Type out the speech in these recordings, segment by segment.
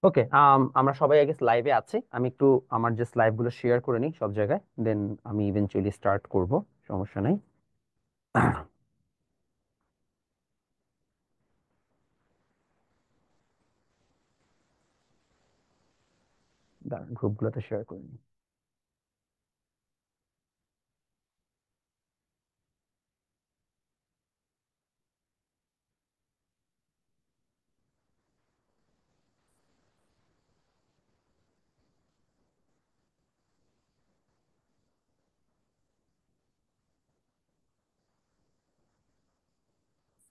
ওকে, আমরা সবাই আগে লাইভে আছি। আমি একটু আমার যে স্লাইড গুলো শেয়ার করে নিই সব জায়গায়, দেন আমি ইভেনচুয়ালি স্টার্ট করব। সমস্যা নেই। দাঁড়ান, গ্রুপগুলোতে শেয়ার করে নিই।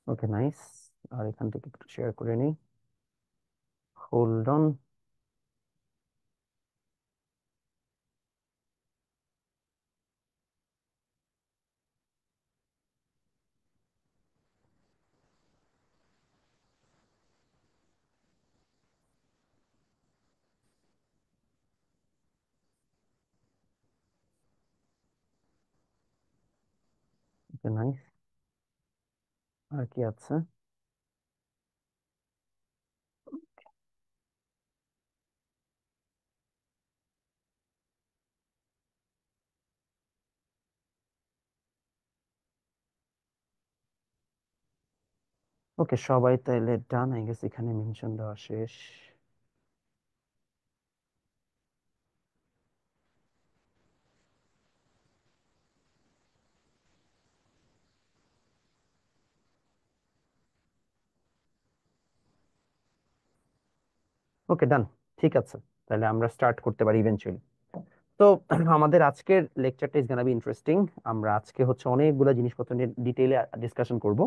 ওকে, নাইস। আর এখান থেকে একটু শেয়ার করে নিই। Hold on. Okay, nice. আর কি আছে? ওকে, সবাই তাইলে ডান। আই গেস এখানে মেনশন দেওয়া শেষ। ওকে, ডান। ঠিক আছে, তাহলে আমরা স্টার্ট করতে পারি ইভেনচুয়ালি। তো আমাদের আজকের লেকচারটা ইজ গানা বি ইন্টারেস্টিং। আমরা আজকে হচ্ছে অনেকগুলো জিনিসপত্র নিয়ে ডিটেইলে ডিসকাশন করব।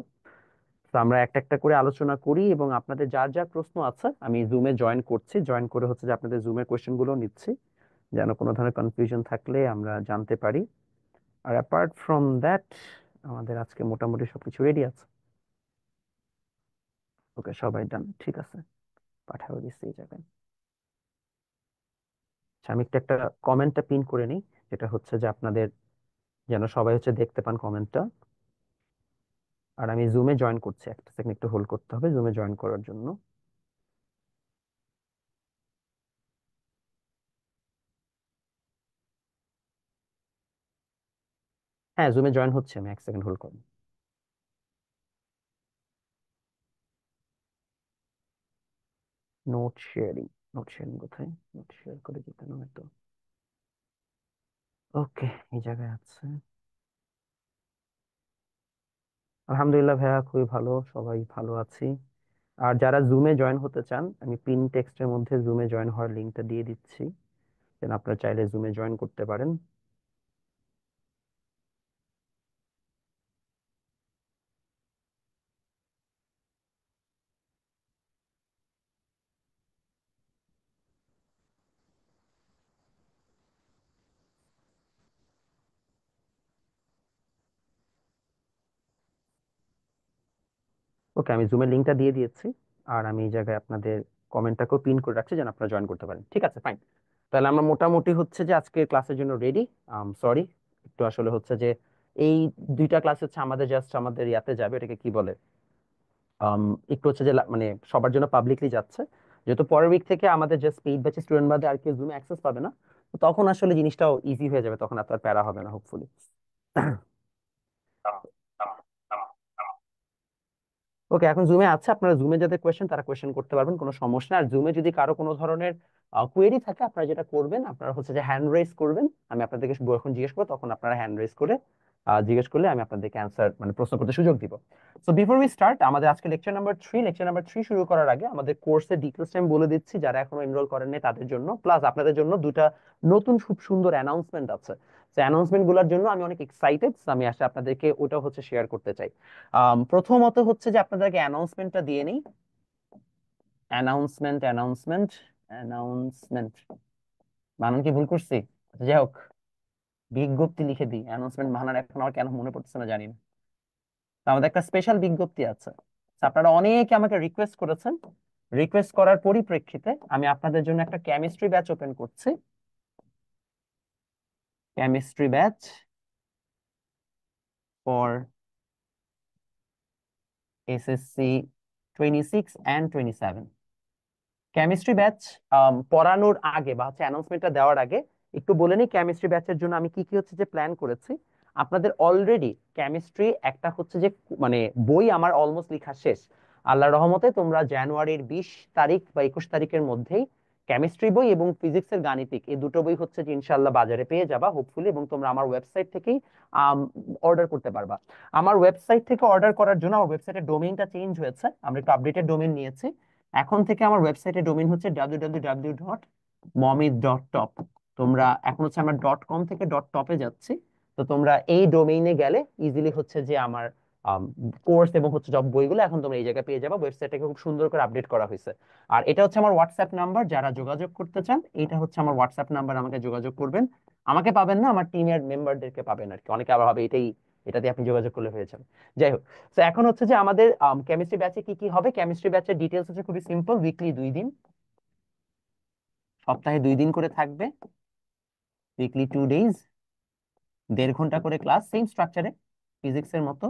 তো আমরা একটা একটা করে আলোচনা করি, এবং আপনাদের যার যার প্রশ্ন আছে আমি জুমে জয়েন করছি, জয়েন করে হচ্ছে যে আপনাদের জুমের কোয়েশ্চেন গুলো নিচ্ছি, যেন কোনো ধরনের কনফিউশন থাকলে আমরা জানতে পারি। আর অ্যাপার্ট ফ্রম দ্যাট, আমাদের আজকে মোটামুটি সবকিছু রেডি আছে। ওকে, সবাই ডান। ঠিক আছে, পাঠাও দিচ্ছি এই জায়গায়। আচ্ছা, আমি একটা কমেন্টটা পিন করে নিই, যেটা হচ্ছে যে আপনাদের যেন সবাই হচ্ছে দেখতে পান কমেন্টটা। আর আমি জুমে জয়েন করছি, একটা সেকেন্ড একটু হোল্ড করতে হবে জুমে জয়েন করার জন্য। হ্যাঁ, জুমে জয়েন হচ্ছে, আমি এক সেকেন্ড হোল্ড করুন। Note sharing. নোট শেয়ারিং কোথায়? নোট শেয়ার করে দিতে না হয়তো। ওকে, এই জায়গায় আছে। আলহামদুলিল্লাহ ভাইয়া, খুবই ভালো, সবাই ভালো আছি। আর যারা জুমে জয়েন হতে চান, আমি পিন টেক্সটের মধ্যে জুমে জয়েন হওয়ার লিঙ্কটা দিয়ে দিচ্ছি, যেন আপনারা চাইলে জুমে জয়েন করতে পারেন। ওকে, আমি জুমের লিঙ্কটা দিয়ে দিয়েছি। আর আমি এই জায়গায় আপনাদের কমেন্টটাকেও পিন করে রাখছি, যেন আপনারা জয়েন করতে পারেন। ঠিক আছে, ফাইন। তাহলে আমরা মোটামুটি হচ্ছে যে আজকে ক্লাসের জন্য রেডি। সরি, একটু আসলে হচ্ছে যে এই দুইটা ক্লাস হচ্ছে আমাদের জাস্ট আমাদের ইয়াতে যাবে, এটাকে কি বলে, আম, একটু হচ্ছে যে মানে সবার জন্য পাবলিকলি যাচ্ছে। যেহেতু পরের উইক থেকে আমাদের জাস্ট পেইড ব্যাচের স্টুডেন্ট বাদে আর কেউ জুমে অ্যাক্সেস পাবে না, তো তখন আসলে জিনিসটাও ইজি হয়ে যাবে, তখন আর তো আর প্যারা হবে না হোপফুলি। ওকে, এখন জুমে আছে, আপনারা জুমে যাদের কোয়েশ্চেন তারা কোয়েশ্চেন করতে পারবেন, কোনো সমস্যা না। আর জুমে যদি কারো কোনো ধরনের কোয়েরি থাকে, আপনারা যেটা করবেন, আপনারা হচ্ছে যে হ্যান্ড রেজ করবেন। আমি আপনাদেরকে যখন জিজ্ঞেস করবো তখন আপনারা হ্যান্ড রেজ করে জিজ্ঞেস করলে আমি আপনাদেরকে অ্যান্সার মানে প্রশ্ন করতে সুযোগ দিব। সো বিফোর উই স্টার্ট আমাদের আজকে লেকচার নাম্বার 3 শুরু করার আগে আমাদের কোর্সের ডিটেলস আমি বলে দিচ্ছি, যারা এখনো এনরোল করেন নাই তাদের জন্য, প্লাস আপনাদের জন্য দুটা নতুন খুব সুন্দর অ্যানাউন্সমেন্ট আছে। অ্যানাউন্সমেন্ট গুলোর জন্য আমি অনেক এক্সাইটেড, আমি আসলে আপনাদেরকে ওটা হচ্ছে শেয়ার করতে চাই। প্রথমত হচ্ছে যে আপনাদেরকে অ্যানাউন্সমেন্টটা দিয়ে নিই। অ্যানাউন্সমেন্ট, অ্যানাউন্সমেন্ট, অ্যানাউন্সমেন্ট, বানান কি ভুল করছি? আচ্ছা, যাই হোক, বিজ্ঞপ্তি লিখে দিই, অ্যানাউন্সমেন্ট বানান এখন আমার কেন মনে পড়তেছে না জানি না। তো আমাদের একটা স্পেশাল বিজ্ঞপ্তি আছে। তো আপনারা অনেকে আমাকে রিকোয়েস্ট করেছেন, রিকোয়েস্ট করার পরিপ্রেক্ষিতে আমি আপনাদের জন্য একটা কেমিস্ট্রি ব্যাচ ওপেন করছি। Chemistry batch for SSC 26 and 27। Chemistry batch পড়ানোর আগে বা হচ্ছে অ্যানাউন্সমেন্টটা দেওয়ার আগে একটু বলে নিই কেমিস্ট্রি ব্যাচের জন্য আমি কি কি হচ্ছে যে প্ল্যান করেছি। আপনাদের অলরেডি কেমিস্ট্রি একটা হচ্ছে যে মানে বই আমার অলমোস্ট লেখা শেষ। আল্লাহর রহমতে তোমরা জানুয়ারির 20 তারিখ বা 21 তারিখের মধ্যেই কেমিস্ট্রি বই এবং ফিজিক্সের গাণিতিক এই দুটো বই হচ্ছে যে ইনশাল্লাহ বাজারে পেয়ে যাবা হোপফুলি, এবং তোমরা আমার ওয়েবসাইট থেকেই অর্ডার করতে পারবা। আমার ওয়েবসাইট থেকে অর্ডার করার জন্য আমার ওয়েবসাইটের ডোমেইনটা চেঞ্জ হয়েছে, আমরা একটু আপডেটেড ডোমেইন নিয়েছি। এখন থেকে আমার ওয়েবসাইটের ডোমেইন হচ্ছে www.momit.top। তোমরা এখন হচ্ছে আমরা .com থেকে .top-এ যাচ্ছি। তো তোমরা এই ডোমেইনে গেলে ইজিলি হচ্ছে যে আমার কোর্স এবং হচ্ছে জব বইগুলো এখন তোমরা এই জায়গায় পেয়ে যাবে। ওয়েবসাইটটাকে খুব সুন্দর করে আপডেট করা হয়েছে। আর এটা হচ্ছে আমার হোয়াটসঅ্যাপ নাম্বার, যারা যোগাযোগ করতে চান এটা হচ্ছে আমার হোয়াটসঅ্যাপ নাম্বার, আমাকে যোগাযোগ করবেন। আমাকে পাবেন না, আমার টিমের মেম্বারদেরকে পাবেন আর কি। অনেকে আবার ভাবে এটাই, এটাতে আপনি যোগাযোগ করলে হয়ে যাবে। যাই হোক, তো এখন হচ্ছে যে আমাদের কেমিস্ট্রি ব্যাচে কি কি হবে। কেমিস্ট্রি ব্যাচের ডিটেলস হচ্ছে খুবই সিম্পল, উইকলি 2 দিন, সপ্তাহে 2 দিন করে থাকবে, উইকলি 2 ডেজ, 1.5 ঘন্টা করে ক্লাস, সেম স্ট্রাকচারে ফিজিক্সের মতো।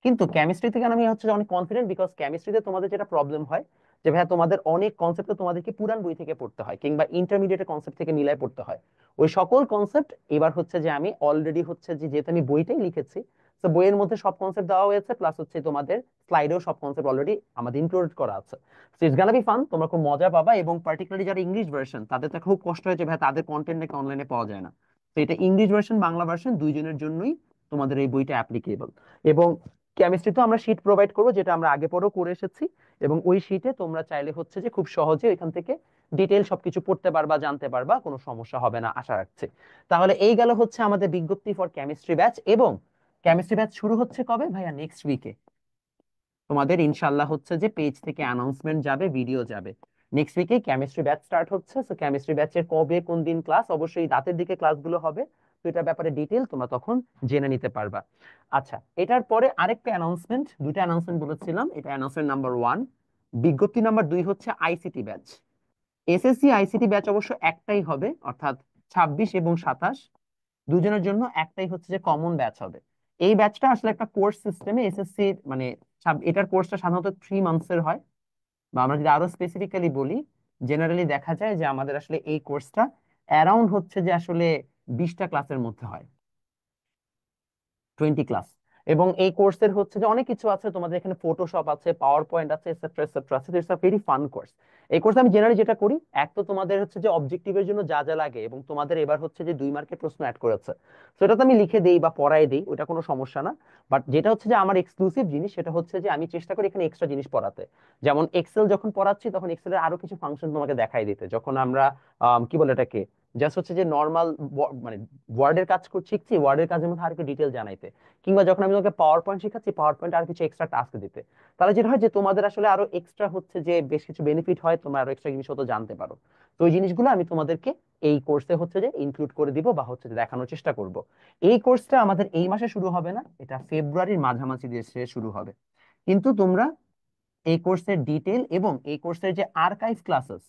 কিন্তু কেমিস্ট্রি থেকে আমি হচ্ছে যে অনেক কনফিডেন্ট, বিকজ কেমিস্ট্রিতে তোমাদের যেটা প্রবলেম হয় যে ভাইয়া তোমাদের অনেক কনসেপ্ট তোমাদেরকে পুরান বই থেকে পড়তে হয় কিংবা ইন্টারমিডিয়েটের কনসেপ্ট থেকে মিলায় পড়তে হয়। ওই সকল কনসেপ্ট এবার হচ্ছে যে আমি অলরেডি হচ্ছে যে যেহেতু আমি বইটাই লিখেছি, তো বইয়ের মধ্যে সব কনসেপ্ট দেওয়া হয়েছে, প্লাস হচ্ছে তোমাদের স্লাইডেও সব কনসেপ্ট অলরেডি আমাদের ইনক্লুড করা আছে। So it's Gaana B fun, তোমরা খুব মজা পাবা। এবং পার্টিকুলারলি যারা ইংলিশ ভার্সন তাদের তো খুব কষ্ট হয়েছে ভাই, তাদের কন্টেন্ট নাকি অনলাইনে পাওয়া যায় না। তো এটা ইংলিশ ভার্সন বাংলা ভার্সন দুইজনের জন্যই তোমাদের এই বইটা অ্যাপ্লিকেবল। এবং কেমিস্ট্রি তো আমরা শীট প্রোভাইড করবো, যেটা আমরা আগে পরেও করে এসেছি। এবং ওই শীটে তোমরা চাইলে হচ্ছে যে খুব সহজে এখান থেকে ডিটেল সবকিছু পড়তে পারবা, জানতে পারবা, কোনো সমস্যা হবে না আশা রাখছি। তাহলে এই গেল হচ্ছে আমাদের বিজ্ঞপ্তি ফর কেমিস্ট্রি ব্যাচ। এবং কেমিস্ট্রি ব্যাচ শুরু হচ্ছে কবে ভাইয়া? নেক্সট উইকে তোমাদের ইনশাল্লাহ হচ্ছে যে পেজ থেকে অ্যানাউন্সমেন্ট যাবে, ভিডিও যাবে। নেক্সট উইকে কেমিস্ট্রি ব্যাচ স্টার্ট হচ্ছে। সো কেমিস্ট্রি ব্যাচের কবে কোন দিন ক্লাস, অবশ্যই রাতের দিকে ক্লাসগুলো হবে। তো এটার ব্যাপারে ডিটেল তোমরা তখন জেনে নিতে পারবা। আচ্ছা, এটার পরে আরেকটা অ্যানাউন্সমেন্ট, দুইটা অ্যানাউন্সমেন্ট বলেছিলাম, এটা অ্যানাউন্সমেন্ট নাম্বার 1। বিজ্ঞপ্তি নাম্বার 2 হচ্ছে ICT batch. SSC ICT batch অবশ্য একটাই হবে, অর্থাৎ 26 এবং 27 দুজনের জন্য একটাই হচ্ছে যে কমন ব্যাচ হবে। এই ব্যাচটা আসলে একটা কোর্স সিস্টেমে এসএসসি মানে এটার কোর্সটা সাধারণত 3 মান্থসের হয়। বা আমরা যদি আরো স্পেসিফিক্যালি বলি, জেনারেলি দেখা যায় যে আমাদের আসলে এই কোর্সটা অ্যারাউন্ড হচ্ছে যে আসলে 20টা ক্লাসের মধ্যে হয়, 20 ক্লাস। এবং এই কোর্সের হচ্ছে যে অনেক কিছু আছে, তোমাদের এখানে ফটোশপ আছে, পাওয়ার পয়েন্ট আছে, এটসেট্রা এটসেট্রা আছে। It's a very fun course. এই কোর্সে আমি জেনারেলি যেটা করি, এক তো তোমাদের হচ্ছে যে অবজেক্টিভের জন্য যা যা লাগে, এবং তোমাদের এবার হচ্ছে যে 2 মার্কের প্রশ্ন অ্যাড করেছে, সেটা তো আমি লিখে দেই বা পড়াই দেই, ওটা কোনো সমস্যা না। বাট যেটা হচ্ছে যে আমার এক্সক্লুসিভ জিনিস, সেটা হচ্ছে যে আমি চেষ্টা করি এখানে এক্সট্রা জিনিস পড়াতে। যেমন এক্সেল যখন পড়াচ্ছি, তখন এক্সেলের আরো কিছু ফাংশন তোমাকে দেখাই দিতে। যখন আমরা কি বলে এটাকে, জাস্ট হচ্ছে যে নর্মাল মানে ওয়ার্ডের কাজ শিখছি, ওয়ার্ডের কাজের মধ্যে আর একটু ডিটেল জানাইতে। কিংবা যখন আমি তোমাকে পাওয়ার পয়েন্ট শেখাচ্ছি, পাওয়ার পয়েন্ট আর কিছু এক্সট্রা টাস্ক দিতে। তাহলে যেটা হয় যে তোমাদের আসলে আরো এক্সট্রা হচ্ছে যে বেশ কিছু বেনিফিট হয়, তোমরা আরো এক্সট্রা জিনিস হতো জানতে পারো। তো ওই জিনিসগুলো আমি তোমাদেরকে এই কোর্সে হচ্ছে যে ইনক্লুড করে দিব বা হচ্ছে যে দেখানোর চেষ্টা করব। এই কোর্সটা আমাদের এই মাসে শুরু হবে না, এটা ফেব্রুয়ারির মাঝামাঝি দিয়ে শুরু হবে। কিন্তু তোমরা এই কোর্সের ডিটেল এবং এই কোর্সের যে আর্কাইভ ক্লাসেস,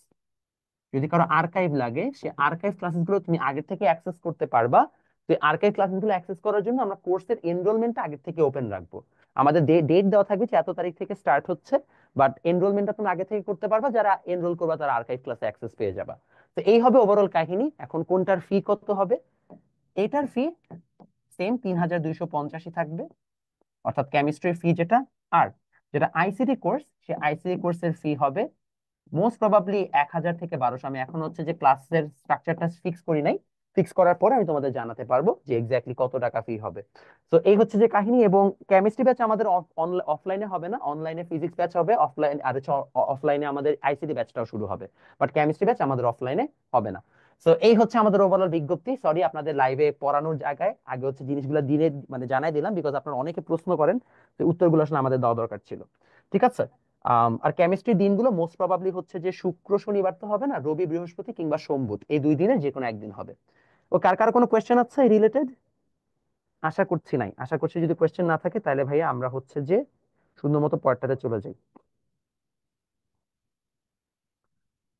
যদি কারো আর্কাইভ লাগে, সে আর্কাইভ ক্লাসেস গুলো তুমি আগে থেকে অ্যাক্সেস করতে পারবা। তো আর্কাইভ ক্লাসেস গুলো অ্যাক্সেস করার জন্য আমরা কোর্সের এনরোলমেন্টটা আগে থেকে ওপেন রাখবো। আমাদের ডেট দেওয়া থাকবে যে এত তারিখ থেকে স্টার্ট হচ্ছে, বাট এনরোলমেন্টটা তুমি আগে থেকে করতে পারবা। যারা এনরোল করবা তারা আর্কাইভ ক্লাসে অ্যাক্সেস পেয়ে যাবা। তো এই হবে ওভারঅল কাহিনী। এখন কোনটার ফি কত হবে? এটার ফি সেম 3250 থাকবে, অর্থাৎ কেমিস্ট্রির ফি যেটা। আর যেটা আইসিটি কোর্স, সে আইসিটি কোর্সের ফি হবে মোস্ট প্রবাবলি 1000 থেকে 1200। আমি এখন হচ্ছে যে ক্লাসের স্ট্রাকচারটা ফিক্স করি নাই, ফিক্স করার পরে আমি তোমাদের জানাতে পারবো যে এক্স্যাক্টলি কত টাকা ফি হবে। তো এই হচ্ছে যে কাহিনী। এবং কেমিস্ট্রি ব্যাচ আমাদের অফলাইনে হবে না, অনলাইনে ফিজিক্স ব্যাচ হবে, অফলাইন আর অফলাইনে আমাদের আইসিটি ব্যাচটাও শুরু হবে। বাট কেমিস্ট্রি ব্যাচ আমাদের অফলাইনে হবে না। তো এই হচ্ছে আমাদের ওভারঅল বিজ্ঞপ্তি। সরি আপনাদের লাইভে পড়ানোর জায়গায় আগে হচ্ছে জিনিসগুলো দিনে মানে জানাই দিলাম, বিকজ আপনারা অনেকে প্রশ্ন করেন, তো উত্তরগুলো আসলে আমাদের দেওয়া দরকার ছিল। ঠিক আছে। আর কেমিস্ট্রি দিনগুলো মোস্ট প্রবাবলি হচ্ছে যে শুক্র শনিবার তো হবে না, রবি বৃহস্পতি কিংবা সোম বুধ, এই 2 দিনের যে কোনো একদিন হবে। ও কার কার কোনো কোয়েশ্চেন আছে রিলেটেড? আশা করছি নাই, আশা করছি যদি কোয়েশ্চেন না থাকে তাহলে ভাইয়া আমরা হচ্ছে যে সুন্দর মতো পয়েন্টটাতে চলে যাই।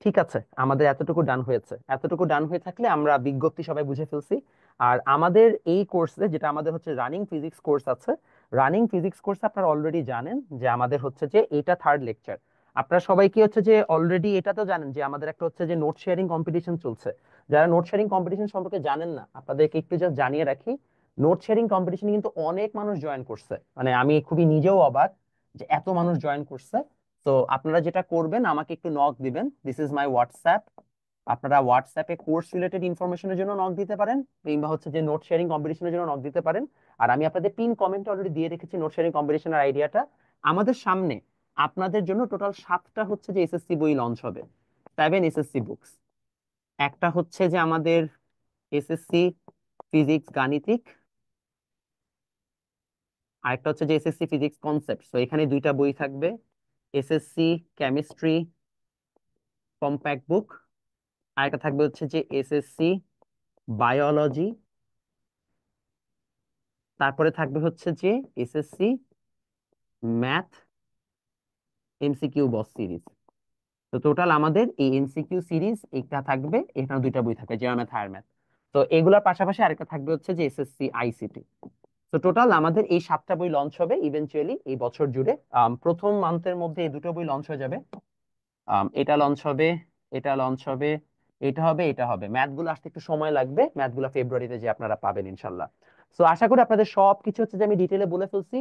ঠিক আছে, আমাদের এতটুকু ডান হয়েছে। এতটুকু ডান হয়ে থাকলে আমরা বিজ্ঞপ্তি সবাই বুঝে ফেলছি। আর আমাদের এই কোর্সে যেটা আমাদের হচ্ছে রানিং ফিজিক্স কোর্স আছে, রানিং ফিজিক্স কোর্স আপনারা অলরেডি জানেন যে আমাদের হচ্ছে যে এটা 3rd লেকচার। আপনারা সবাই কি হচ্ছে যে অলরেডি এটা তো জানেন যে আমাদের একটা হচ্ছে যে নোট শেয়ারিং কম্পিটিশন চলছে। যারা নোট শেয়ারিং কম্পিটিশন সম্পর্কে জানেন না, আপনাদেরকে একটু জাস্ট জানিয়ে রাখি, নোট শেয়ারিং কম্পিটিশনে কিন্তু অনেক মানুষ জয়েন করছে, মানে আমি খুবই নিজেও অবাক যে এত মানুষ জয়েন করছে। তো আপনারা যেটা করবেন, আমাকে একটু নক দিবেন, দিস ইজ মাই হোয়াটসঅ্যাপ। আপনারা হোয়াটসঅ্যাপে কোর্স রিলেটেড ইনফরমেশনের জন্য নক দিতে পারেন, কিংবা হচ্ছে যে নোট শেয়ারিং কম্পিটিশনের জন্য নক দিতে পারেন। আর আমি আপনাদের পিন কমেন্টে অলরেডি দিয়ে রেখেছি নোট শেয়ারিং কম্পিটিশনের আইডিয়াটা। আমাদের সামনে আপনাদের জন্য টোটাল 7টা হচ্ছে যে এসএসসি বই লঞ্চ হবে, 7 এসএসসি বুকস। একটা হচ্ছে যে আমাদের এসএসসি ফিজিক্স গাণিতিক, আরেকটা হচ্ছে যে এসএসসি ফিজিক্স কনসেপ্ট, তো এখানে 2টা বই থাকবে। এসএসসি কেমিস্ট্রি কম্প্যাক্ট বুক, আরেকটা থাকবে হচ্ছে যে এসএসসি বায়োলজি, তারপরে থাকবে হচ্ছে যে এসএসসি ম্যাথ এমসিকিউ বস সিরিজ। তো টোটাল আমাদের এই এমসিকিউ সিরিজ একটা থাকবে, এখানে 2টা বই থাকবে, জেনারেল ম্যাথ হায়ার ম্যাথ। তো এগুলোর পাশাপাশি আরেকটা থাকবে হচ্ছে যে এসএসসি আইসিটি। তো টোটাল আমাদের এই 7টা বই লঞ্চ হবে ইভেনচুয়ালি এই বছর জুড়ে। প্রথম মান্থের মধ্যে এই 2টো বই লঞ্চ হয়ে যাবে। এটা লঞ্চ হবে, এটা লঞ্চ হবে, এটা হবে, এটা হবে। ম্যাথগুলো আসতে একটু সময় লাগবে, ম্যাথগুলো ফেব্রুয়ারিতে যে আপনারা পাবেন ইনশাল্লাহ। সো আশা করি আপনাদের সবকিছু হচ্ছে যে আমি ডিটেলে বলে ফেলছি,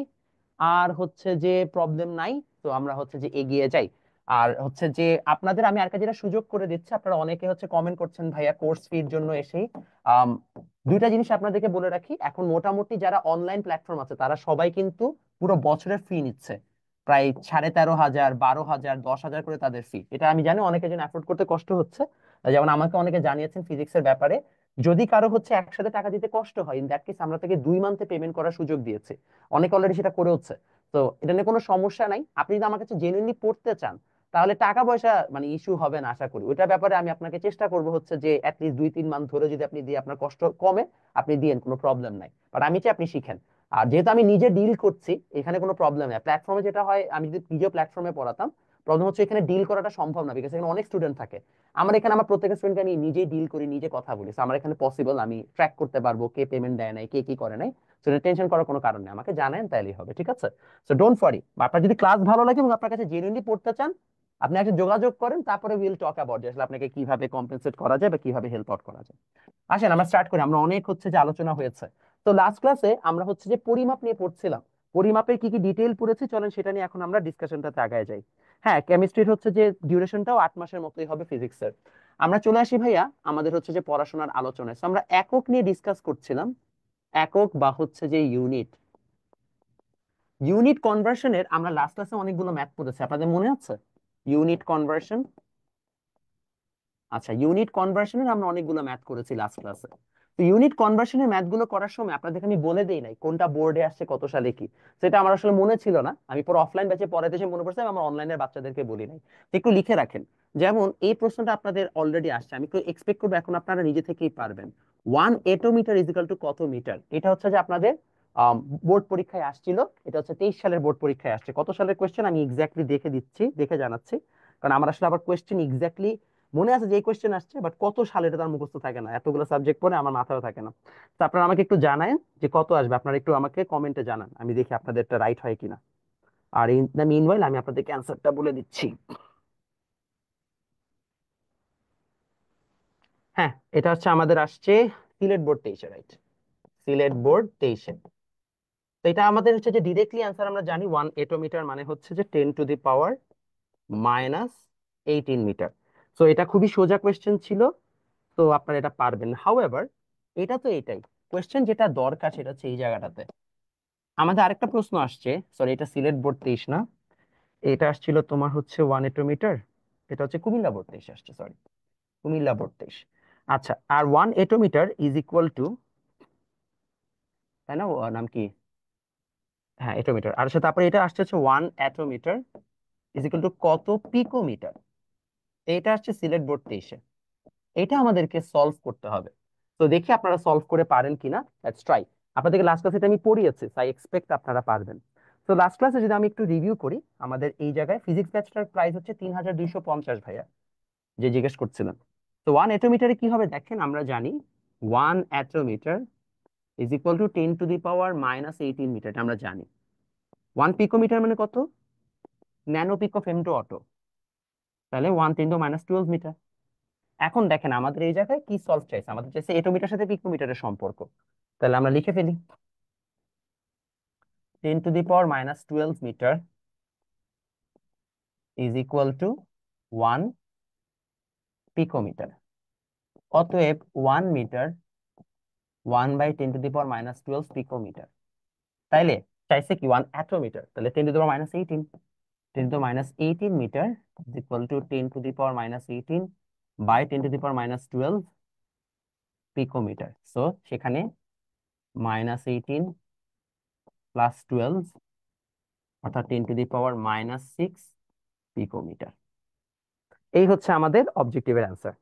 আর হচ্ছে যে প্রবলেম নাই। তো আমরা হচ্ছে যে এগিয়ে যাই। আর হচ্ছে যে আপনাদের আমি আরেকটা যেটা সুযোগ করে দিচ্ছি, আপনারা অনেকে হচ্ছে কমেন্ট করছেন ভাইয়া কোর্স ফির জন্য এসেই। আম, 2টা জিনিস আপনাদেরকে বলে রাখি, এখন মোটামুটি যারা অনলাইন প্ল্যাটফর্ম আছে তারা সবাই কিন্তু পুরো বছরের ফি নিচ্ছে, প্রায় 13,500, 12,000, 10,000 করে তাদের ফি। এটা আমি জানি অনেকের জন্য অ্যাফোর্ড করতে কষ্ট হচ্ছে। যেমন আমাকে অনেকে জানিয়েছেন ফিজিক্সের ব্যাপারে, যদি কারো হচ্ছে একসাথে টাকা দিতে কষ্ট হয়, ইন দ্যাট কেস আমরা তাকে 2 মান্থে পেমেন্ট করার সুযোগ দিয়েছি। অনেকে অলরেডি সেটা করে হচ্ছে। তো এটা নিয়ে কোনো সমস্যা নাই, আপনি যদি আমার কাছে জেনুইনলি পড়তে চান তাহলে টাকা পয়সা মানে ইস্যু হবে না আশা করি। ওইটার ব্যাপারে আমি আপনাকে চেষ্টা করবো হচ্ছে যে অ্যাটলিস্ট 2-3 মান্থ ধরে যদি আপনি দিয়ে আপনার কষ্ট কমে, আপনি দিয়েন, কোনো প্রবলেম নাই। বাট আমি চাই আপনি শিখেন। আর যেহেতু আমি নিজে ডিল করছি, এখানে কোনো প্রবলেম নেই। প্ল্যাটফর্মে যেটা হয়, আমি যদি নিজেও প্ল্যাটফর্মে পড়াতাম, প্রবলেম হচ্ছে এখানে ডিল করাটা সম্ভব না, বিকজ এখানে অনেক স্টুডেন্ট থাকে। আমার এখানে আমার প্রত্যেকটা স্টুডেন্টকে আমি নিজেই ডিল করি, নিজে কথা বলি। So আমার এখানে পসিবল, আমি ট্র্যাক করতে পারবো কে পেমেন্ট দেয় নাই, কে কি করে নাই। সো টেনশন করার কোনো কারণ নেই, আমাকে জানেন তাইলেই হবে, ঠিক আছে? So don't worry. আপনার যদি ক্লাস ভালো লাগে এবং আপনার কাছে জেনুইনলি পড়তে চান, আপনি একটা যোগাযোগ করেন, তারপরে উইল টক অ্যাবাউট আসলে আপনাকে কিভাবে কম্পেনসেট করা যায় বা কিভাবে হেল্প আউট করা যায়। আসেন আমরা স্টার্ট করি, আমরা অনেক হচ্ছে যে আলোচনা হয়েছে। তো লাস্ট ক্লাসে আমরা হচ্ছে যে পরিমাপ নিয়ে পড়ছিলাম, পরিমাপের কি কি ডিটেইল পড়েছি, চলেন সেটা নিয়ে এখন আমরা ডিসকাশনটাতে আগায় যাই। হ্যাঁ, কেমিস্ট্রির হচ্ছে যে ডিউরেশনটাও 8 মাসের মতোই হবে ফিজিক্সের। আমরা চলে আসি ভাইয়া আমাদের হচ্ছে যে পড়াশোনার আলোচনায়। So আমরা একক নিয়ে ডিসকাস করছিলাম, একক বা হচ্ছে যে ইউনিট। ইউনিট কনভার্সনের আমরা লাস্ট ক্লাসে অনেকগুলো ম্যাথ পড়েছি, আপনাদের মনে আছে? ইউনিট কনভার্সন, আচ্ছা ইউনিট কনভার্সনের আমরা অনেকগুলো ম্যাথ করেছি লাস্ট ক্লাসে। তো ইউনিট কনভার্সনের ম্যাথগুলো করার সময় আপনাদেরকে আমি বলে দেই নাই কোনটা বোর্ডে আসছে কত সালে কি, সেটা আমার আসলে মনে ছিল না। আমি পুরো অফলাইন ব্যাচে পড়াতে এসে মনে পড়ছে, আমার অনলাইনের বাচ্চাদেরকে বলি নাই। তো একটু লিখে রাখেন। যেমন এই প্রশ্নটা আপনাদের অলরেডি আসছে, আমি একটু এক্সপেক্ট করবো এখন আপনারা নিজে থেকেই পারবেন। 1 এটোমিটার ইজিক্যাল টু কত মিটার? এটা হচ্ছে যে আপনাদের বোর্ড পরীক্ষায় আসছিল। এটা হচ্ছে 23 সালের বোর্ড পরীক্ষায় আসছে। কত সালের কোয়েশ্চেন আমি এক্স্যাক্টলি দেখে দিচ্ছি, দেখে জানাচ্ছি, কারণ আমার আসলে আবার কোয়েশ্চেন এক্স্যাক্টলি মনে আছে যে এই কোয়েশ্চেন আসছে, বাট কত সালে এটা তার মুখস্থ থাকে না, এতগুলো সাবজেক্ট পড়ে আমার মাথাও থাকে না। তো আপনারা আমাকে একটু জানান যে কত আসবে, আপনারা একটু আমাকে কমেন্টে জানান, আমি দেখি আপনাদেরটা রাইট হয় কিনা। আর ইন দ্য মিনওয়াইল আমি আপনাদেরকে অ্যান্সারটা বলে দিচ্ছি। হ্যাঁ, এটা হচ্ছে আমাদের আসছে সিলেট বোর্ড 23-এ, রাইট? সিলেট বোর্ড 23-এ। তো এটা আমাদের হচ্ছে যে ডিরেক্টলি অ্যান্সার আমরা জানি, 1 এটোমিটার মানে হচ্ছে যে 10⁻⁻18 মিটার। তো এটা খুবই সোজা কোয়েশ্চেন ছিল, তো আপনারা এটা পারবেন। হাউএভার এটা তো এটাই কোয়েশ্চেন, যেটা দরকার সেটা হচ্ছে এই জায়গাটাতে। আমাদের আরেকটা প্রশ্ন আসছে, সরি এটা সিলেট বোর্ড 23 না, এটা আসছিল তোমার হচ্ছে 1 এটোমিটার, এটা হচ্ছে কুমিল্লা বোর্ড 23 আসছে, সরি কুমিল্লা বোর্ড 23। আচ্ছা, আর 1 এটোমিটার ইজ ইকুয়াল টু, তাই না? ও নাম কি? হ্যাঁ এটোমিটার। আর আচ্ছা তারপরে এটা আসছে হচ্ছে 1 এটোমিটার ইজ ইকুয়াল টু কত পিকোমিটার? এটা আসছে সিলেট বোর্ড 23-এ। এটা আমাদেরকে সলভ করতে হবে। তো দেখি আপনারা সলভ করে পারেন কিনা, লেটস ট্রাই। আপনাদেরকে লাস্ট ক্লাসে এটা আমি পড়িয়েছি, তাই এক্সপেক্ট আপনারা পারবেন। তো লাস্ট ক্লাসে যদি আমি একটু রিভিউ করি, আমাদের এই জায়গায় ফিজিক্স ব্যাচটার প্রাইস হচ্ছে 3,250 ভাইয়া, যে জিজ্ঞেস করছিলেন। তো 1 এটোমিটারে কি হবে দেখেন, আমরা জানি 1 attometre is equal to 10⁻⁻18 metre, আমরা জানি। 1 পিকোমিটার মানে কত? Nano pico femto atto. তাহলে 1 × 10⁻12 মিটার। এখন দেখেন আমাদের এই জায়গায় কি সলভ চাইছে, আমাদের চাইছে এটোমিটার সাথে পিকোমিটারের সম্পর্ক। তাহলে আমরা লিখে ফেলি 10⁻12 metre is equal to 1 picometre. অতএব 1 মিটার 1/10⁻12 পিকোমিটার। তাইলে চাইছে কি 1 অ্যাটোমিটার, তাহলে 10⁻18, 10⁻18 metre is equal to 10⁻18/10⁻12 picometre. So সেখানে -18 + 12 অর্থাৎ 10⁻6 পিকোমিটার। এই হচ্ছে আমাদের অবজেক্টিভের অ্যান্সার।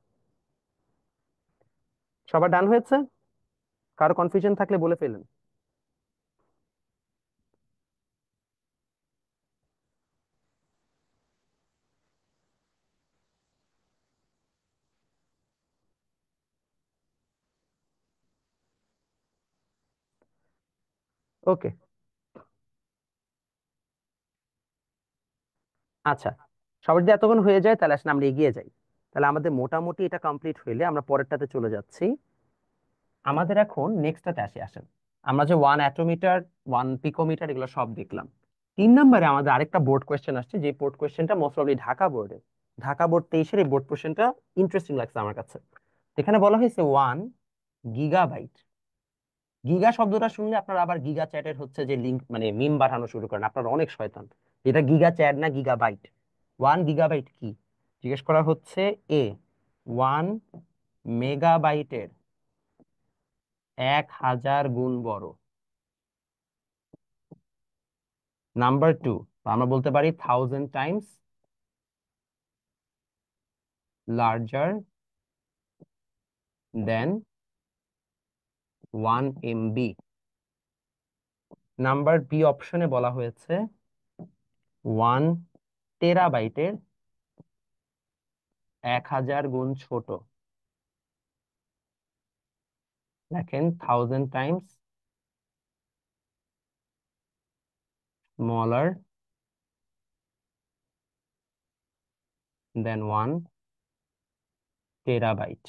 সবার ডান হয়েছে? কারো কনফিউশন থাকলে বলে ফেলেন। ওকে, আচ্ছা, সবার যদি এতক্ষণ হয়ে যায় তাহলে আসলে আমরা এগিয়ে যাই। তাহলে আমাদের মোটামুটি এটা কমপ্লিট হইলে আমরা পরেরটাতে চলে যাচ্ছি। আমাদের এখন নেক্সটটাতে আসেন। আমরা যে 1 অ্যাটোমিটার 1 পিকোমিটার এগুলো সব দেখলাম। 3 নম্বরে আমাদের আরেকটা বোর্ড কোয়েশ্চেন আসছে, যে বোর্ড কোয়েশ্চেনটা মোস্ট প্রবাবলি ঢাকা বোর্ডে, ঢাকা বোর্ড 23-এর এই বোর্ড কোয়েশ্চেনটা ইন্টারেস্টিং লাগছে আমার কাছে। এখানে বলা হয়েছে 1 গিগাবাইট। গিগা শব্দটা শুনলে আপনারা আবার গিগা চ্যাটের হচ্ছে যে লিঙ্ক মানে মিম পাঠানো শুরু করেন, আপনারা অনেক শয়তান। এটা গিগা চ্যাট না গিগাবাইট। 1 গিগাবাইট কি জিজ্ঞেস করা হচ্ছে? 1 মেগাবাইটের 1000 গুণ বড়। নাম্বার 2, আমরা বলতে পারি 1000 টাইমস লার্জার দেন 1 MB। নাম্বার B অপশনে বলা হয়েছে 1 টেরাবাইটের 1000 গুণ ছোট। দেখেন 1000 টাইমস স্মলার দেন 1 টেরাবাইট।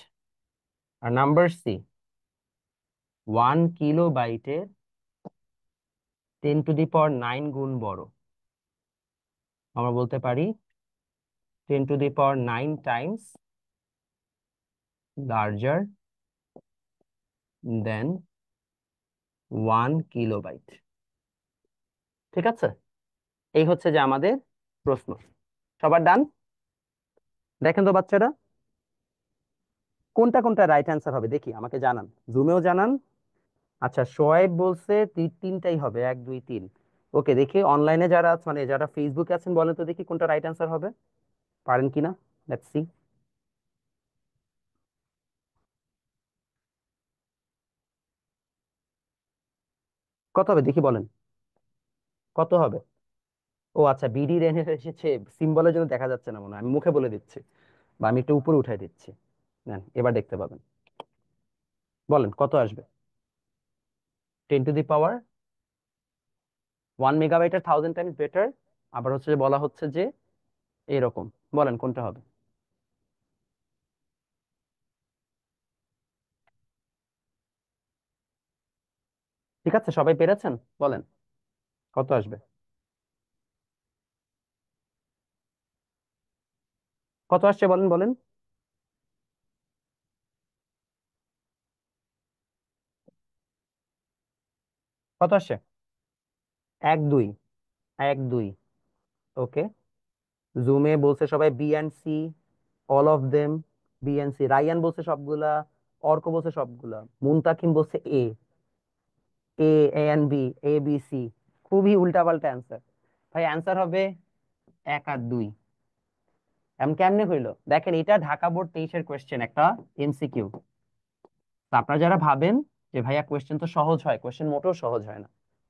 আর নাম্বার C 1 কিলোবাইটের 10⁹ গুণ বড়। আমরা বলতে পারি 10⁹ টাইমস লার্জার দেন 1 কিলোবাইট। ঠিক আছে, এই হচ্ছে যে আমাদের প্রশ্ন। সবার ডান? দেখেন তো বাচ্চারা কোনটা কোনটা রাইট অ্যান্সার হবে দেখি, আমাকে জানান, জুমেও জানান। আচ্ছা, শোয়েব বলছে তিনটাই হবে, 1 2 3। ওকে, দেখি অনলাইনে যারা মানে যারা ফেসবুকে আছেন বলেন তো দেখি কোনটা রাইট অ্যান্সার হবে, পারেন কিনা। Let's see. কত হবে দেখি বলেন, কত হবে? ও আচ্ছা, বিডি রেনে এসেছে, সিম্বলের জন্য দেখা যাচ্ছে না মনে হয়, আমি মুখে বলে দিচ্ছি বা আমি একটু উপরে উঠাই দিচ্ছি। নেন, এবার দেখতে পাবেন। বলেন কত আসবে। 10⁻1 মেগাবাইটের 1000 টাইমস বেটার। আবার হচ্ছে যে বলা হচ্ছে যে এরকম, বলেন কোনটা হবে। ঠিক আছে, সবাই পেরেছেন? বলেন কত আসবে। কত আসছে বলেন বলেন। কত আসছে? 1 2। 1 2। ওকে, জুমে বলছে সবাই B&C, all of them. B&C, Ryan বলছে সবগুলা, অর্ক বলছে সবগুলা, মুনতাকিম বলছে A, A and B, ABC। খুবই উল্টাপাল্টা অ্যান্সার। ভাই অ্যান্সার হবে 1 আর 2। এমন কেমনে হইলো দেখেন, এটা ঢাকা বোর্ড 23-এর কোয়েশ্চেন, একটা MCQ। তো আপনারা যারা ভাবেন যে ভাইয়া কোয়েশ্চেন তো সহজ হয়, কোয়েশ্চেন মোটেও সহজ হয় না।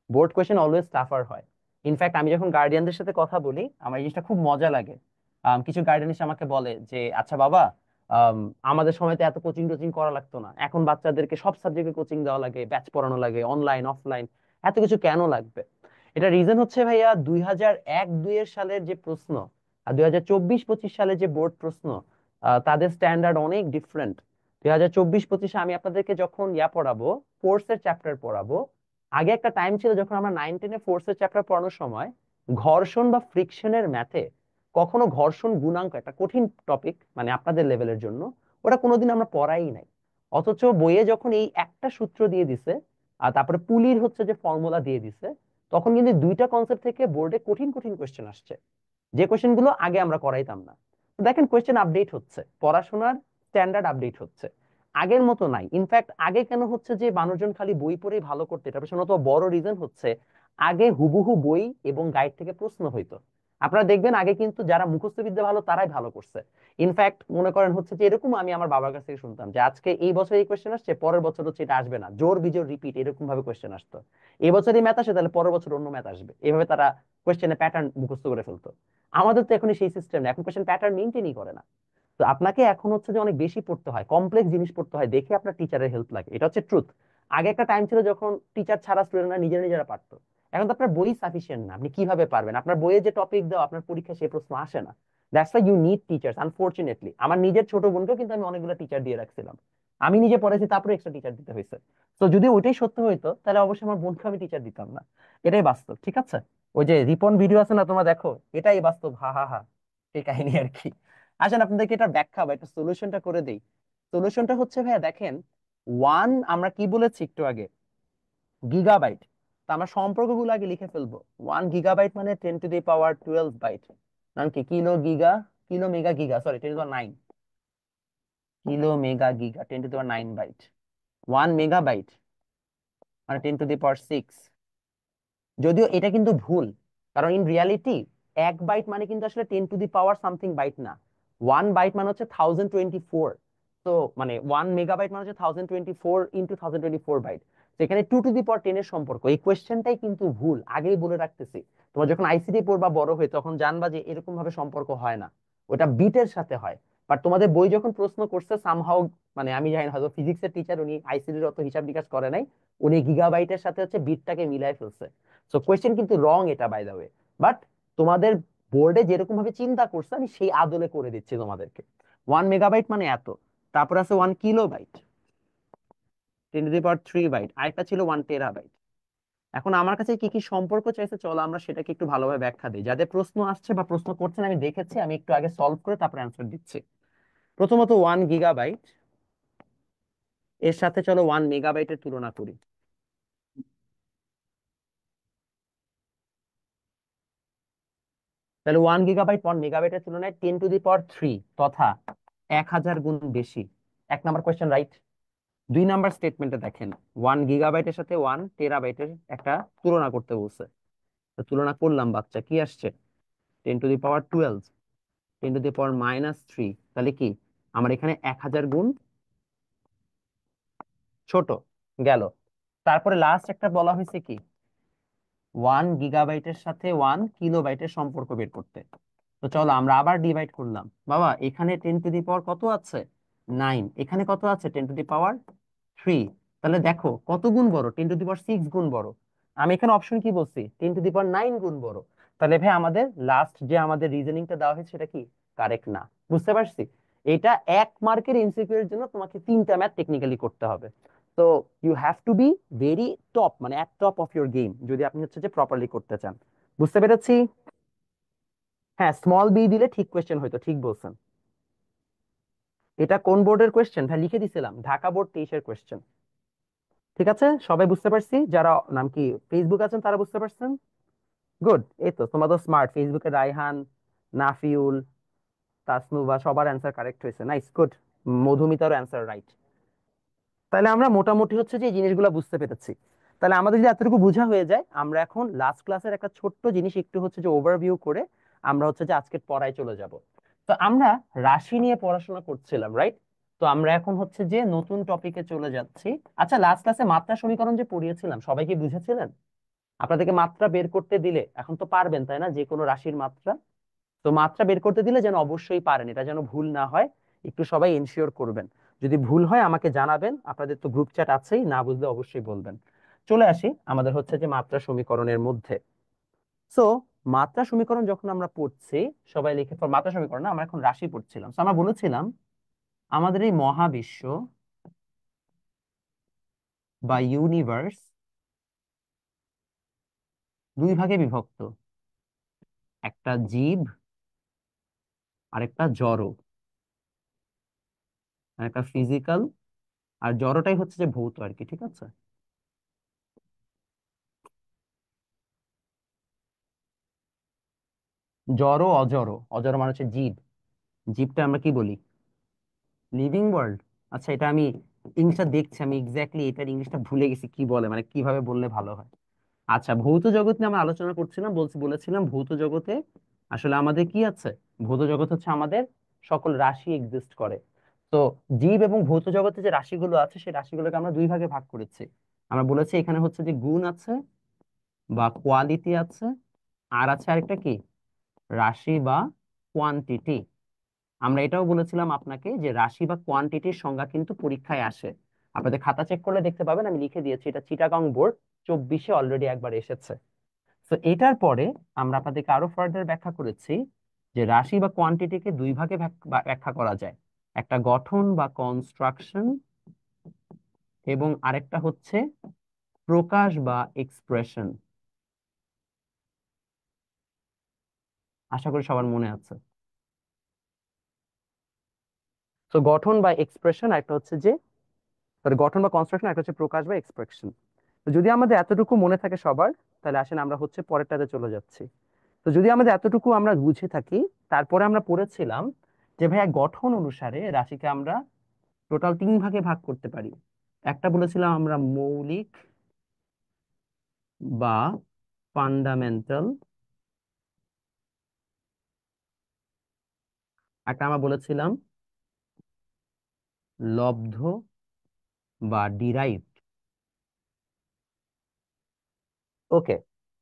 বোর্ড কোয়েশ্চেন অলওয়েজ টাফার হয়। ইনফ্যাক্ট আমি যখন গার্ডিয়ানদের সাথে কথা বলি আমার এই জিনিসটা খুব মজা লাগে। কিছু গার্ডিয়ান এসে আমাকে বলে যে আচ্ছা বাবা, আম, আমাদের সময় তো এত কোচিং টোচিং করা লাগতো না, এখন বাচ্চাদেরকে সব সাবজেক্টে কোচিং দেওয়া লাগে, ব্যাচ পড়ানো লাগে, অনলাইন অফলাইন, এত কিছু কেন লাগবে? এটা রিজন হচ্ছে ভাইয়া 2001-2 সালের যে প্রশ্ন, আর 2024-25 সালে যে বোর্ড প্রশ্ন, তাদের স্ট্যান্ডার্ড অনেক ডিফারেন্ট। 2024-25-এ আমি আপনাদেরকে যখন পড়াবো, ফোর্সের চ্যাপ্টার পড়াবো, আগে একটা টাইম ছিল যখন আমরা 9-10-এ ফোর্সের চ্যাপ্টার পড়ানোর সময় ঘর্ষণ বা ফ্রিকশনের ম্যাথে কখনো ঘর্ষণ গুণাঙ্ক, একটা কঠিন টপিক মানে আপনাদের লেভেলের জন্য, ওটা কোনোদিন আমরা পড়াই নাই। অথচ বইয়ে যখন এই একটা সূত্র দিয়ে দিছে আর তারপরে পুলির হচ্ছে যে ফর্মুলা দিয়ে দিছে, তখন কিন্তু দুইটা কনসেপ্ট থেকে বোর্ডে কঠিন কঠিন কোয়েশ্চেন আসছে, যে কোয়েশ্চেন গুলো আগে আমরা করাইতাম না। তো দেখেন কোয়েশ্চেন আপডেট হচ্ছে, পড়াশোনার স্ট্যান্ডার্ড আপডেট হচ্ছে, আগের মতো নাই। ইনফ্যাক্ট আগে কেন হচ্ছে যে মানুষজন খালি বই পড়েই ভালো করতে, এটা পেছনে তো বড় রিজন হচ্ছে আগে হুবহু বই এবং গাইড থেকে প্রশ্ন হইতো। আপনারা দেখবেন আগে কিন্তু যারা মুখস্থ বিদ্যা ভালো তারাই ভালো করছে। ইনফ্যাক্ট মনে করেন হচ্ছে যে এরকম আমি আমার বাবার কাছ থেকে শুনতাম যে আজকে এই বছর এই কোয়েশ্চেন আসছে, পরের বছর হচ্ছে এটা আসবে না, জোর বিজোর রিপিট এরকম ভাবে কোয়েশ্চেন আসতো। এই বছর এই ম্যাথ আসে, তাহলে পরের বছর অন্য ম্যাথ আসবে, এভাবে তারা কোয়েশ্চেনের প্যাটার্ন মুখস্থ করে ফেলতো। আমাদের তো এখন সেই সিস্টেম না, এখন কোয়েশ্চেন প্যাটার্ন মেনটেনই করে না। তো আপনাকে এখন হচ্ছে যে অনেক বেশি পড়তে হয়, কমপ্লেক্স জিনিস পড়তে হয়, দেখে আপনার টিচারের হেল্প লাগে, এটা হচ্ছে ট্রুথ। আগে একটা টাইম ছিল যখন টিচার ছাড়া স্টুডেন্টরা নিজেরা নিজেরা পারতো। এখন তো আপনার বই সাফিসিয়েন্ট না, আপনি কিভাবে পারবেন? আপনার বইয়ে যে টপিক দাও আপনার পরীক্ষায় সেই প্রশ্ন আসে না। That's why you need teachers. Unfortunately আমার নিজের ছোট বোনকেও কিন্তু আমি অনেকগুলো টিচার দিয়ে রাখছিলাম, আমি নিজে পড়েছি তারপরে এক্সট্রা টিচার দিতে হয়েছে। তো যদি ওইটাই সত্য হইতো তাহলে অবশ্যই আমার বোনকে আমি টিচার দিতাম না। এটাই বাস্তব, ঠিক আছে? ওই যে রিপন ভিডিও আছে না, তোমরা দেখো, এটাই বাস্তব, হা হা হা, এই কাহিনী আর কি। আসেন আপনাদেরকে এটা ব্যাখ্যা বা একটা সলিউশনটা করে দেই। সলিউশনটা হচ্ছে ভাইয়া দেখেন, ওয়ান আমরা কি বলেছি একটু আগে, গিগাবাইট। তো আমরা সম্পর্কগুলো আগে লিখে ফেলবো। 1 গিগাবাইট মানে 10⁻12 বাইট, মানে কি kilo giga, kilo mega giga, sorry 10⁻9, kilo mega giga 10⁻9 byte. 1 megabyte মানে 10⁻6। যদিও এটা কিন্তু ভুল, কারণ ইন রিয়ালিটি 1 বাইট মানে কিন্তু আসলে 10⁻ সামথিং বাইট না। 1 বাইট মানে হচ্ছে 1024। তো মানে 1 মেগাবাইট মানে হচ্ছে 1024 × 1024 বাইট। তো এখানে 2⁻10 এর সম্পর্ক, এই কোয়েশ্চেনটাই কিন্তু ভুল, আগেই বলে রাখতেছি। তোমরা যখন আইসিটি পড়বা বড় হয়ে তখন জানবা যে এরকম ভাবে সম্পর্ক হয় না, ওটা বিটের সাথে হয়। বাট তোমাদের বই যখন প্রশ্ন করছে সামহাউ, মানে আমি জানি না, হয়তো ফিজিক্সের টিচার উনি আইসিটির অত হিসাব নিকাশ করে নাই, উনি গিগাবাইটের সাথে হচ্ছে বিটটাকে মিলাই ফেলছে। সো কোয়েশ্চেন কিন্তু রং এটা, বাই দা ওয়ে। বাট তোমাদের বোর্ডে যেরকম ভাবে চিন্তা করছে আমি সেই আদলে করে দিচ্ছি তোমাদেরকে। 1 মেগাবাইট মানে এত। তারপর আছে 1 কিলোবাইট, 10⁻³ বাইট। আরেকটা ছিল 1 টেরাবাইট। এখন আমার কাছে কি কি সম্পর্ক চাইছে, চলো আমরা সেটাকে একটু ভালোভাবে ব্যাখ্যা দিই। যাদের প্রশ্ন আসছে বা প্রশ্ন করছেন আমি দেখেছি, আমি একটু আগে সলভ করে তারপর অ্যান্সার দিচ্ছি। প্রথমত 1 গিগাবাইট এর সাথে চলো 1 মেগাবাইটের তুলনা করি। তাহলে 1 গিগাবাইট 1 মেগাবাইটের তুলনায় 10⁻³ তথা 1000 গুণ বেশি। 1 নাম্বার কোয়েশ্চেন রাইট। 2 নাম্বার স্টেটমেন্টে দেখেন, 1 গিগাবাইটের সাথে 1 টেরাবাইটের একটা তুলনা করতে বলছে। তো তুলনা করলাম, বাচ্চা কি আসছে? 10⁻12, 10⁻³ তাহলে কি আমার এখানে 1000 গুণ ছোট গেল। তারপরে লাস্ট একটা বলা হয়েছে কি, 1 গিগাবাইটের সাথে 1 কিলোবাইটের সম্পর্ক বের করতে। তো চলো আমরা আবার ডিভাইড করলাম। বাবা এখানে 10⁻, কত আছে? 9। এখানে কত আছে? 10⁻3। তাহলে দেখো কত গুণ বড়, 10⁻6 গুণ বড়। আমি এখানে অপশন কি বলছি? 10⁻9 গুণ বড়। তাহলে ভাই আমাদের লাস্ট যে আমাদের রিজনিংটা দেওয়া হয়েছে সেটা কি কারেক্ট না? বুঝতে পারছি। এটা 1 মার্কের এমসিকিউ এর জন্য তোমাকে 3টা ম্যাথ টেকনিক্যালি করতে হবে। তো you have to be very top, মানে at top of your game, যদি আপনি হচ্ছে যে প্রপারলি করতে চান। বুঝতে পেরেছি? হ্যাঁ, স্মল বি দিলে ঠিক কোয়েশ্চেন হয়তো, ঠিক বলছেন। এটা কোন বোর্ডের কোয়েশ্চেন ভাই? লিখে দিছিলাম, ঢাকা বোর্ড 23-এর কোয়েশ্চেন। ঠিক আছে, সবাই বুঝতে পারছি? যারা নাম কি ফেসবুক আছেন তারা বুঝতে পারছেন? গুড। এই তো তোমরা তো স্মার্ট, ফেসবুকে রায়হান, নাফিউল, তাসনুবা সবার অ্যান্সার কারেক্ট হয়েছে, নাইস, গুড। মধুমিতারও অ্যান্সার রাইট। তাহলে আমরা মোটামুটি হচ্ছে যে এই জিনিসগুলো বুঝতে পেরেছি। তাহলে আমাদের যদি এতটুকু বোঝা হয়ে যায়, আমরা এখন লাস্ট ক্লাসের একটা ছোট্ট জিনিস একটু হচ্ছে যে ওভারভিউ করে আমরা হচ্ছে যে আজকের পড়ায় চলে যাব। তো আমরা রাশি নিয়ে পড়াশোনা করছিলাম, রাইট? তো আমরা এখন হচ্ছে যে নতুন টপিকে চলে যাচ্ছি। আচ্ছা, লাস্ট ক্লাসে মাত্রা সমীকরণ যে পড়িয়েছিলাম সবাই কি বুঝেছিলেন? আপনাদেরকে মাত্রা বের করতে দিলে এখন তো পারবেন তাই না, যে কোনো রাশির মাত্রা? তো মাত্রা বের করতে দিলে যেন অবশ্যই পারেন, এটা যেন ভুল না হয়, একটু সবাই এনশিওর করবেন। যদি ভুল হয় আমাকে জানাবেন, আপনাদের তো গ্রুপ চ্যাট আছেই, না বুঝলে অবশ্যই বলবেন। চলে আসি আমাদের হচ্ছে যে মাত্রা সমীকরণের মধ্যে। সো মাত্রা সমীকরণ যখন আমরা পড়ছি, সবাই লিখে মাত্রা সমীকরণ না, আমরা এখন রাশি পড়ছিলাম। তো আমরা বলেছিলাম আমাদের এই মহাবিশ্ব বা ইউনিভার্স দুই ভাগে বিভক্ত, একটা জীব আর একটা জড়, আর একটা ফিজিক্যাল, আর জড়টাই হচ্ছে যে ভৌত আর কি, ঠিক আছে। জড় অজড়, অজড় মানে হচ্ছে জীব, জীবটা আমরা কি বলি, লিভিং ওয়ার্ল্ড। আচ্ছা, এটা আমি ইংলিশটা দেখছি, আমি এক্স্যাক্টলি এটার ইংলিশটা ভুলে গেছি কি বলে, মানে কিভাবে বললে ভালো হয়। আচ্ছা, ভৌত জগৎ নিয়ে আমরা আলোচনা করছিলাম, বলেছিলাম ভৌত জগতে আসলে আমাদের কি আছে, ভৌত জগৎ হচ্ছে আমাদের সকল রাশি এক্সিস্ট করে। তো জীব এবং ভৌত জগতে যে রাশিগুলো আছে সেই রাশিগুলোকে আমরা দুই ভাগে ভাগ করেছি। আমরা বলেছি এখানে হচ্ছে যে গুণ আছে বা কোয়ালিটি আছে, আর আছে আরেকটা কি, রাশি বা কোয়ান্টিটি। আমরা এটাও বলেছিলাম আপনাকে যে রাশি বা কোয়ান্টিটির সংজ্ঞা কিন্তু পরীক্ষায় আসে। আপনাদের খাতা চেক করলে দেখতে পাবেন আমি লিখে দিয়েছি, এটা চিটাগং বোর্ড 24-এ অলরেডি একবার এসেছে। তো এটার পরে আমরা আপনাদেরকে আরো ফার্দার ব্যাখ্যা করেছি যে রাশি বা কোয়ান্টিটিকে দুই ভাগে ব্যাখ্যা করা যায়, একটা গঠন বা কনস্ট্রাকশন, এবং আরেকটা হচ্ছে প্রকাশ বা এক্সপ্রেশন। আশা করি সবার মনে আছে। তো গঠন বা এক্সপ্রেশন, একটা হচ্ছে যে গঠন বা কনস্ট্রাকশন, একটা হচ্ছে প্রকাশ বা এক্সপ্রেশন। তো যদি আমাদের এতটুকু মনে থাকে সবার, তাহলে আসেন আমরা হচ্ছে পরেরটাতে চলে যাচ্ছি। তো যদি আমাদের এতটুকু আমরা বুঝে থাকি, তারপরে আমরা পড়েছিলাম যে ভাইয়া গঠন অনুসারে রাশিকে আমরা টোটাল তিন ভাগে ভাগ করতে পারি। একটা বলেছিলাম আমরা মৌলিক বা ফান্ডামেন্টাল, একটা আমরা বলেছিলাম লব্ধ বা ডিরাইভড। ওকে,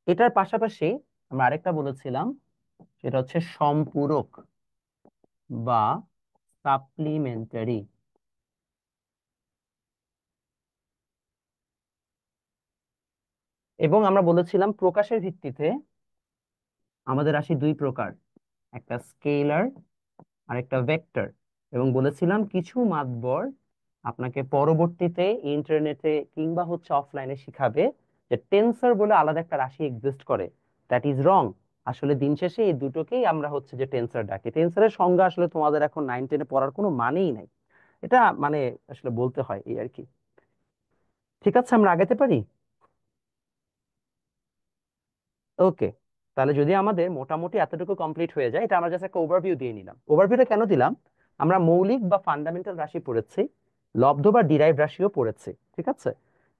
এটার পাশাপাশি আমরা আরেকটা বলেছিলাম, সেটা হচ্ছে সম্পূরক বা সাপ্লিমেন্টারি। এবং আমরা বলেছিলাম প্রকাশের ভিত্তিতে আমাদের রাশি দুই প্রকার, একটা স্কেলার আর একটা ভেক্টর। এবং বলেছিলাম কিছু মাতবর আপনাকে পরবর্তীতে ইন্টারনেটে কিংবা হচ্ছে অফলাইনে শিখাবে যে টেন্সর বলে আলাদা একটা রাশি এক্সিস্ট করে। That is wrong. আসলে দিন শেষে এই দুটোকেই আমরা হচ্ছে যে টেন্সর ডাকি। টেন্সরের সংজ্ঞা আসলে তোমাদের এখন 9-10-এ পড়ার কোনো মানেই নাই, এটা মানে আসলে বলতে হয় এই আর কি। ঠিক আছে, আমরা আগাতে পারি। ওকে, তাহলে যদি আমাদের মোটামুটি এতটুকু কমপ্লিট হয়ে যায়, এটা আমরা জাস্ট একটা ওভারভিউ দিয়ে নিলাম। ওভারভিউটা কেন দিলাম, আমরা মৌলিক বা ফান্ডামেন্টাল রাশি পড়েছি, লব্ধ বা ডিরাইভ রাশিও পড়েছি, ঠিক আছে।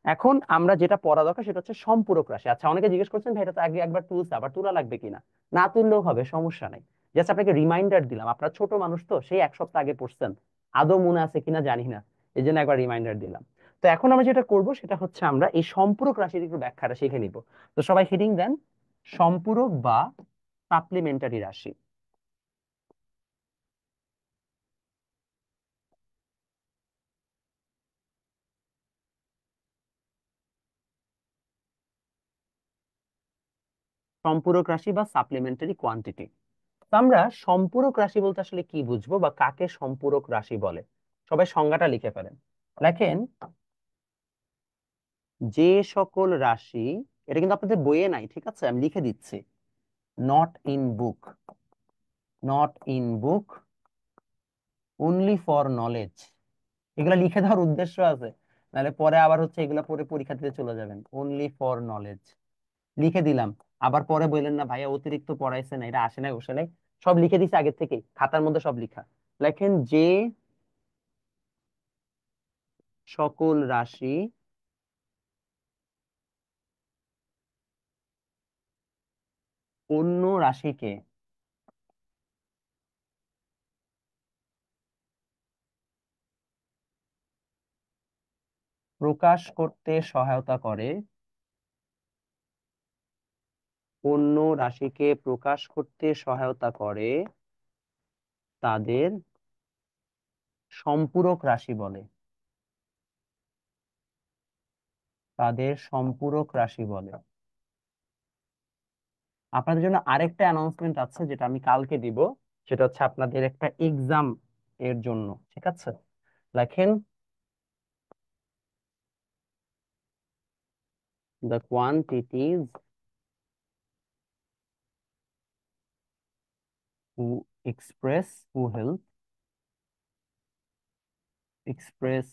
এখন আমরা যেটা পড়া দরকার সেটা হচ্ছে সম্পূরক রাশি। আচ্ছা, অনেকে জিজ্ঞেস করছেন ভাই এটা তো আগে একবার তুলছে, আবার তোলা লাগবে কিনা। না তুললেও হবে, সমস্যা নাই। জাস্ট আপনাকে রিমাইন্ডার দিলাম, আপনার ছোট মানুষ তো, সেই এক সপ্তাহ আগে পড়ছেন, আদৌ মনে আছে কিনা জানি না, এই জন্য একবার রিমাইন্ডার দিলাম। তো এখন আমরা যেটা করব সেটা হচ্ছে আমরা এই সম্পূরক রাশির একটু ব্যাখ্যাটা শিখে নিব। তো সবাই হেডিং দেন, সম্পূরক বা সাপ্লিমেন্টারি রাশি। সম্পূরক রাশি বা সাপ্লিমেন্টারি কোয়ান্টিটি। তো আমরা সম্পূরক রাশি বলতে আসলে কি বুঝবো বা কাকে সম্পূরক রাশি বলে, সবাই সংজ্ঞাটা লিখে ফেলেন। লেখেন, যে সকল রাশি, এটা কিন্তু আপনাদের বইয়ে নাই, ঠিক আছে, আমি লিখে দিচ্ছি, not in book, not in book, only for knowledge. এগুলা লিখে দেওয়ার উদ্দেশ্য আছে, নাহলে পরে আবার হচ্ছে এগুলা পরে পরীক্ষা দিতে চলে যাবেন। অনলি ফর নলেজ লিখে দিলাম, আবার পরে বললেন না ভাইয়া অতিরিক্ত পড়াইছে না, এটা আসে নাই বসে নাই। সব লিখে দিছে আগের থেকে, খাতার মধ্যে সব লিখা। লেখেন, যে সকল রাশি অন্য রাশিকে প্রকাশ করতে সহায়তা করে, অন্য রাশিকে প্রকাশ করতে সহায়তা করে, তাদের সম্পূরক রাশি বলে, তাদের সম্পূরক রাশি বলে। আপনাদের জন্য আরেকটা অ্যানাউন্সমেন্ট আছে যেটা আমি কালকে দিব, সেটা হচ্ছে আপনাদের একটা এক্সাম এর জন্য, ঠিক আছে? লেখেন, the quantities who help express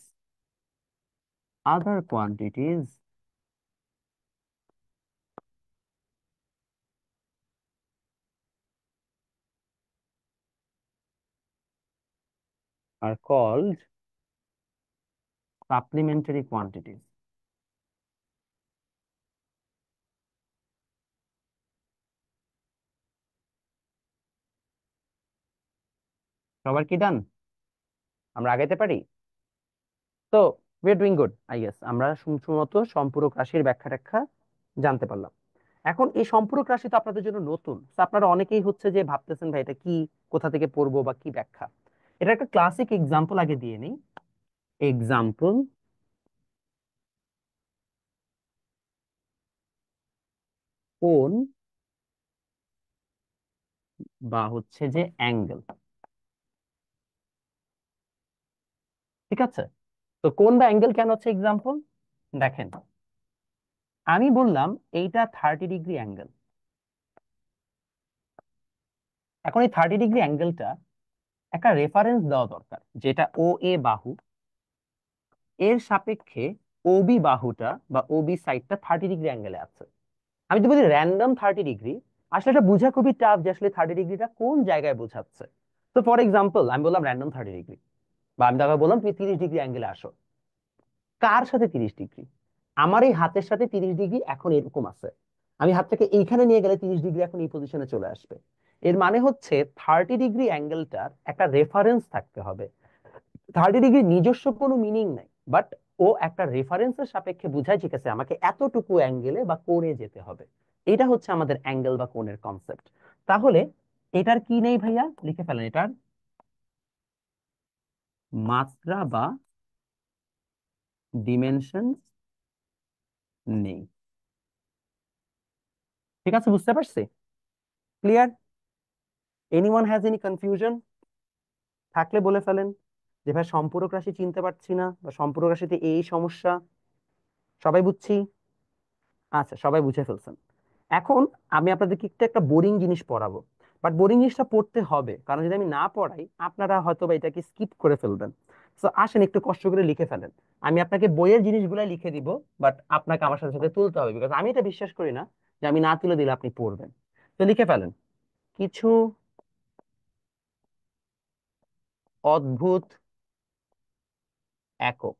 other quantities are called supplementary quantities. সবার কি ডান? আমরা আগাইতে পারি? তো we are doing good I guess. আমরা শুধুমাত্র সম্পূরক রাশির ব্যাখ্যা ট্যাখ্যা জানতে পারলাম। এখন এই সম্পূরক রাশি তো আপনাদের জন্য নতুন, তো আপনারা অনেকেই হচ্ছে যে ভাবতেছেন ভাই এটা কি, কোথা থেকে পড়বো বা কি ব্যাখ্যা। এটা একটা ক্লাসিক এক্সাম্পল আগে দিয়ে নেই। এক্সাম্পল, কোণ বা হচ্ছে যে অ্যাঙ্গেল, ঠিক আছে? তো কোণ বা অ্যাঙ্গেল কেন হচ্ছে এক্সাম্পল? দেখেন, আমি বললাম এইটা 30 ডিগ্রি অ্যাঙ্গেল। এখন এই 30 ডিগ্রি অ্যাঙ্গেলটা একটা রেফারেন্স দেওয়া দরকার, যেটা ও এ বাহু, এর সাপেক্ষে ওবি বাহুটা বা ওবি সাইডটা 30 ডিগ্রি অ্যাঙ্গেলে আছে। আমি তো বলি র্যান্ডম 30 ডিগ্রি, আসলে এটা বোঝা খুবই টাফ যে আসলে 30 ডিগ্রিটা কোন জায়গায় বোঝাচ্ছে। তো ফর এক্সাম্পল আমি বললাম র্যান্ডম 30 ডিগ্রি, বা আমি তাকে বললাম তুমি 30 ডিগ্রি অ্যাঙ্গেলে আসো। কার সাথে 30 ডিগ্রি? আমার এই হাতের সাথে 30 ডিগ্রি এখন এরকম আছে, আমি হাতটাকে এইখানে নিয়ে গেলে 30 ডিগ্রি এখন এই পজিশনে চলে আসবে। এর মানে হচ্ছে 30 ডিগ্রি অ্যাঙ্গেলটার একটা রেফারেন্স থাকতে হবে। 30 ডিগ্রি নিজস্ব কোনো মিনিং নাই, বাট ও একটা রেফারেন্সের সাপেক্ষে বুঝায় ঠিক আছে আমাকে এতটুকু অ্যাঙ্গেলে বা কোণে যেতে হবে। এটা হচ্ছে আমাদের অ্যাঙ্গেল বা কোণের কনসেপ্ট। তাহলে এটার কি নেই ভাইয়া, লিখে ফেলেন, এটার মাত্রা বা ডিমেনশন নেই। ঠিক আছে, বুঝতে পারছি? Clear? Anyone has any confusion? থাকলে বলে ফেলেন যে ভাই সম্পূরক রাশি চিনতে পারছি না, বা সম্পূরক রাশিতে এই সমস্যা। সবাই বুঝছি? আচ্ছা, সবাই বুঝে ফেলছেন। এখন আমি আপনাদেরকে একটু একটা বোরিং জিনিস পড়াবো, বাট বোরিং জিনিসটা পড়তে হবে, কারণ যদি আমি না পড়াই আপনারা হয়তো বা এটাকে স্কিপ করে ফেলবেন। তো আসেন একটু কষ্ট করে লিখে ফেলেন। আমি আপনাকে বইয়ের জিনিসগুলাই লিখে দিব, বাট আপনাকে আমার সাথে সাথে তুলতে হবে, বিকজ আমি এটা বিশ্বাস করি না যে আমি না তুলে দিলে আপনি পড়বেন। তো লিখে ফেলেন, কিছু অদ্ভুত একক,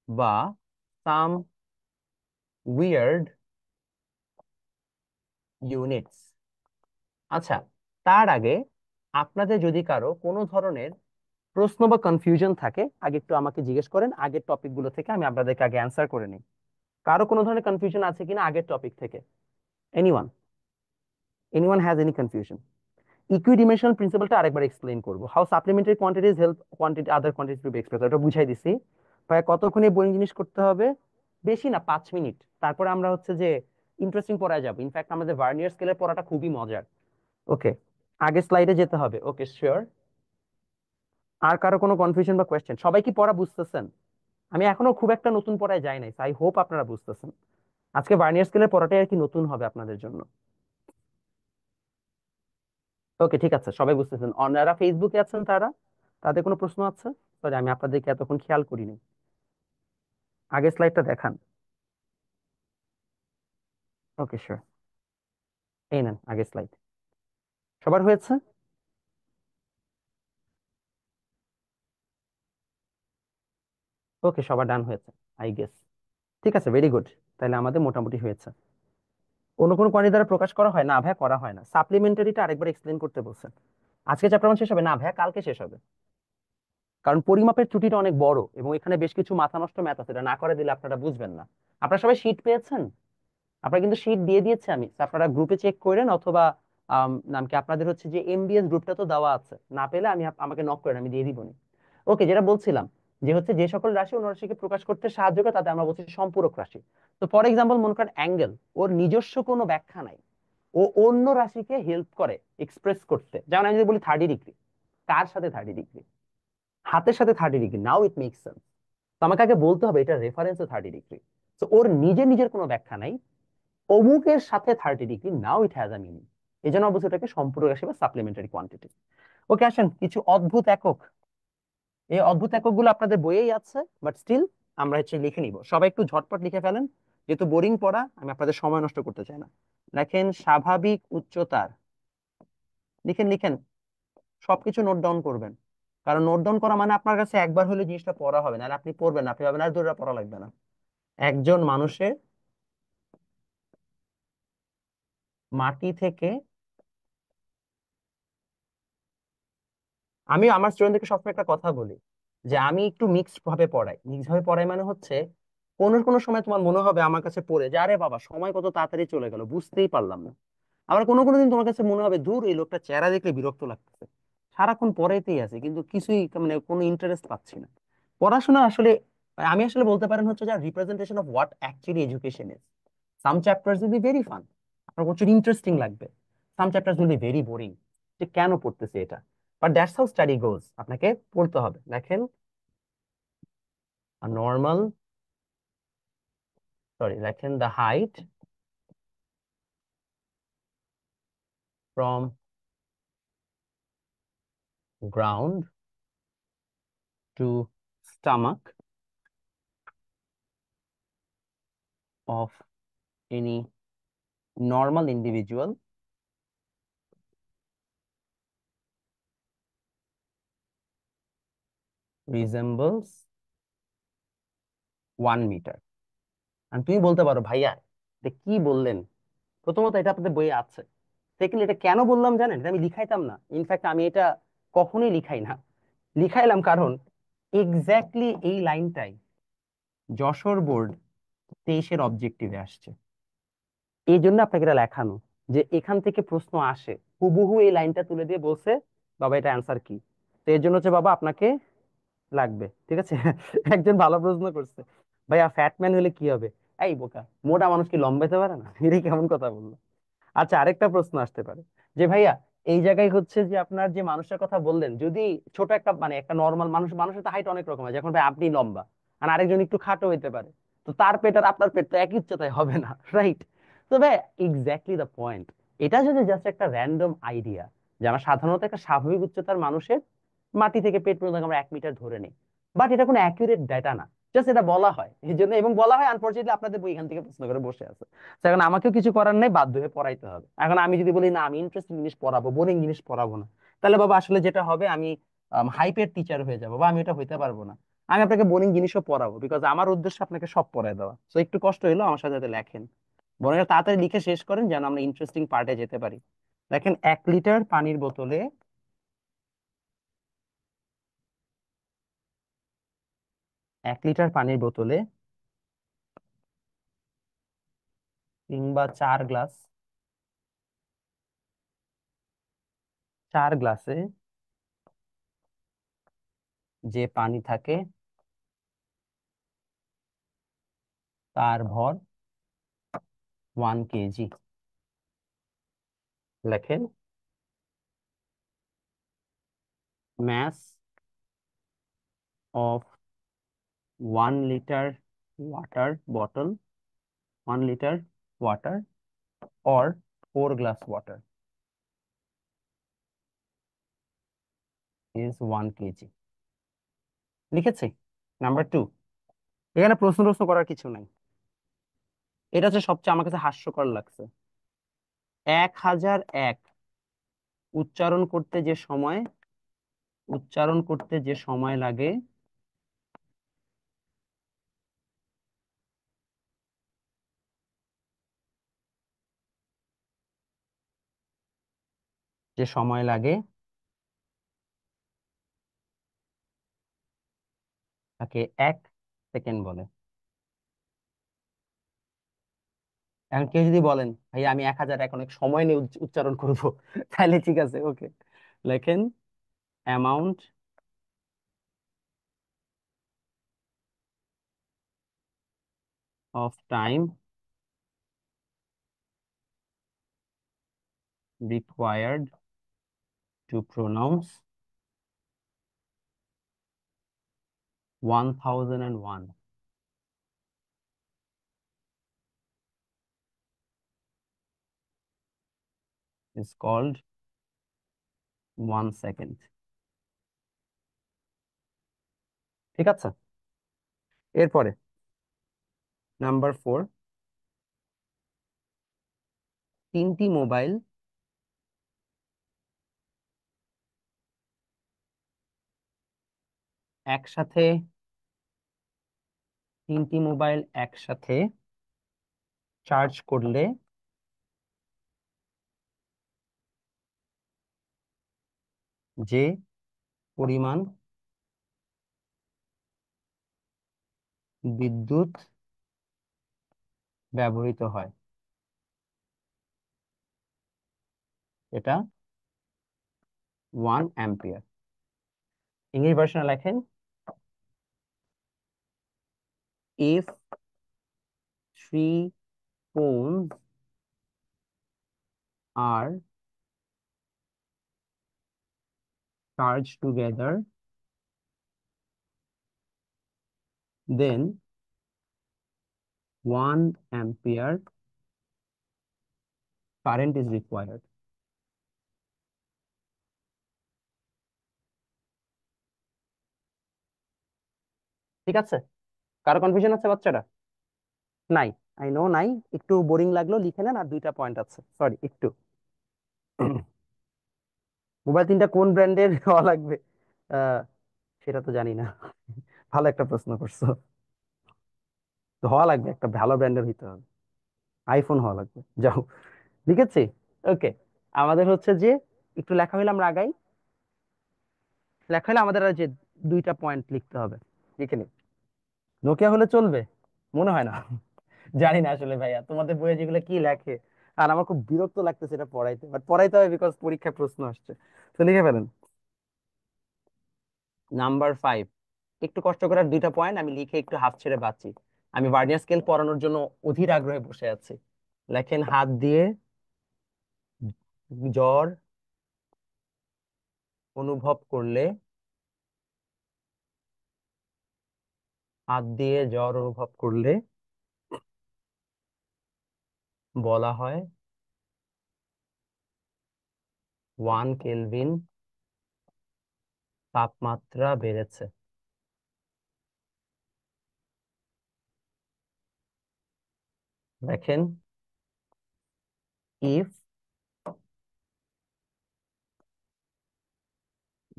বা সাম উইয়ার্ড ইউনিটস। আচ্ছা, তার আগে আপনাদের যদি কারো কোনো ধরনের প্রশ্ন বা কনফিউশন থাকে, আগে একটু আমাকে জিজ্ঞেস করেন আগের টপিক গুলো থেকে, আমি আপনাদেরকে আগে অ্যান্সার করে নিই। কারো কোনো ধরনের কনফিউশন আছে কিনা আগের টপিক থেকে? Anyone? Anyone has any confusion? Equidimensional প্রিন্সিপালটা আরেকবার এক্সপ্লেইন করবো, how supplementary quantities help quantity other quantity to be express, এটা বুঝাই দিছি। প্রায় কতক্ষণ এই বোরিং জিনিস করতে হবে? বেশি না, 5 মিনিট। তারপরে আমরা হচ্ছে যে ইন্টারেস্টিং পড়ায় যাবো। ইনফ্যাক্ট আমাদের ভার্নিয়ার স্কেলের পড়াটা খুবই মজার। ওকে, আগে স্লাইডে যেতে হবে। ওকে, শিওর। আর কারো কোনো কনফিউশন বা কোয়েশ্চেন? সবাই কি পড়া বুঝতেছেন? আমি এখনো খুব একটা নতুন পড়ায় যাই নাই, আই হোপ আপনারা বুঝতেছেন। আজকে ভার্নিয়ার স্কেলের পড়াটাই আর কি নতুন হবে আপনাদের জন্য। ওকে, ঠিক আছে, সবাই বুঝতেছেন। যারা ফেসবুকে আছেন তারা, তাদের কোনো প্রশ্ন আছে? সরি, আমি আপনাদেরকে এতক্ষণ খেয়াল করিনি। আগের স্লাইডটা দেখান। ওকে, শিওর। এই নেন আগের স্লাইড। সবার হয়েছে? ওকে, সবার ডান হয়েছে আই গেস। ঠিক আছে, ভেরি গুড। তাহলে আমাদের মোটামুটি হয়েছে। অন্য কোনো কোয়ান্টিটি দ্বারা প্রকাশ করা হয় না ভাইয়া, করা হয় না। সাপ্লিমেন্টারিটা আরেকবার এক্সপ্লেন করতে বলছেন। আজকে চ্যাপ্টার 1 শেষ হবে না ভাইয়া, কালকে শেষ হবে। কারণ পরিমাপের ত্রুটিটা অনেক বড় এবং এখানে বেশ কিছু মাথা নষ্ট ম্যাথ আছে, এটা না করে দিলে আপনারা বুঝবেন না। আপনারা সবাই শীট পেয়েছেন? আপনারা কিন্তু শীট দিয়ে দিয়েছে আমি, তো আপনারা গ্রুপে চেক করেন, অথবা নাম কি আপনাদের হচ্ছে যে এমবিএস গ্রুপটা তো দেওয়া আছে, না পেলে আমি আমাকে নক করেন, আমি দিয়ে দিবনি। ওকে, যেটা বলছিলাম যে হচ্ছে যে সকল রাশি অন্য রাশিকে প্রকাশ করতে সাহায্য করে তাতে আমরা বলছি সম্পূরক রাশি। তো ফর এক্সাম্পল মনে করেন অ্যাঙ্গেল, ওর নিজস্ব কোনো ব্যাখ্যা নাই, ও অন্য রাশিকে হেল্প করে এক্সপ্রেস করতে। যেমন আমি যদি বলি 30 ডিগ্রি, কার সাথে 30 ডিগ্রি? হাতের সাথে 30 degree. Now it makes sense. তো আমাকে আগে বলতে হবে এটা রেফারেন্স 30 ডিগ্রি। তো ওর নিজের নিজের কোনো ব্যাখ্যা নাই, অমুকের সাথে 30 degree, now it has a meaning. এই জন্য অবশ্যই এটাকে সম্পূরক রাশি বা সাপ্লিমেন্টারি কোয়ান্টিটি। ওকে, আসেন কিছু অদ্ভুত একক। এই অদ্ভুত এককগুলো আপনাদের বইয়েই আছে, বাট স্টিল আমরা হচ্ছে লিখে নিব। সবাই একটু ঝটপট লিখে ফেলেন, যেহেতু বোরিং পড়া, আমি আপনাদের সময় নষ্ট করতে চাই না। লেখেন স্বাভাবিক উচ্চতার, লিখেন লিখেন, সবকিছু নোট ডাউন করবেন। কারণ নোট ডাউন করা মানে আপনার কাছে একবার হলে জিনিসটা পড়া হবে না, আর আপনি পড়বেন না, আপনি ভাবেন আর দূরে পড়া লাগবে না। একজন মানুষের মাটি থেকে, আমি আমার স্টুডেন্টদেরকে সবসময় একটা কথা বলি যে আমি একটু মিক্সড ভাবে পড়াই। মিক্সড ভাবে পড়াই মানে হচ্ছে কোনো কোনো সময় তোমার মনে হবে আমার কাছে পড়ে যে আরে বাবা সময় কত তাড়াতাড়ি চলে গেল, বুঝতেই পারলাম না। আবার কোনো কোনো দিন তোমার কাছে মনে হবে দূর এই লোকটা চেহারা দেখলে বিরক্ত লাগতেছে, সারাক্ষণ পড়াইতেই আছে কিন্তু কিছুই মানে কোনো ইন্টারেস্ট পাচ্ছি না। পড়াশোনা আসলে, আমি আসলে বলতে পারেন হচ্ছে যে representation of what actually education is. Some chapters will be very fun, আপনার প্রচুর ইন্টারেস্টিং লাগবে। Some chapters will be very boring, যে কেন পড়তেছে এটা। But that's how study goes, আপনাকে পড়তে হবে। দেখেন নর্মাল, সরি দেখেন the height from ground to stomach of any normal individual resembles 1 মিটার। আর তুমি বলতে পারো ভাইয়া এটা কি বললেন, প্রথমত এটা আপনাদের বইয়ে আছে। সেকেন্ড, এটা কেন বললাম জানেন? এটা আমি লিখাইতাম না, ইনফ্যাক্ট আমি এটা কখনোই লিখাই না। লিখাইলাম কারণ এক্স্যাক্টলি এই লাইনটাই যশোর বোর্ড 23-এর অবজেক্টিভে আসছে। এই জন্য আপনাকে এটা লেখানো, যে এখান থেকে প্রশ্ন আসে, হুবহু এই লাইনটা তুলে দিয়ে বলছে বাবা এটা অ্যান্সার কি। তো এর জন্য হচ্ছে বাবা আপনাকে লাগবে, ঠিক আছে? একজন ভালো প্রশ্ন করছে, ভাইয়া ফ্যাটম্যান হলে কি হবে? এই বোকা, মোটা মানুষ কি লম্বাইতে পারে না? এটা কেমন কথা বললো? আচ্ছা, আরেকটা প্রশ্ন আসতে পারে যে ভাইয়া এই জায়গায় হচ্ছে যে আপনার যে মানুষের কথা বললেন, যদি ছোট একটা মানে একটা নর্মাল মানুষ, মানুষের তো হাইট অনেক রকম হয়, যখন ভাই আপনি লম্বা আর আরেকজন একটু খাটো হইতে পারে, তো তার পেট আর আপনার পেট তো একই উচ্চতায় হবে না, রাইট? তো ভাই এক্স্যাক্টলি দ্য পয়েন্ট। এটা যদি জাস্ট একটা র্যান্ডম আইডিয়া যে আমরা সাধারণত একটা স্বাভাবিক উচ্চতার মানুষের মাটি থেকে পেট পর্যন্ত আমরা 1 মিটার ধরে নিই, বাট এটা কোনো অ্যাকুরেট ডেটা না, জাস্ট এটা বলা হয় এই জন্য। এবং বলা হয় আনফরচুনেটলি আপনাদের বই এখান থেকে প্রশ্ন করে বসে আছে। তো এখন আমাকেও কিছু করার নেই, বাধ্য হয়ে পড়াইতে হবে। এখন আমি যদি বলি না আমি ইন্টারেস্টিং জিনিস পড়াবো, বোরিং জিনিস পড়াবো না, তাহলে বাবা আসলে যেটা হবে আমি হাইপের টিচার হয়ে যাবো, বা আমি এটা হইতে পারবো না। আমি আপনাকে বোরিং জিনিসও পড়াবো, বিকজ আমার উদ্দেশ্য আপনাকে সব পড়ায় দেওয়া। তো একটু কষ্ট হলো আমার সাথে সাথে লেখেন, বরং এটা তাড়াতাড়ি লিখে শেষ করেন যেন আমরা ইন্টারেস্টিং পার্টে যেতে পারি। দেখেন 1 লিটার পানির বোতলে, 1 লিটার পানির বোতলে কিংবা 4 গ্লাস, 4 গ্লাসে যে পানি থাকে তার ভর 1 কেজি। লেখেন mass of 1 liter water bottle, 1 liter water or 4 glass water is 1 KG. লিখেছি। নাম্বার 2, এখানে প্রশ্ন প্রশ্ন করার কিছু নাই। এটা হচ্ছে সবচেয়ে আমার কাছে হাস্যকর লাগছে। 1001 উচ্চারণ করতে যে সময়, উচ্চারণ করতে যে সময় লাগে, যে সময় লাগে তাকে 1 সেকেন্ড বলে। এখন কেউ যদি বলেন ভাই আমি 1001 অনেক সময় নিয়ে উচ্চারণ করব, তাহলে ঠিক আছে, ওকে। লেখেন amount of time required to pronounce 1001 is called 1 second. ঠিক আছে, এরপরে নাম্বার 4, তিনটি মোবাইল একসাথে চার্জ করলে যে পরিমাণ বিদ্যুৎ ব্যবহৃত হয় এটা 1 অ্যাম্পিয়ার। ইংলিশ ভার্সনে লেখেন, if three phones are charged together, then 1 ampere current is required. ঠিক আছে, কারো কনফিউশন আছে বাচ্চারা? নাই, আই নো নাই, একটু বোরিং লাগলো, লিখে নেন, আর 2টা পয়েন্ট আছে, সরি একটু। মোবাইল 3টা কোন ব্র্যান্ডের হওয়া লাগবে? আহ সেটা তো জানি না। ভালো একটা প্রশ্ন করছো। তো হওয়া লাগবে, একটা ভালো ব্র্যান্ডের হইতে হবে, আইফোন হওয়া লাগবে। যাও, লিখেছি। ওকে, আমাদের হচ্ছে যে একটু লেখা হইলে আমরা আগাই। লেখা হলে আমাদের আর যে 2টা পয়েন্ট লিখতে হবে, লিখে নি। নোকিয়া হলে চলবে? মনে হয় না। জানি না আসলে ভাইয়া, তোমাদের বইয়ে যেগুলো কি লেখে, আর আমার খুব বিরক্ত লাগতেছে এটা পড়াইতে, বাট পড়াইতে হবে বিকজ পরীক্ষায় প্রশ্ন আসছে। তো লিখে ফেলেন। নাম্বার 5, একটু কষ্ট করে 2টা পয়েন্ট আমি লিখে একটু হাফ ছেড়ে বাঁচি। আমি ভার্নিয়ার স্কেল পড়ানোর জন্য অধীর আগ্রহে বসে আছি। লেখেন, হাত দিয়ে জ্বর অনুভব করলে, হাত দিয়ে জ্বর অনুভব করলে বলা হয় 1 কেলভিন তাপমাত্রা বেড়েছে। দেখেন, if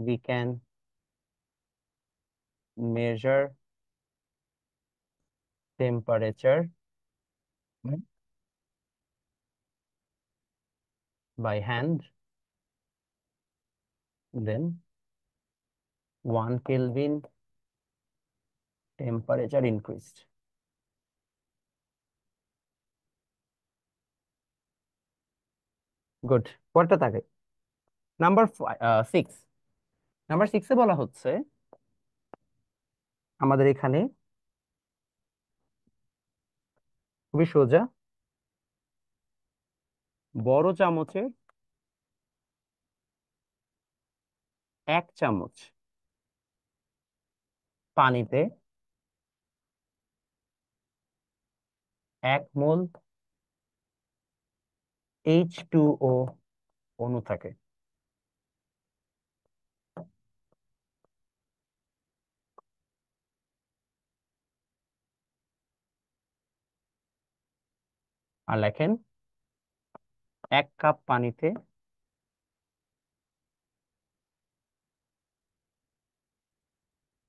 we can measure temperature by hand, then 1 Kelvin temperature increased. Good, পরেরটা থাকে নাম্বার 6। নাম্বার 6-এ বলা হচ্ছে আমাদের এখানে খুবই সোজা, বড় চামচে 1 চামচ পানিতে 1 মোল H2O অণু থাকে। আর লেখেন, 1 কাপ পানিতে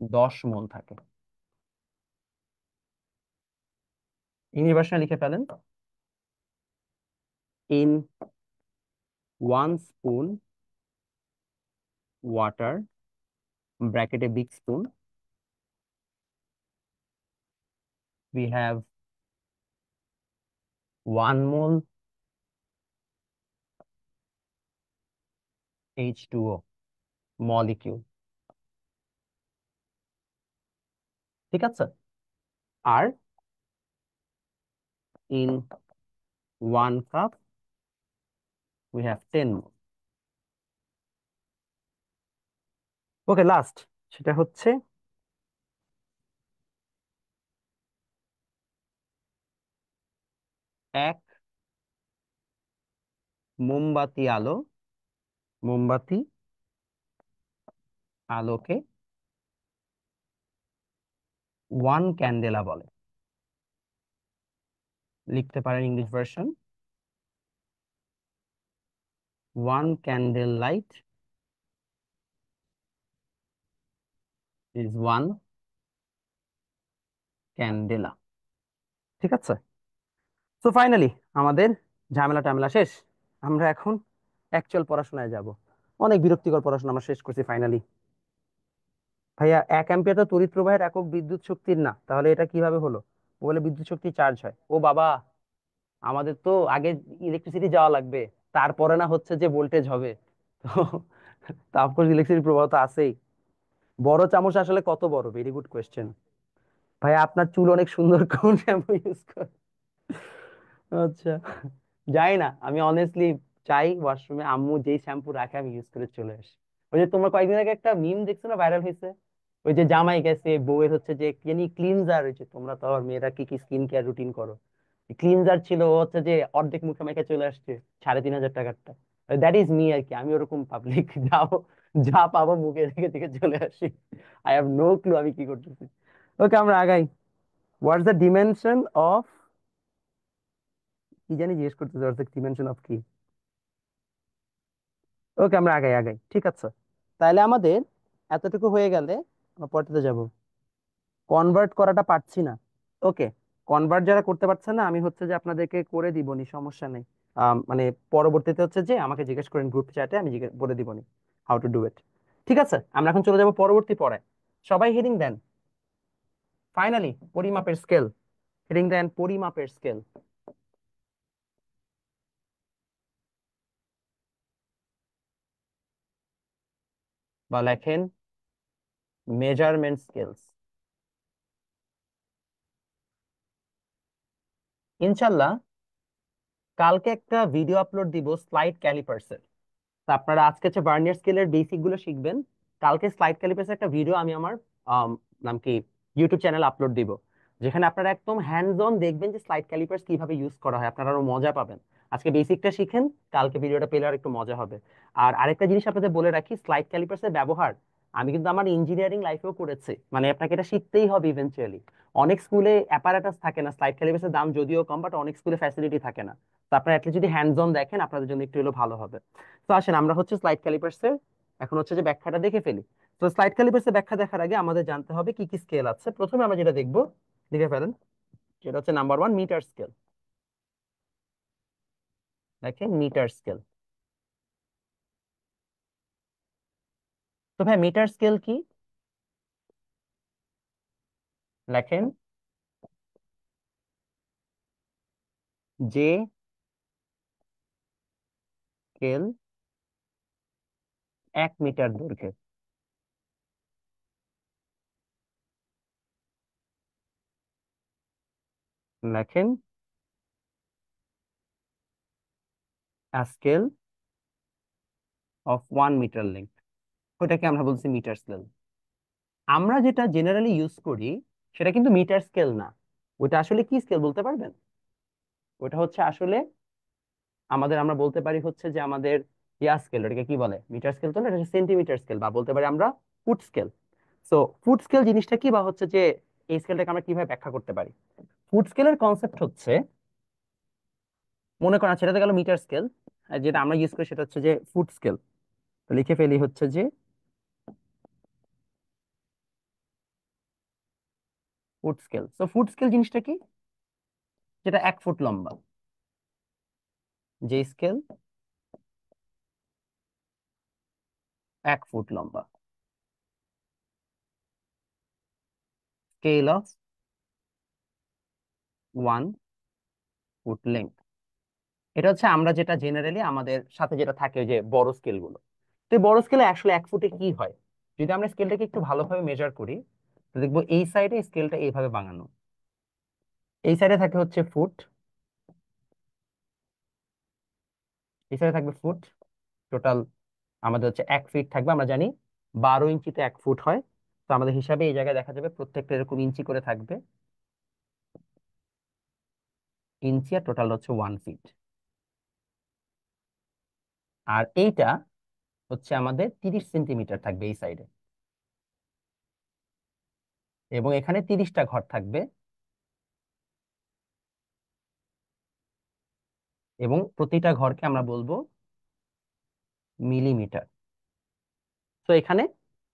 10 মোল থাকে। ইংলিশ ভার্সনে লিখে ফেলেন, ইন 1 spoon water, ব্র্যাকেটে big spoon, we have 1 mole H2O molecule। ঠিক আছে, আর in 1 cup we have 10 mole. Okay, last সেটা হচ্ছে এক মোমবাতি আলো, মোমবাতি আলোকে ওয়ান ক্যান্ডেলা বলে। লিখতে পারেন English version, one candle light is one candela. ঠিক আছে, তো ফাইনালি আমাদের ঝামেলা টামেলা শেষ। আমরা এখন অ্যাকচুয়াল পড়াশোনায় যাব। অনেক বিরক্তিকর পড়াশোনা আমরা শেষ করছি ফাইনালি। ভাইয়া 1 অ্যাম্পিয়ার তো তড়িৎ প্রবাহের একক বিদ্যুৎ শক্তির না, তাহলে এটা কিভাবে হলো? ও বলে বিদ্যুৎ শক্তি চার্জ হয়। ও বাবা, আমাদের তো আগে ইলেকট্রিসিটি যাওয়া লাগবে, তারপরে না হচ্ছে যে ভোল্টেজ হবে। তো তা অফকোর্স ইলেকট্রিসিটি প্রবাহ তো আছেই। বড় চামচ আসলে কত বড়? Very good question. ভাই আপনার চুল অনেক সুন্দর, কোন শ্যাম্পু ইউজ করে? আচ্ছা, যাই না, আমি অনেস্টলি চাই ওয়াশরুমে আম্মু যেই শ্যাম্পু রাখে আমি ইউজ করে চলে আসি। ওই যে তোমরা কয়েকদিন আগে একটা মিম দেখছো না, ভাইরাল হয়েছে, ওই যে জামাই গেছে বউয়ের হচ্ছে যে কি ক্লিনজার হয়েছে, তোমরা তো আবার মেয়েরা কি কি স্কিন কেয়ার রুটিন করো, ক্লিনজার ছিল, ও হচ্ছে যে অর্ধেক মুখে মেখে চলে আসছে 3,500 টাকারটা। দ্যাট ইজ মি আর কি, আমি ওরকম পাবলিক যাও, যা পাবো মুখে রেখে থেকে চলে আসি। আই হ্যাভ নো ক্লু আমি কি করতেছি। ওকে, আমরা আগাই। হোয়াটস দ্য ডিমেনশন অফ, কি জানি জিজ্ঞেস করতেছে, হোয়াটস দ্য ডিমেনশন অফ কি। ওকে, আমরা আগাই আগাই, ঠিক আছে। তাহলে আমাদের এতটুকু হয়ে গেলে আমরা পড়তে যাব। কনভার্ট করাটা পারছি না। ওকে, কনভার্ট যারা করতে পারছে না, আমি হচ্ছে যে আপনাদেরকে করে দিবনি, সমস্যা নেই। মানে পরবর্তীতে হচ্ছে যে আমাকে জিজ্ঞেস করেন গ্রুপ চ্যাটে, আমি বলে দিবনি হাউ টু ডু ইট। ঠিক আছে, আমরা এখন চলে যাব পরবর্তী পড়ায়। সবাই হেডিং দেন ফাইনালি পরিমাপের স্কেল। হেডিং দেন পরিমাপের স্কেল, বা লেখেন মেজারমেন্ট স্কেলস। ইনশাল্লাহ কালকে একটা ভিডিও আপলোড দিব স্লাইড ক্যালিপার্স। তা আপনারা আজকে হচ্ছে ভার্নিয়ার স্কেলের বেসিক গুলো শিখবেন। কালকে স্লাইড ক্যালিপার্স একটা ভিডিও আমি আমার নাম কি ইউটিউব চ্যানেল আপলোড দিব, যেখানে আপনারা একদম হ্যান্ডস অন দেখবেন যে স্লাইড ক্যালিপার্স কিভাবে ইউজ করা হয়, আপনারা আরো মজা পাবেন। আজকে বেসিকটা শিখেন, কালকে ভিডিওটা পেলে আর একটু মজা হবে। আর আরেকটা জিনিস আপনাদের বলে রাখি, স্লাইড ক্যালিপার্স এর ব্যবহার আমি কিন্তু আমার ইঞ্জিনিয়ারিং লাইফেও করেছি, মানে আপনাকে এটা শিখতেই হবে ইভেনচুয়ালি। অনেক স্কুলে অ্যাপারেটাস থাকে না, স্লাইড ক্যালিপার্স এর দাম যদিও কম, বাট অনেক স্কুলে ফ্যাসিলিটি থাকে না। তো আপনারা অ্যাটলিস্ট যদি হ্যান্ডস অন দেখেন আপনাদের জন্য একটু হলেও ভালো হবে। তো আসেন আমরা হচ্ছে স্লাইড ক্যালিপার্স এর এখন হচ্ছে যে ব্যাখ্যাটা দেখে ফেলি। তো স্লাইড ক্যালিপার্স এর ব্যাখ্যা দেখার আগে আমাদের জানতে হবে কি কি স্কেল আছে। প্রথমে আমরা যেটা দেখবো, দেখে ফেলেন, সেটা হচ্ছে নাম্বার 1 মিটার স্কেল। দেখেন মিটার স্কেল। তো ভাই মিটার স্কেল কি? লেখেন যে স্কেল 1 মিটার দৈর্ঘ্যের। লেখেন স্কেল অফ 1 মিটার লেন্থ, ওইটাকে আমরা বলছি মিটার স্কেল। আমরা যেটা জেনারেলি ইউজ করি সেটা কিন্তু মিটার স্কেল না। ওটা আসলে কি স্কেল বলতে পারবেন? ওটা হচ্ছে আসলে আমাদের, আমরা বলতে পারি হচ্ছে যে আমাদের ইয়া স্কেল, এটাকে কি বলে, মিটার স্কেল তো না, এটা হচ্ছে সেন্টিমিটার স্কেল, বা বলতে পারি আমরা foot scale. So foot scale জিনিসটা কি, বা হচ্ছে যে এই স্কেলটাকে আমরা কিভাবে ব্যাখ্যা করতে পারি? ফুট স্কেলের কনসেপ্ট হচ্ছে, মনে করেন সেটা তো গেল মিটার স্কেল, যেটা আমরা ইউজ করি সেটা হচ্ছে যে ফুট স্কেল। তো লিখে ফেলি হচ্ছে যে foot scale. So foot scale জিনিসটা কি? যেটা 1 ফুট লম্বা, যে স্কেল 1 ফুট লম্বা, স্কেল অফ 1 ফুট লেন্থ। এটা হচ্ছে আমরা যেটা জেনারেলি আমাদের সাথে যেটা থাকে, ওই যে বড় স্কেল গুলো। তো এই বড় স্কেলে আসলে 1 ফুটে কি হয়, যদি আমরা স্কেলটাকে একটু ভালোভাবে মেজার করি, তো দেখবো এই সাইডে স্কেলটা এইভাবে বানানো, এই সাইডে থাকে হচ্ছে ফুট, এই সাইডে থাকবে ফুট। টোটাল আমাদের হচ্ছে 1 ফিট থাকবে, আমরা জানি 12 ইঞ্চিতে 1 ফুট হয়। তো আমাদের হিসাবে এই জায়গায় দেখা যাবে প্রত্যেকটা এরকম ইঞ্চি করে থাকবে, ইঞ্চি, আর টোটাল হচ্ছে 1 ফিট। আর এইটা হচ্ছে আমাদের 30 সেন্টিমিটার থাকবে এই সাইডে, এবং এখানে 30টা ঘর থাকবে, এবং প্রতিটা ঘরকে আমরা বলবো মিলিমিটার। তো এখানে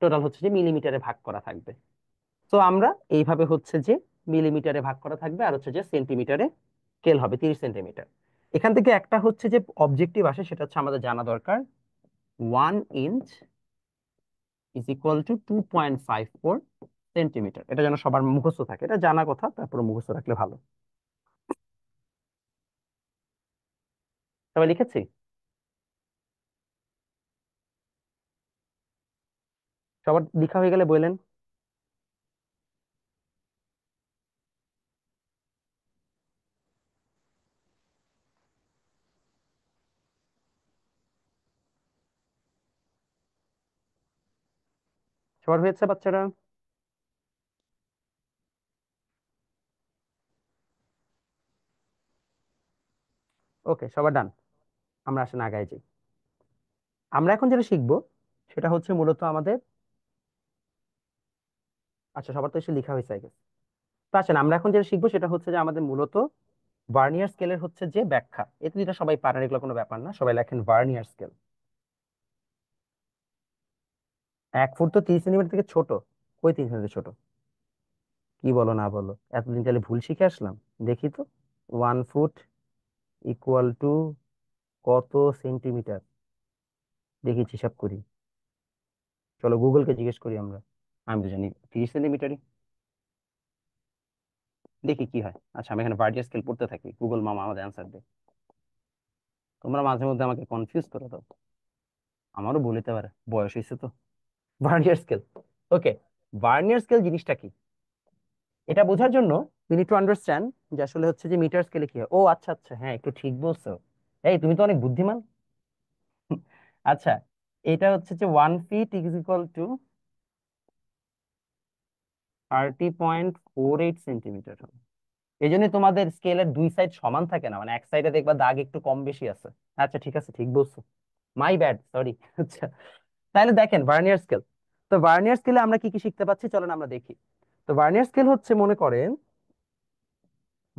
টোটাল হচ্ছে যে মিলিমিটারে ভাগ করা থাকবে। তো আমরা এইভাবে হচ্ছে যে মিলিমিটারে ভাগ করা থাকবে, আর হচ্ছে যে সেন্টিমিটারে স্কেল হবে 30 সেন্টিমিটার। এখান থেকে একটা হচ্ছে যে অবজেক্টিভ আসে, সেটা হচ্ছে আমাদের জানা দরকার, 1 inch is equal two 2.54 centimetre. এটা যেন সবার মুখস্থ থাকে, এটা জানা কথা, তারপরে মুখস্থ রাখলে ভালো। সবাই লিখেছি? সবার লেখা হয়ে গেলে বললেন। সবার হয়েছে বাচ্চারা? ওকে, সবার ডান। আমরা আসলে আগায় যাই। আমরা এখন যেটা শিখবো সেটা হচ্ছে মূলত আমাদের, আচ্ছা সবার তো এসে লেখা হয়েছে আগে। তো আসেন আমরা এখন যেটা শিখবো সেটা হচ্ছে যে আমাদের মূলত ভার্নিয়ার স্কেলের হচ্ছে যে ব্যাখ্যা। এটা যেটা সবাই পারেন, এগুলো কোনো ব্যাপার না, সবাই লেখেন ভার্নিয়ার স্কেল। 1 ফুট তো 30 সেন্টিমিটার থেকে ছোট। কই 30 সেন্টিমিটার ছোট? কি বলো না বলো, এতদিন তাহলে ভুল শিখে আসলাম। দেখি তো, 1 ফুট ইকুয়াল টু কত সেন্টিমিটার? দেখি হিসাব করি। চলো গুগলকে জিজ্ঞেস করি আমরা। আমি তো জানি 30 সেন্টিমিটারই। দেখি কি হয়। আচ্ছা আমি এখানে ভার্নিয়ার স্কেল পড়তে থাকি, গুগল মামা আমাদের অ্যান্সার দেয়। তোমরা মাঝে মধ্যে আমাকে কনফিউজ করে দাও। আমারও বলিতে পারে, বয়স হয়েছে তো। Vernier scale. Okay, vernier scale জিনিসটা কি এটা বোঝার জন্য ইউ নিড টু আন্ডারস্ট্যান্ড যে আসলে হচ্ছে যে মিটার স্কেলে কি হয়। ও আচ্ছা আচ্ছা, হ্যাঁ একটু ঠিক বলছো। এই তুমি তো অনেক বুদ্ধিমান। আচ্ছা, এটা হচ্ছে যে 1 feet is equal to 30.48 centimetre. এই জন্য তোমাদের স্কেলের দুই সাইড সমান থাকে না, মানে এক সাইডে দেখবা দাগ একটু কম বেশি আছে। আচ্ছা ঠিক আছে, ঠিক বলছো। My bad, sorry. আচ্ছা, তাহলে দেখেন ভার্নিয়ার স্কেল। তো ভার্নিয়ার স্কেলে আমরা কি কি শিখতে পাচ্ছি চলেন আমরা দেখি। তো ভার্নিয়ার স্কেল হচ্ছে, মনে করেন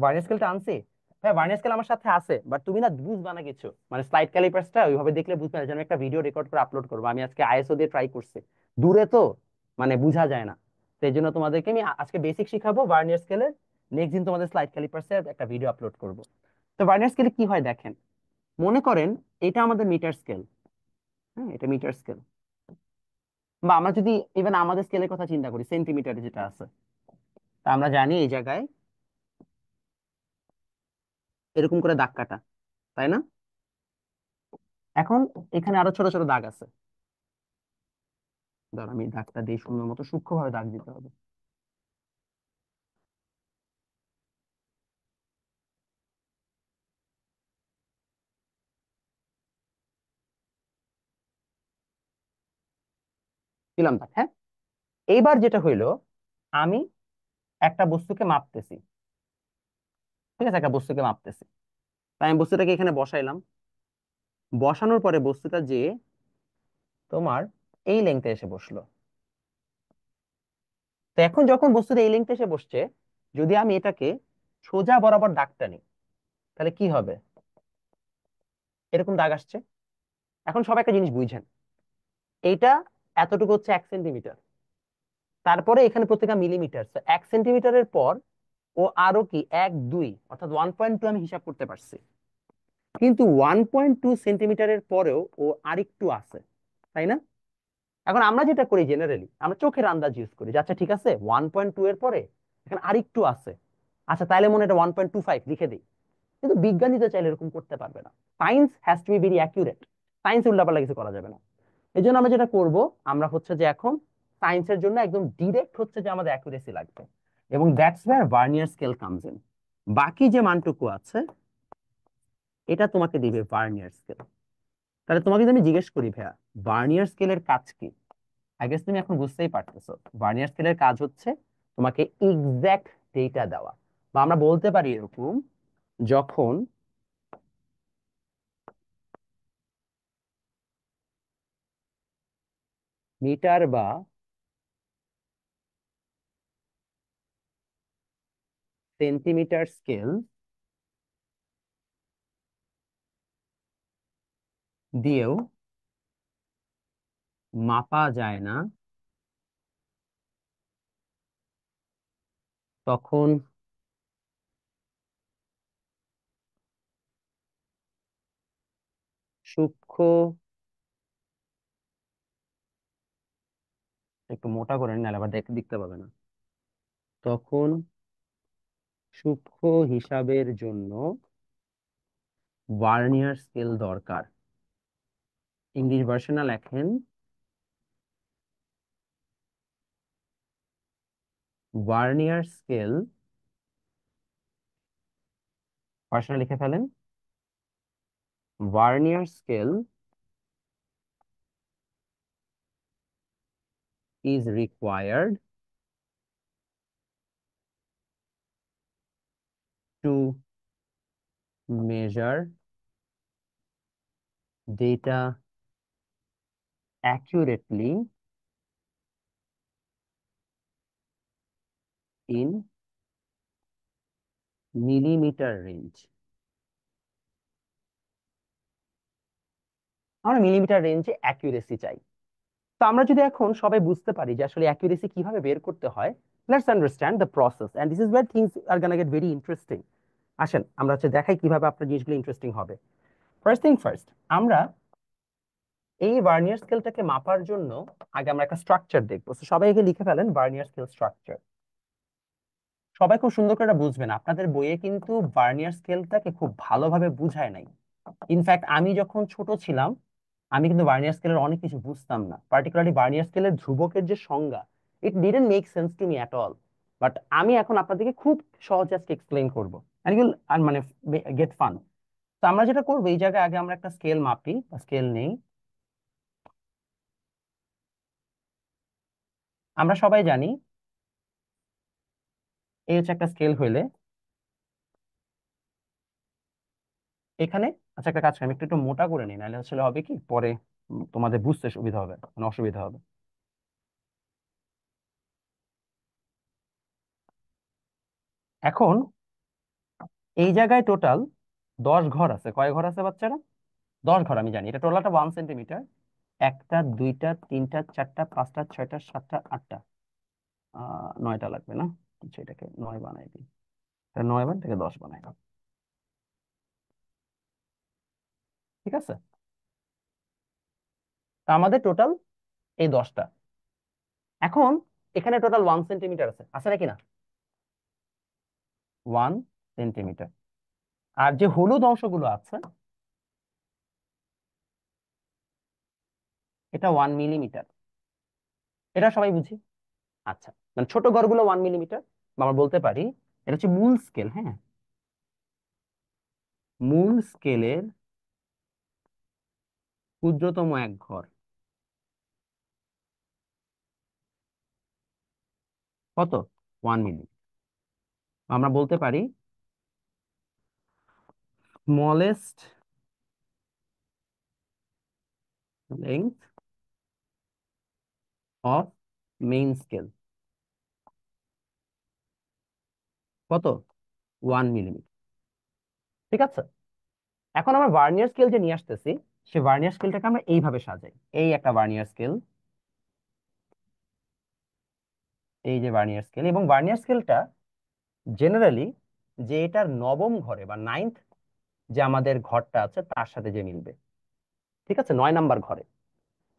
ভার্নিয়ার স্কেলটা আনছি। হ্যাঁ ভার্নিয়ার স্কেল আমার সাথে আছে, বাট তুমি না বুঝবা না কিছু, মানে স্লাইড ক্যালিপার্সটা ওইভাবে দেখলে বুঝবে না। যেন একটা ভিডিও রেকর্ড করে আপলোড করবো, আমি আজকে আইএসও দিয়ে ট্রাই করছি, দূরে তো মানে বোঝা যায় না। তো এই জন্য তোমাদেরকে আমি আজকে বেসিক শিখাবো ভার্নিয়ার স্কেলের, নেক্সট দিন তোমাদের স্লাইড ক্যালিপার্সের একটা ভিডিও আপলোড করব। তো ভার্নিয়ার স্কেলে কি হয় দেখেন, মনে করেন এটা আমাদের মিটার স্কেল। হ্যাঁ এটা মিটার স্কেল। বা আমরা যদি ইভেন আমাদের স্কেলের কথা চিন্তা করি, সেন্টিমিটারে যেটা আছে, তা আমরা জানি এই জায়গায় এরকম করে দাগ কাটা, তাই না? এখন এখানে আরো ছোট ছোট দাগ আছে। ধর আমি দাগটা দিয়ে সুন্দর মতো সূক্ষ্মভাবে দাগ দিতে হবে। দিলাম দাগ, হ্যাঁ। এইবার যেটা হইলো, আমি একটা বস্তুকে মাপতেছি। ঠিক আছে, একটা বস্তুকে মাপতেছি। তাই আমি বস্তুটাকে এখানে বসাইলাম। বসানোর পরে বস্তুটা যে তোমার এই লেংথে এসে বসলো। তো এখন যখন বস্তুটা এই লেংথে এসে বসছে, যদি আমি এটাকে সোজা বরাবর দাগটা নিই, তাহলে কি হবে? এরকম দাগ আসছে। এখন সব একটা জিনিস বুঝছেন, এইটা এতটুকু হচ্ছে 1 সেন্টিমিটার, তারপরে এখানে প্রত্যেকটা মিলিমিটার। 1 সেন্টিমিটারের পর ও আরো কি 1 2, অর্থাৎ 1.2 আমি হিসাব করতে পারছি। কিন্তু 1.2 সেন্টিমিটারের পরেও ও আরেকটু আছে, তাই না? এখন আমরা যেটা করি জেনারেলি, আমরা চোখের আন্দাজ ইউজ করি যে আচ্ছা ঠিক আছে 1.2 এর পরে এখানে আরেকটু আছে, আচ্ছা তাইলে মনে এটা 1.25 লিখে দিই। কিন্তু বিজ্ঞানীরা চাইলে এরকম করতে পারবে না। Science has to be very accurate. Science উল্টাপাল্টা কিছু করা যাবে না। এই জন্য আমরা যেটা করব, আমরা হচ্ছে যে এখন সায়েন্সের জন্য একদম ডিরেক্ট হচ্ছে যে আমাদের অ্যাকুরেসি লাগবে, এবং that's where vernier scale comes in. বাকি যে মানটুকু আছে এটা তোমাকে দিবে ভার্নিয়ার স্কেল। তাহলে তোমাকে যদি আমি জিজ্ঞেস করি ভাইয়া, ভার্নিয়ার স্কেলের কাজ কি, আই গেস তুমি এখন বুঝতেই পারতেছো। ভার্নিয়ার স্কেলের কাজ হচ্ছে তোমাকে এক্সাক্ট ডেটা দেওয়া, বা আমরা বলতে পারি এরকম, যখন মিটার বা সেন্টিমিটার স্কেল দিয়েও মাপা যায় না, তখন সূক্ষ্ম, একটু মোটা করে নিলে আবার দেখতে পাবে না, তখন সূক্ষ্ম হিসাবের জন্য ভার্নিয়ার স্কেল দরকার। ইংলিশ ভার্সনে লেখেন, ভার্নিয়ার স্কেল, ভার্সনে লিখে ফেলেন, vernier scale is required to measure data accurately in millimeter range। আমরা মিলিমিটার রেঞ্জে অ্যাকুরেসি চাই। তো আমরা যদি এখন সবাই বুঝতে পারি যে আসলে অ্যাকুরেসি কিভাবে বের করতে হয়, let's understand the process and this is where things are gonna get very interesting. আসেন আমরা হচ্ছে দেখাই কিভাবে আপনার জিনিসগুলো ইন্টারেস্টিং হবে। ফার্স্ট থিং ফার্স্ট, আমরা এই ভার্নিয়ার স্কেলটাকে মাপার জন্য আগে আমরা একটা স্ট্রাকচার দেখবো। তো সবাই আগে লিখে ফেলেন ভার্নিয়ার স্কেল স্ট্রাকচার। সবাই খুব সুন্দর করে বুঝবেন, আপনাদের বইয়ে কিন্তু ভার্নিয়ার স্কেলটাকে খুব ভালোভাবে বুঝায় নাই। ইনফ্যাক্ট আমি যখন ছোট ছিলাম, আমি কিন্তু ভার্নিয়ার স্কেলের অনেক কিছু বুঝতাম না, পার্টিকুলারলি ভার্নিয়ার স্কেলের ধ্রুবকের যে সংজ্ঞা, ইট didn't make sense to me at all. But আমি এখন আপনাদেরকে খুব সহজে আজকে এক্সপ্লেইন করবো, এন্ড ইউ উইল মানে গেট ফান। তো আমরা যেটা করবো, এই জায়গায় আগে আমরা একটা স্কেল মাপি বা স্কেল নেই। আমরা সবাই জানি এই হচ্ছে একটা স্কেল হইলে এখানে, আচ্ছা একটা কাজ করি, আমি একটু একটু মোটা করে নিই, নাহলে আসলে হবে কি পরে তোমাদের বুঝতে সুবিধা হবে, মানে অসুবিধা হবে। এখন এই জায়গায় টোটাল 10 ঘর আছে। কয় ঘর আছে বাচ্চারা? 10 ঘর। আমি জানি এটা টোটালটা 1 সেন্টিমিটার। একটা, দুইটা, তিনটা, চারটা, পাঁচটা, ছয়টা, সাতটা, আটটা, 9টা লাগবে না? আচ্ছা, এটাকে 9 বানাই দিই। 9 বার থেকে 10 বানাই দাও। ঠিক আছে, তা আমাদের টোটাল এই 10টা। এখন এখানে টোটাল 1 সেন্টিমিটার আছে, আছে নাকি না? 1 সেন্টিমিটার। আর যে হলুদ অংশগুলো আছে, এটা 1 মিলিমিটার। এটা সবাই বুঝি। আচ্ছা, মানে ছোট ঘরগুলো 1 মিলিমিটার, বা আমরা বলতে পারি এটা হচ্ছে মূল স্কেল। হ্যাঁ, মূল স্কেলের ক্ষুদ্রতম এক ঘর কত? 1 মিলিমিটার। আমরা বলতে পারি smallest length of main scale কত? 1 মিলিমিটার। ঠিক আছে, এখন আমরা ভার্নিয়ার স্কেল যে নিয়ে আসতেছি, সে ভার্নিয়ার স্কেলটাকে আমরা এইভাবে সাজাই। এই একটা ভার্নিয়ার স্কেল, এই যে ভার্নিয়ার স্কেল, এবং ভার্নিয়ার স্কেলটা জেনারেলি যে এটার নবম ঘরে বা নাইন্থ যে আমাদের ঘরটা আছে তার সাথে যে মিলবে। ঠিক আছে, 9 নাম্বার ঘরে।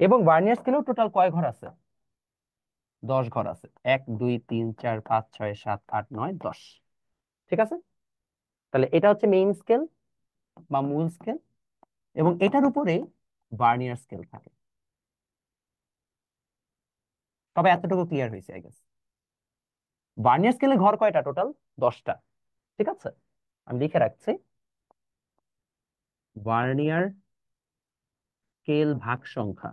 এবং ভার্নিয়ার স্কেলেও টোটাল কয় ঘর আছে? 10 ঘর আছে। 1 2 3 4 5 6 7 8 9 10। ঠিক আছে, তাহলে এটা হচ্ছে মেইন স্কেল বা মূল স্কেল, এবং এটার উপরে ভার্নিয়ার স্কেল থাকে। তবে এতটুকু ক্লিয়ার হয়েছে আই গেস। ভার্নিয়ার স্কেলে ঘর কয়টা টোটাল? 10টা। ঠিক আছে, আমি লিখে রাখছি, ভার্নিয়ার স্কেল ভাগ সংখ্যা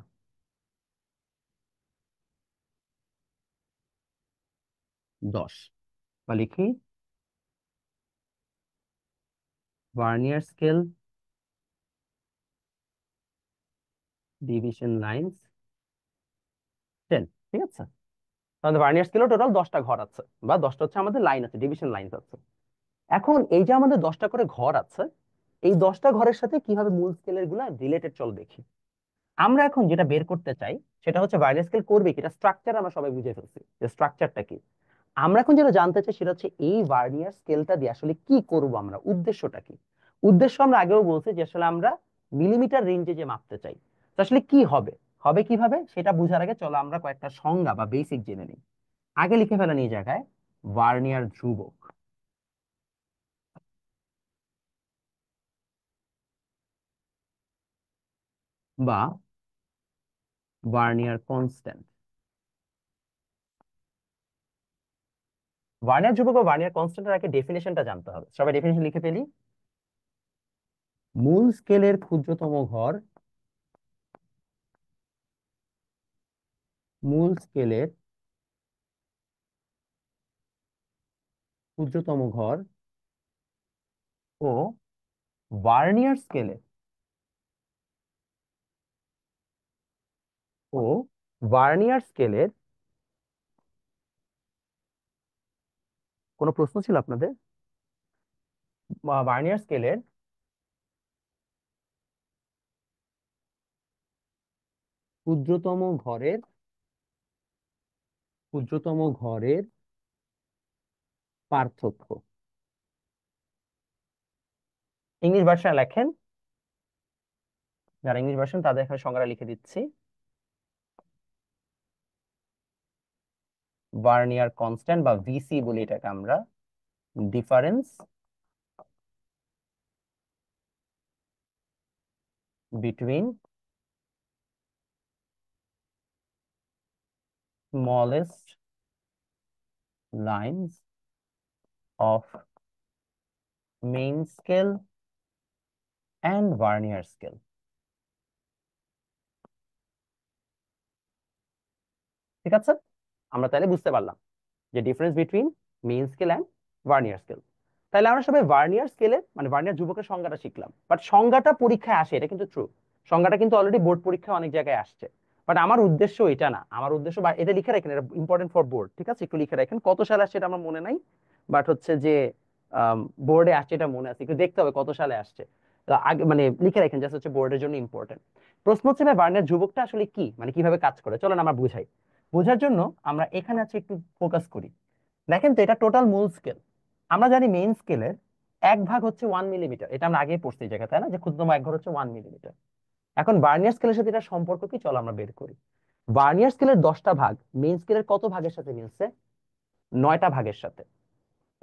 10, বা লিখি ভার্নিয়ার স্কেল ডিভিশন লাইন্স 10। ঠিক আছে, তাহলে ভার্নিয়ার স্কেলে টোটাল 10টা ঘর আছে, বা 10টা হচ্ছে আমাদের লাইন আছে, ডিভিশন লাইন্স আছে। এখন এই যে আমাদের 10টা করে ঘর আছে, এই 10টা ঘরের সাথে কিভাবে মূল স্কেলের গুলা রিলেটেড চল দেখি। আমরা এখন যেটা বের করতে চাই সেটা হচ্ছে ভার্নিয়ার স্কেল করবে কি, এটা স্ট্রাকচার আমরা সবাই বুঝে ফেলছি যে স্ট্রাকচারটা কি। আমরা এখন যেটা জানতে চাই সেটা হচ্ছে এই ভার্নিয়ার স্কেলটা দিয়ে আসলে কি করব, আমরা উদ্দেশ্যটা কি। উদ্দেশ্য আমরা আগেও বলছি যে আসলে আমরা মিলিমিটার রেঞ্জে যে মাপতে চাই, তো আসলে কি হবে, হবে কিভাবে সেটা বুঝার আগে চলো আমরা কয়েকটা সংজ্ঞা বা বেসিক জেনে নিই। আগে লিখে ফেলেন এই জায়গায় ভার্নিয়ার ধ্রুবক বা ভার্নিয়ার কনস্ট্যান্ট। ভার্নিয়ার ধ্রুবক বা ভার্নিয়ার কনস্ট্যান্টের আগে ডেফিনেশনটা জানতে হবে, সবাই ডেফিনেশন লিখে ফেলি। মূল স্কেলের ক্ষুদ্রতম ঘর, মূল স্কেলের ক্ষুদ্রতম ঘর ও ভার্নিয়ার স্কেলের ও ভার্নিয়ার স্কেলের কোনো প্রশ্ন ছিল আপনাদের? ভার্নিয়ার স্কেলের ক্ষুদ্রতম ঘরের ক্ষুদ্রতম ঘরের পার্থক্য। ইংলিশ ভার্সন লেখেন, যারা ইংলিশ ভার্সন তাদের এখানে সংজ্ঞাটা লিখে দিচ্ছি। ভার্নিয়ার কনস্ট্যান্ট বা ভিসি বলি এটাকে আমরা, difference between smallest lines of main scale and vernier scale. ঠিক আছে, আমরা তাহলে বুঝতে পারলাম যে difference between main scale and vernier scale. তাহলে আমরা সবাই ভার্নিয়ার স্কেলের মানে ভার্নিয়ার ধ্রুবকের সংজ্ঞাটা শিখলাম, বাট সংজ্ঞাটা পরীক্ষায় আসে, এটা কিন্তু ট্রু। সংজ্ঞাটা কিন্তু অলরেডি বোর্ড পরীক্ষায় অনেক জায়গায় আসছে, বাট আমার উদ্দেশ্য এটা না। আমার উদ্দেশ্য এটা লিখে রাখেন, এটা ইম্পর্টেন্ট ফর বোর্ড, ঠিক আছে, একটু লিখে রাখেন। কত সালে আসছে এটা আমার মনে নাই, বাট হচ্ছে যে বোর্ডে আসছে এটা মনে আছে, একটু দেখতে হবে কত সালে আসছে। তো আগে মানে লিখে রাখেন, জাস্ট হচ্ছে বোর্ডের জন্য ইম্পর্টেন্ট। প্রশ্ন হচ্ছে ভাই ভার্নিয়ার ধ্রুবকটা আসলে কি, মানে কিভাবে কাজ করে, চলেন আমরা বুঝাই। বোঝার জন্য আমরা এখানে আছে একটু ফোকাস করি। দেখেন তো এটা টোটাল মূল স্কেল। আমরা জানি মেইন স্কেলের 1 ভাগ হচ্ছে 1 মিলিমিটার, এটা আমরা আগেই পড়ছি এই জায়গায়, তাই না, যে ক্ষুদ্রতম 1 ঘর হচ্ছে 1 মিলিমিটার। এখন ভার্নিয়ার স্কেলের সাথে এটা সম্পর্ক কি, চলো আমরা বের করি। ভার্নিয়ার স্কেলের 10টা ভাগ মেইন স্কেলের কত ভাগের সাথে মিলছে? 9টা ভাগের সাথে।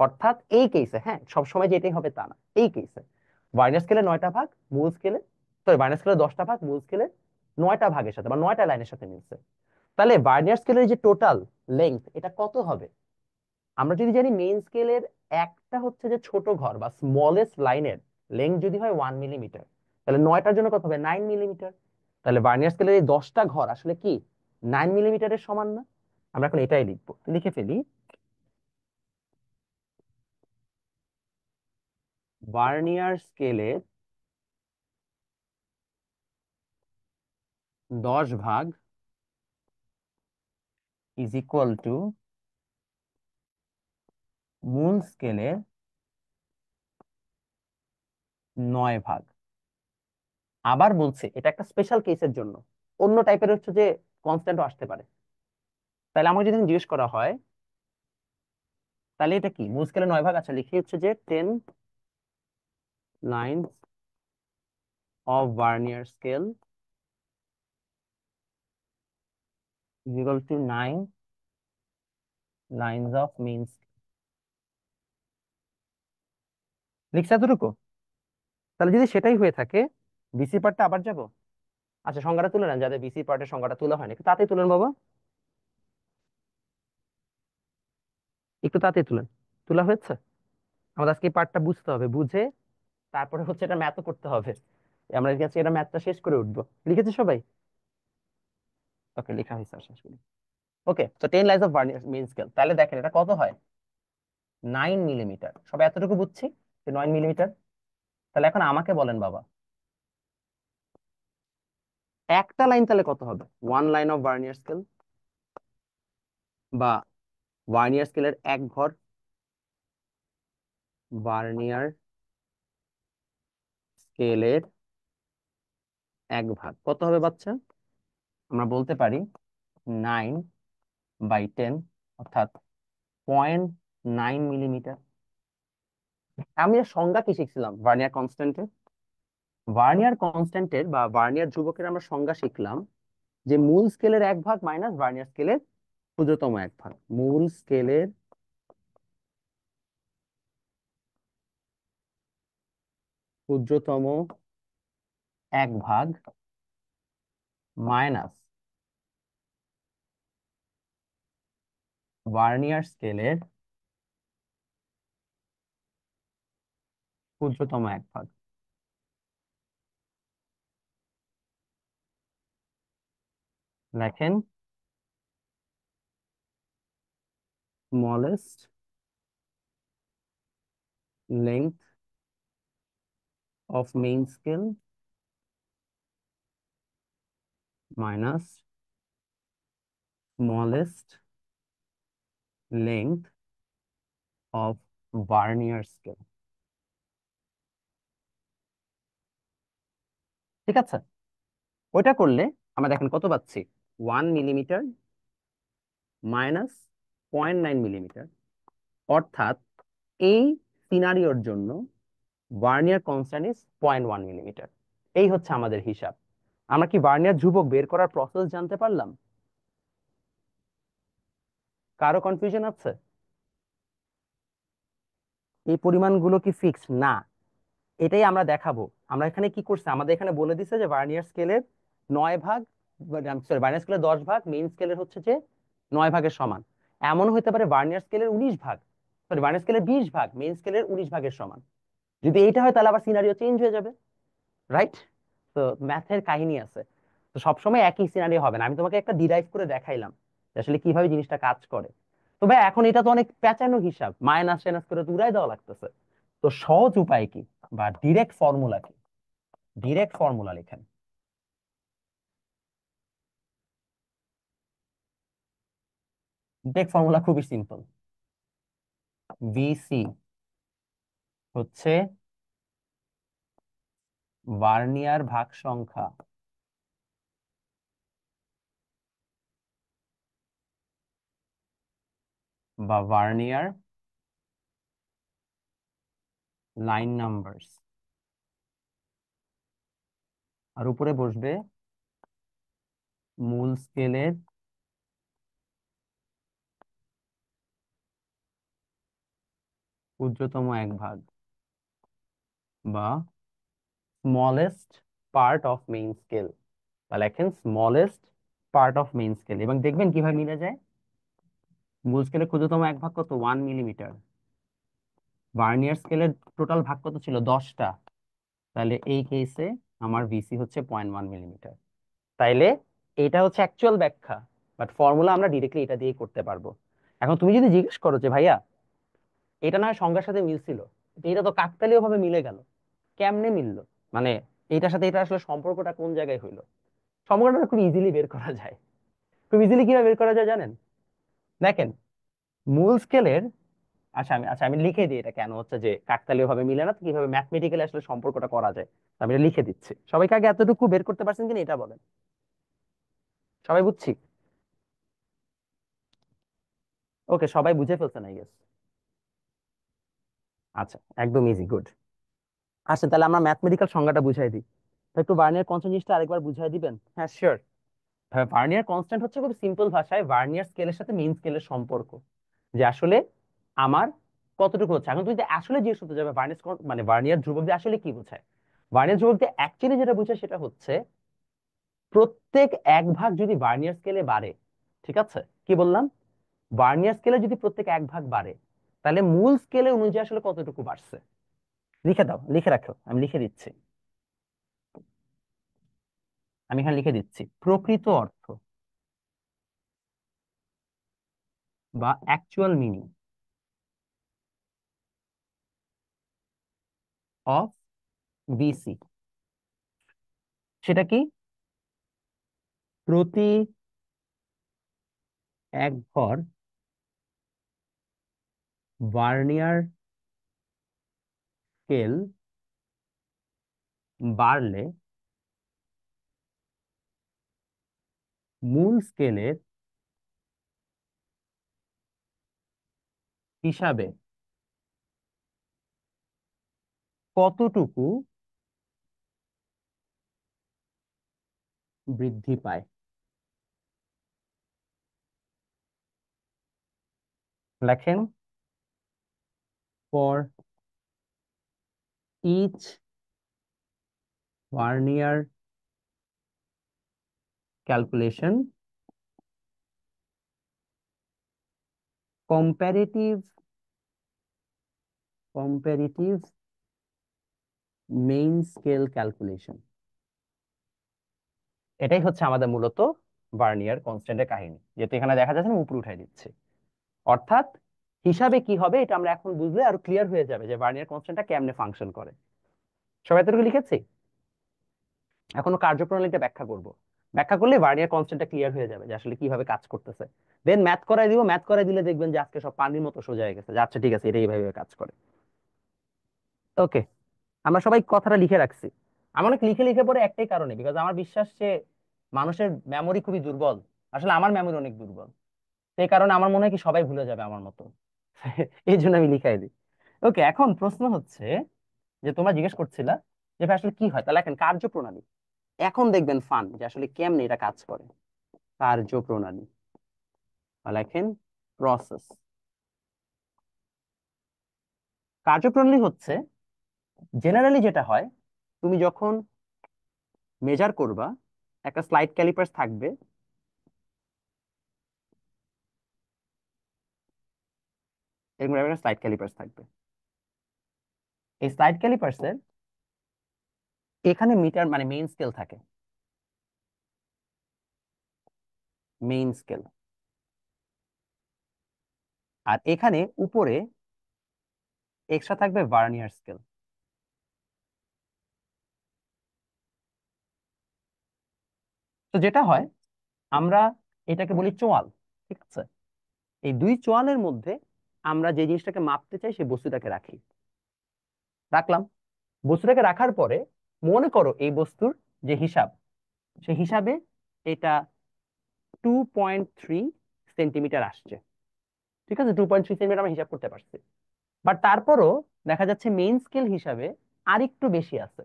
অর্থাৎ এই কেসে, হ্যাঁ সব সময় যে এটাই হবে তা না, এই কেসে ভার্নিয়ার স্কেলের 9টা ভাগ মূল স্কেলে, সরি ভার্নিয়ার স্কেলের 10টা ভাগ মূল স্কেলের 9টা ভাগের সাথে বা 9টা লাইনের সাথে মিলছে। তাহলে ভার্নিয়ার স্কেলের যে টোটাল লেংথ এটা কত হবে? আমরা যদি জানি মেইন স্কেলের একটা হচ্ছে যে ছোট ঘর বা স্মলেস্ট লাইনের লেন্থ যদি হয় 1 মিলিমিটার, তাহলে 9টার জন্য কত হবে? 9 মিলিমিটার। তাহলে ভার্নিয়ার স্কেলের এই 10টা ঘর আসলে কি 9 মিলিমিটারের সমান না? আমরা এখন এটাই লিখবো, তো লিখে ফেলি। ভার্নিয়ার স্কেলের 10 ভাগ ইজ ইকুয়াল টু মূল স্কেলের 9 ভাগ। আবার বলছে এটা একটা স্পেশাল কেসের জন্য, অন্য টাইপের হচ্ছে যে কনস্ট্যান্টও আসতে পারে। তাহলে আমাকে যদি জিজ্ঞেস করা হয় তাহলে এটা কি মূল স্কেলে 9 ভাগ, আচ্ছা লিখি হচ্ছে যে 10 lines of Vernier scale is equal to 9 lines of mean scale। লিখছে এতটুকু? তাহলে যদি সেটাই হয়ে থাকে, বিসি পার্টটা আবার যাব। আচ্ছা সংজ্ঞাটা তুলে নেন, যাদের বিসি পার্টের সংজ্ঞাটা তোলা হয়নি, একটু তাড়াতাড়ি তুলেন বাবা, একটু তাড়াতাড়ি তুলেন। তোলা হয়েছে? আমাদের আজকে এই পার্টটা বুঝতে হবে, বুঝে তারপরে হচ্ছে এটা ম্যাথও করতে হবে। আমরা কাছে এটা ম্যাথটা শেষ করে উঠবো। লিখেছে সবাই? ওকে, লেখা হয়েছে, শেষ করি। ওকে, তো 10 lines of vernier main scale, তাহলে দেখেন এটা কত হয়, 9 মিলিমিটার। সবাই এতটুকু বুঝছি যে 9 মিলিমিটার। তাহলে এখন আমাকে বলেন বাবা, একটা লাইন তাহলে কত হবে, 1 লাইন অফ ভার্নিয়ার স্কেল, বা ভার্নিয়ার স্কেলের এক ঘর, ভার্নিয়ার স্কেলের এক ভাগ কত হবে বাচ্চা? আমরা বলতে পারি 9/10, অর্থাৎ 0.9 মিলিমিটার। আমি এর সংজ্ঞা কি শিখছিলাম ভার্নিয়ার কনস্ট্যান্টের? ভার্নিয়ার কনস্ট্যান্টের বা ভার্নিয়ার ধ্রুবকের আমরা সংজ্ঞা শিখলাম যে মূল স্কেলের এক ভাগ মাইনাস ভার্নিয়ার স্কেলের ক্ষুদ্রতম এক ভাগ। মূল স্কেলের ক্ষুদ্রতম এক ভাগ মাইনাস ভার্নিয়ার স্কেলের ক্ষুদ্রতম এক ভাগ। লেখেন smallest length of main scale minus smallest length of vernier scale. ঠিক আছে, ওইটা করলে আমরা দেখেন কত পাচ্ছি, 1 মিলিমিটার মাইনাস 0.9 মিলিমিটার। অর্থাৎ এই সিনারিওর জন্য ভার্নিয়ার কনস্ট্যান্ট ইজ 0.1 মিলিমিটার। এই হচ্ছে আমাদের হিসাব। আমরা কি ভার্নিয়ার ধ্রুবক বের করার প্রসেস জানতে পারলাম? কারো কনফিউশন আছে? এই পরিমাণগুলো কি ফিক্সড না? এটাই আমরা দেখাবো। আমরা এখানে কি করছি, আমাদের এখানে বলে দিছে যে ভার্নিয়ার স্কেলের 9 ভাগ, সরি ভার্নিয়ার স্কেলের 10 ভাগ মেইন স্কেলের হচ্ছে যে 9 ভাগের সমান। এমন হতে পারে ভার্নিয়ার স্কেলের 19 ভাগ, সরি ভার্নিয়ার স্কেলের 20 ভাগ মেইন স্কেলের 19 ভাগের সমান। যদি এইটা হয় তাহলে আবার সিনারিও চেঞ্জ হয়ে যাবে, রাইট? তো ম্যাথের কাহিনী আছে, তো সবসময় একই সিনারিও হবে না। আমি তোমাকে একটা ডিরাইভ করে দেখাইলাম যে আসলে কিভাবে জিনিসটা কাজ করে। তো ভাই এখন এটা তো অনেক প্যাঁচানো হিসাব, মাইনাস টাইনাস করে তো উড়াই দেওয়া লাগতেছে। তো সহজ উপায় কি বা ডিরেক্ট ফর্মুলা কি? ডিরেক্ট ফর্মুলা লেখেন। ডিরেক্ট ফর্মুলা খুবই সিম্পল। ভিসি হচ্ছে ভার্নিয়ার ভাগ সংখ্যা বা ভার্নিয়ার লাইন নাম্বারস, আর উপরে বসবে মূল স্কেলের ক্ষুদ্রতম এক ভাগ বা smallest part of main scale, বা লেখেন smallest part of main scale. এবং দেখবেন কিভাবে মিলে যায়। মূল স্কেলের ক্ষুদ্রতম এক ভাগ কত, 1 মিলিমিটার। ভার্নিয়ার স্কেলের টোটাল ভাগ কত ছিল, 10টা। তাহলে এই কেসে আমার ভিসি হচ্ছে 0.1 মিলিমিটার। তাইলে এটা হচ্ছে অ্যাকচুয়াল ব্যাখ্যা, বাট ফর্মুলা আমরা ডিরেক্টলি এটা দিয়ে করতে পারবো। এখন তুমি যদি জিজ্ঞেস করো যে ভাইয়া এটা না হয় সংজ্ঞার সাথে মিলছিল, কিন্তু এটা তো কাকতালীয় ভাবে মিলে গেল, কেমনে মিললো, মানে এটার সাথে এটা আসলে সম্পর্কটা কোন জায়গায় হইলো? সম্পর্কটা খুব ইজিলি বের করা যায়। খুব ইজিলি কিভাবে বের করা যায় জানেন? দেখেন, মূল স্কেলের, আচ্ছা আমি লিখে দিই এটা কেন হচ্ছে যে কাকতালীয় ভাবে মিলে না, তো কিভাবে ম্যাথমেটিক্যালি আসলে সম্পর্কটা করা যায়। তো আমি এটা লিখে দিচ্ছি, সবাইকে আগে এতটুকু বের করতে পারছেন কিনা এটা বলেন। সবাই বুঝছি? ওকে, সবাই বুঝে ফেলছেন আই গেস। আচ্ছা, একদম ইজি, গুড। আচ্ছা, তাহলে আমরা ম্যাথমেটিক্যাল সংজ্ঞাটা বুঝাই দিই। তো একটু ভার্নিয়ার কনস্ট্যান্ট জিনিসটা আরেকবার বুঝাই দিবেন? হ্যাঁ, শিওর। ভার্নিয়ার কনস্ট্যান্ট হচ্ছে খুব সিম্পল ভাষায় ভার্নিয়ার স্কেলের সাথে মেইন স্কেলের সম্পর্ক, যে আসলে আমার কতটুকু হচ্ছে। এখন তুমি যদি আসলে জিজ্ঞেস করতে যাবে ভার্নিয়ার মানে ভার্নিয়ার ধ্রুবক দিয়ে আসলে কি বোঝায়, ভার্নিয়ার ধ্রুবক দিয়ে অ্যাকচুয়ালি যেটা বোঝায় সেটা হচ্ছে প্রত্যেক এক ভাগ যদি ভার্নিয়ার স্কেলে বাড়ে, ঠিক আছে, কি বললাম, ভার্নিয়ার স্কেলে যদি প্রত্যেক এক ভাগ বাড়ে, তাহলে মূল স্কেলে অনুযায়ী আসলে কতটুকু বাড়ছে। লিখে দাও, লিখে রাখো, আমি লিখে দিচ্ছি। আমি এখানে লিখে দিচ্ছি প্রকৃত অর্থ বা অ্যাকচুয়াল মিনিং অফ বিসি। সেটা কি? প্রতি এক ঘর ভার্নিয়ার স্কেল বাড়লে মূল স্কেলের হিসাবে কতটুকু বৃদ্ধি পায়। লেখেন, for each vernier calculation comparative comparative main scale calculation. এটাই হচ্ছে আমাদের মূলত ভার্নিয়ার কনস্ট্যান্টের কাহিনী, যেহেতু এখানে দেখা যাচ্ছে না উপরে উঠাই দিচ্ছে। অর্থাৎ হিসাবে কি হবে এটা আমরা এখন বুঝলে আরো ক্লিয়ার হয়ে যাবে যে ভার্নিয়ার কনস্ট্যান্টটা কেমনে ফাংশন করে। সবাই এতটুকু লিখেছি। এখনো কার্যপ্রণালীটা ব্যাখ্যা করব। ব্যাখ্যা করলে ভার্নিয়ার কনস্ট্যান্টটা ক্লিয়ার হয়ে যাবে যে আসলে কিভাবে কাজ করতেছে। দেন ম্যাথ করাই দিব, ম্যাথ করাই দিলে দেখবেন যে আজকে সব পানির মতো সোজা হয়ে গেছে, যে আচ্ছা ঠিক আছে এটা এইভাবে কাজ করে। ওকে, আমরা সবাই কথাটা লিখে রাখছি। আমি অনেক লিখে লিখে পরে একটাই কারণে, বিকজ আমার বিশ্বাস যে মানুষের মেমোরি খুবই দুর্বল। আসলে আমার মেমোরি অনেক দুর্বল, সেই কারণে আমার মনে হয় কি সবাই ভুলে যাবে আমার মতো। এই জন্য আমি লিখাই দিই। ওকে, এখন প্রশ্ন হচ্ছে যে তোমরা জিজ্ঞেস করছিলা যে ভাই আসলে কি হয়, তাহলে এখন কার্যপ্রণালী। এখন দেখবেন ফান যে আসলে কেমনে এটা কাজ করে। কার্যপ্রণালী বা লেখেন প্রসেস। কার্যপ্রণালী হচ্ছে জেনারেলি যেটা হয়, তুমি যখন মেজার করবা, একটা স্লাইড ক্যালিপার্স থাকবে, এরকম একটা স্লাইড ক্যালিপার্স থাকবে। এই স্লাইড ক্যালিপার্সের এখানে মিটার মানে মেইন স্কেল থাকে, মেইন স্কেল। আর এখানে উপরে এক্সট্রা থাকবে ভার্নিয়ার স্কেল। তো যেটা হয়, আমরা এটাকে বলি চোয়াল। ঠিক আছে, এই দুই চোয়ালের মধ্যে আমরা যে জিনিসটাকে মাপতে চাই সেই বস্তুটাকে রাখি, রাখলাম। বস্তুটাকে রাখার পরে মনে করো এই বস্তুর যে হিসাব, সেই হিসাবে এটা 2.3 সেন্টিমিটার আসছে। ঠিক আছে, 2.3 সেন্টিমিটার আমরা হিসাব করতে পারছি। বাট তারপরও দেখা যাচ্ছে মেইন স্কেল হিসাবে আরেকটু বেশি আছে,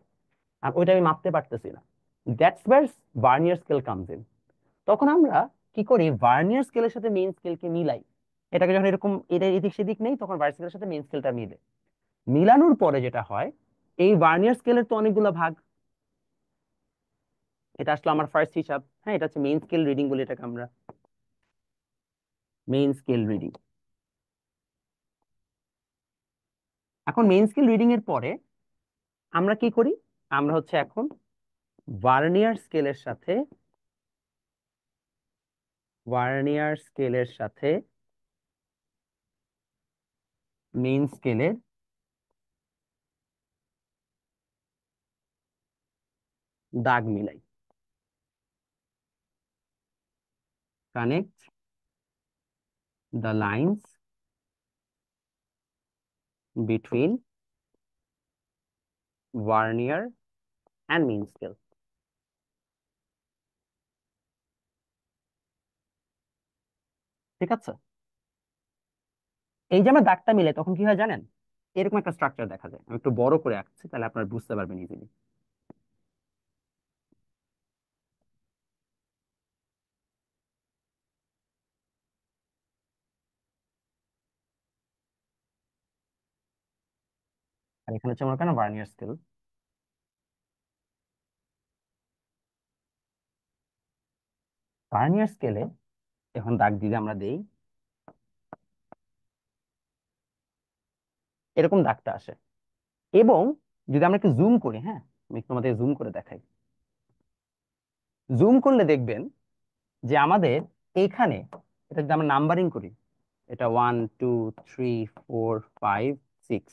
আর ওইটা আমি মাপতে পারতেছি না। That's where vernier scale comes in. তখন আমরা কি করি, ভার্নিয়ার স্কেলের সাথে মেইন স্কেলকে মিলাই। এটাকে যখন এরকম এটা এদিক সেদিক নেই, তখন ভার্নিয়ার স্কেলের সাথে মেইন স্কেলটা মিলে। মিলানোর পরে যেটা হয়, এই ভার্নিয়ার স্কেলের তো অনেকগুলো ভাগ। এটা আসলে আমার ফার্স্ট হিসাব, হ্যাঁ, এটা হচ্ছে মেইন স্কেল রিডিং বলি এটাকে আমরা, মেইন স্কেল রিডিং। এখন মেইন স্কেল রিডিং এর পরে আমরা কি করি, আমরা হচ্ছে এখন ভার্নিয়ার স্কেলের সাথে ভার্নিয়ার স্কেলের সাথে মেইন স্কেলের দাগ মিলাই। Connect the lines between vernier and main scale. ঠিক আছে, এই যে আমরা দাগটা মিলে তখন কি হয় জানেন, এরকম একটা স্ট্রাকচার দেখা যায়। আমি একটু বড় করে আঁকছি, তাহলে আপনারা বুঝতে পারবেন ইজিলি। আর এখানে হচ্ছে আমার কেন ভার্নিয়ার স্কেল। ভার্নিয়ার স্কেলে এখন দাগ দিলে আমরা দেই, এরকম দাগটা আসে। এবং যদি আমরা একটু জুম করি, হ্যাঁ, আমি একটু আমাদের জুম করে দেখাই। জুম করলে দেখবেন যে আমাদের এইখানে, এটা যদি আমরা নাম্বারিং করি, এটা 1 2 3 4 5 6,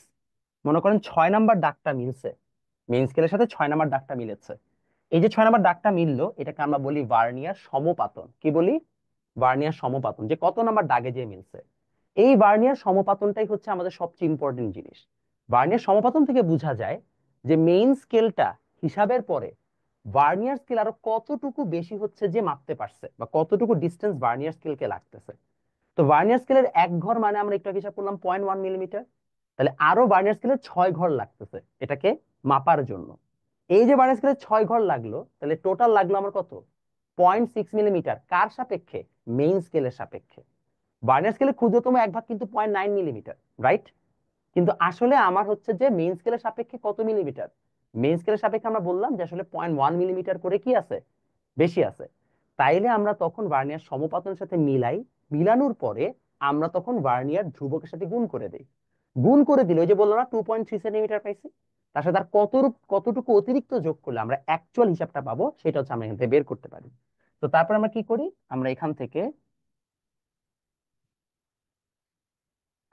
মনে করেন 6 নাম্বার দাগটা মিলছে, মেইন স্কেলের সাথে 6 নাম্বার দাগটা মিলেছে। এই যে 6 নাম্বার দাগটা মিললো, এটাকে আমরা বলি ভার্নিয়ার সমপাতন। কি বলি? ভার্নিয়ার সমপাতন, যে কত নাম্বার দাগে যে মিলছে। এই ভার্নিয়ার সমপাতনটাই হচ্ছে আমাদের সবচেয়ে ইম্পর্টেন্ট জিনিস। ভার্নিয়ার সমপাতন থেকে বোঝা যায় যে মেইন স্কেলটা হিসাবের পরে ভার্নিয়ার স্কেল আরো কতটুকু বেশি হচ্ছে যে মাপতে পারছে, বা কতটুকু ডিস্টেন্স ভার্নিয়ার স্কেলকে লাগতেছে। তো ভার্নিয়ার স্কেলের 1 ঘর মানে আমরা একটু আগে হিসাব করলাম 0.1 মিলিমিটার। তাহলে আরো ভার্নিয়ার স্কেলের 6 ঘর লাগতেছে এটাকে মাপার জন্য। এই যে ভার্নিয়ার স্কেলের 6 ঘর লাগলো, তাহলে টোটাল লাগলো আমার কত? 0.6 মিলিমিটার। কার সাপেক্ষে? মেইন স্কেলের সাপেক্ষে। ভার্নিয়ার স্কেলের ক্ষুদ্রতম 1 ভাগ কিন্তু 0.9 মিলিমিটার, রাইট? কিন্তু আসলে আমার হচ্ছে যে মেইন স্কেলের সাপেক্ষে কত মিলিমিটার? মেইন স্কেলের সাপেক্ষে আমরা বললাম যে আসলে 0.1 মিলিমিটার করে কি আছে, বেশি আছে। তাইলে আমরা তখন ভার্নিয়ার সমপাতনের সাথে মিলাই, মিলানোর পরে আমরা তখন ভার্নিয়ার ধ্রুবকের সাথে গুণ করে দেই। গুণ করে দিলে ওই যে বললাম না 2.3 সেন্টিমিটার পাইছি, তার সাথে আর কতটুকু অতিরিক্ত যোগ করলে আমরা অ্যাকচুয়াল হিসাবটা পাবো, সেটা হচ্ছে আমরা এখান থেকে বের করতে পারি। তো তারপর আমরা কি করি, আমরা এখান থেকে,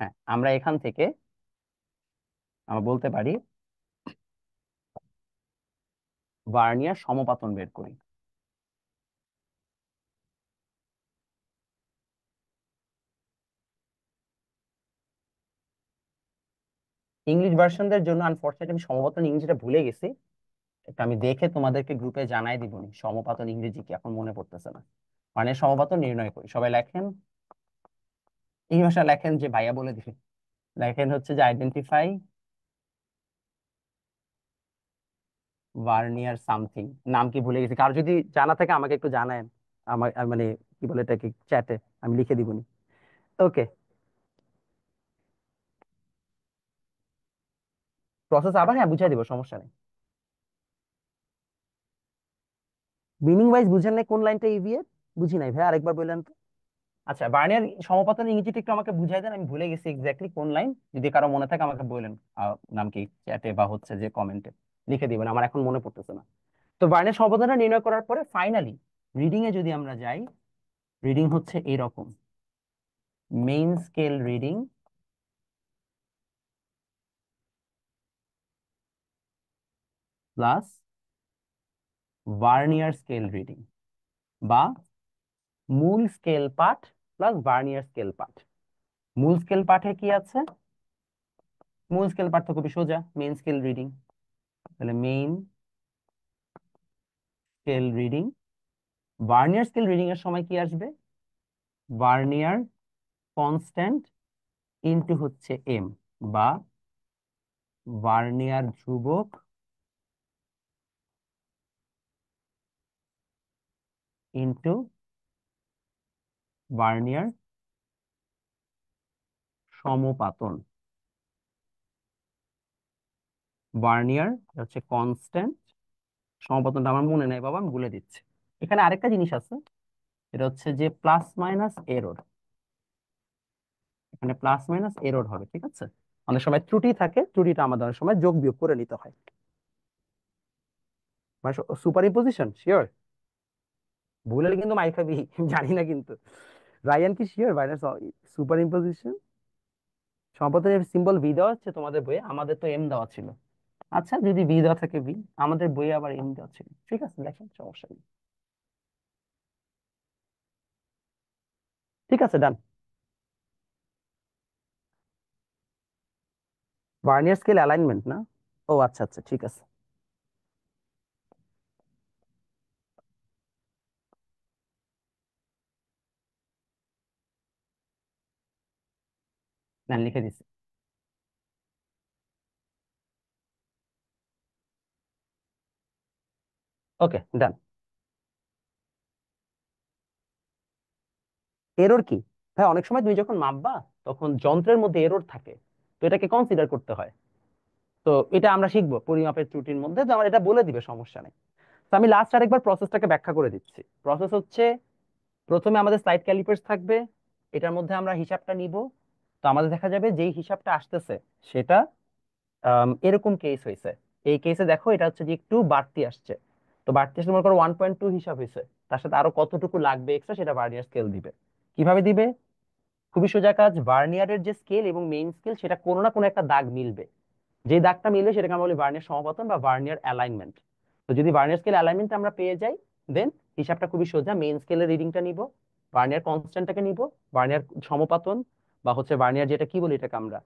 হ্যাঁ আমরা এখান থেকে আমরা বলতে পারি ভার্নিয়ার সমপাতন বের করি। ইংলিশ ভার্সনদের জন্য আনফরচুনেটলি আমি সমপাতন ইংরেজিটা ভুলে গেছি। এটা আমি দেখে তোমাদেরকে গ্রুপে জানাই দিবনি সমপাতন ইংরেজি কি, এখন মনে পড়তেছে না। মানে সমপাতন নির্ণয় করি, সবাই লেখেন, এই ভাষা লেখেন যে ভাইয়া বলে দিবে। লেখেন হচ্ছে যে আইডেন্টিফাই ভার্নিয়ার সামথিং, নাম কি ভুলে গেছি, কার যদি জানা থাকে আমাকে একটু জানায়েন। আমার মানে কি বলে এটাকে, চ্যাটে আমি লিখে দিবনি। ওকে, প্রসেস আবার হ্যাঁ বুঝাই দিব, সমস্যা নেই। মিনিং ওয়াইজ বুঝেন নাই? কোন লাইনটা ইভি এর বুঝি নাই ভাই, আরেকবার বললেন তো। আচ্ছা, বার্নিয়ার সমপাতন ইংরেজিটা একটু আমাকে বুঝাই দেন, আমি ভুলে গেছি এক্স্যাক্টলি কোন লাইন। যদি কারো মনে থাকে আমাকে বললেন, নাম কি চ্যাটে বা হচ্ছে যে কমেন্টে লিখে দিবেন, আমার এখন মনে পড়তেছে না। তো বার্নিয়ার সমপাতনটা নির্ণয় করার পরে ফাইনালি রিডিং এ যদি আমরা যাই, রিডিং হচ্ছে এরকম: main scale reading plus vernier scale reading, বা মূল স্কেল পাঠ প্লাস ভার্নিয়ার স্কেল পাঠ। মূল স্কেল পাঠে কি আছে? মূল স্কেল পাঠ তো খুবই সোজা, মেইন স্কেল রিডিং। তাহলে main scale reading, vernier scale reading এর সময় কি আসবে? ভার্নিয়ার কনস্ট্যান্ট ইনটু হচ্ছে এম, বা ভার্নিয়ার ধ্রুবক ইনটু ভার্নিয়ার সমপাতন। ভার্নিয়ার হচ্ছে কনস্ট্যান্ট, সমপাতনটা আমার মনে নেই বাবা, আমি বলে দিচ্ছি। এখানে আরেকটা জিনিস আছে, এটা হচ্ছে যে প্লাস মাইনাস এরর। এখানে প্লাস মাইনাস এরর হবে, ঠিক আছে? অনেক সময় ত্রুটি থাকে, ত্রুটিটা আমাদের অনেক সময় যোগ বিয়োগ করে নিতে হয়। মানে সুপার ইম্পোজিশন শিওর, ভুল হলে কিন্তু মাই খাবি। জানি না কিন্তু। রায়ান কি শিওর ভাইরাস সুপার ইম্পোজিশন? সমাপতনের সিম্বল ভি দেওয়া হচ্ছে তোমাদের বইয়ে, আমাদের তো এম দেওয়া ছিল। আচ্ছা, যদি ভি দেওয়া থাকে ভি, আমাদের বইয়ে আবার এম দেওয়া ছিল। ঠিক আছে, দেখেন সমস্যা নেই। ঠিক আছে, ডান। ভার্নিয়ার স্কেল অ্যালাইনমেন্ট না? ও আচ্ছা আচ্ছা, ঠিক আছে। না, লিখে দিছি। ওকে, ডান। এরর কি? ভাই অনেক সময় তুমি যখন মাপবা, তখন যন্ত্রের মধ্যে এরর থাকে, তো এটাকে কনসিডার করতে হয়। তো এটা আমরা শিখবো পরিমাপের ত্রুটির মধ্যে, তো আমার এটা বলে দিবে, সমস্যা নেই। তো আমি লাস্ট আরেকবার প্রসেসটাকে ব্যাখ্যা করে দিচ্ছি। প্রসেস হচ্ছে, প্রথমে আমাদের স্লাইড ক্যালিপার্স থাকবে, এটার মধ্যে আমরা হিসাবটা নিব। তো আমাদের দেখা যাবে যেই হিসাবটা আসতেছে সেটা এরকম কেস হয়েছে। এই কেসে দেখো এটা হচ্ছে যে একটু বাড়তি আসছে। তো বাড়তি আসলে মনে করো 1.2 হিসাব হয়েছে, তার সাথে আরো কতটুকু লাগবে এক্সট্রা সেটা ভার্নিয়ার স্কেল দিবে। কিভাবে দিবে? খুবই সোজা কাজ, ভার্নিয়ারের যে স্কেল এবং মেইন স্কেল সেটা কোনো না কোনো একটা দাগ মিলবে। যে দাগটা মিলবে সেটাকে আমরা বলি ভার্নিয়ার সমাপতন বা ভার্নিয়ার অ্যালাইনমেন্ট। তো যদি ভার্নিয়ার স্কেল অ্যালাইনমেন্ট আমরা পেয়ে যাই, দেন হিসাবটা খুবই সোজা, মেইন স্কেলের রিডিংটা নিব, ভার্নিয়ার কনস্ট্যান্টটাকে নিব, ভার্নিয়ার সমাপতন বা হচ্ছে ভার্নিয়ার যেটা কি বলি এটাকে আমরা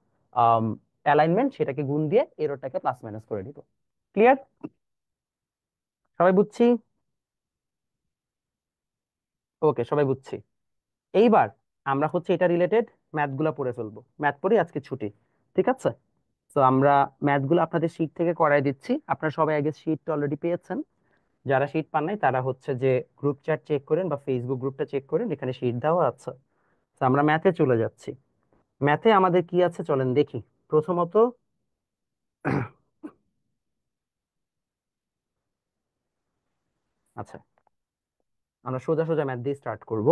অ্যালাইনমেন্ট, সেটাকে গুণ দিয়ে এররটাকে প্লাস মাইনাস করে দিব। ক্লিয়ার? সবাই বুঝছি? ওকে, সবাই বুঝছি। এইবার আমরা হচ্ছে এটা রিলেটেড ম্যাথ গুলা পড়ে ফেলবো, ম্যাথ পড়ি, আজকে ছুটি। ঠিক আছে? তো আমরা ম্যাথ গুলো আপনাদের শীট থেকে করাই দিচ্ছি। আপনারা সবাই আগে শীট অলরেডি পেয়েছেন। যারা শীট পান নাই তারা হচ্ছে যে গ্রুপ চ্যাট চেক করেন বা ফেসবুক গ্রুপটা চেক করেন, এখানে শীট দেওয়া আছে। তো আমরা ম্যাথে চলে যাচ্ছি। ম্যাথে আমাদের কি আছে চলেন দেখি। প্রথমত আচ্ছা, আমরা সোজা সোজা ম্যাথ দিয়ে স্টার্ট করব।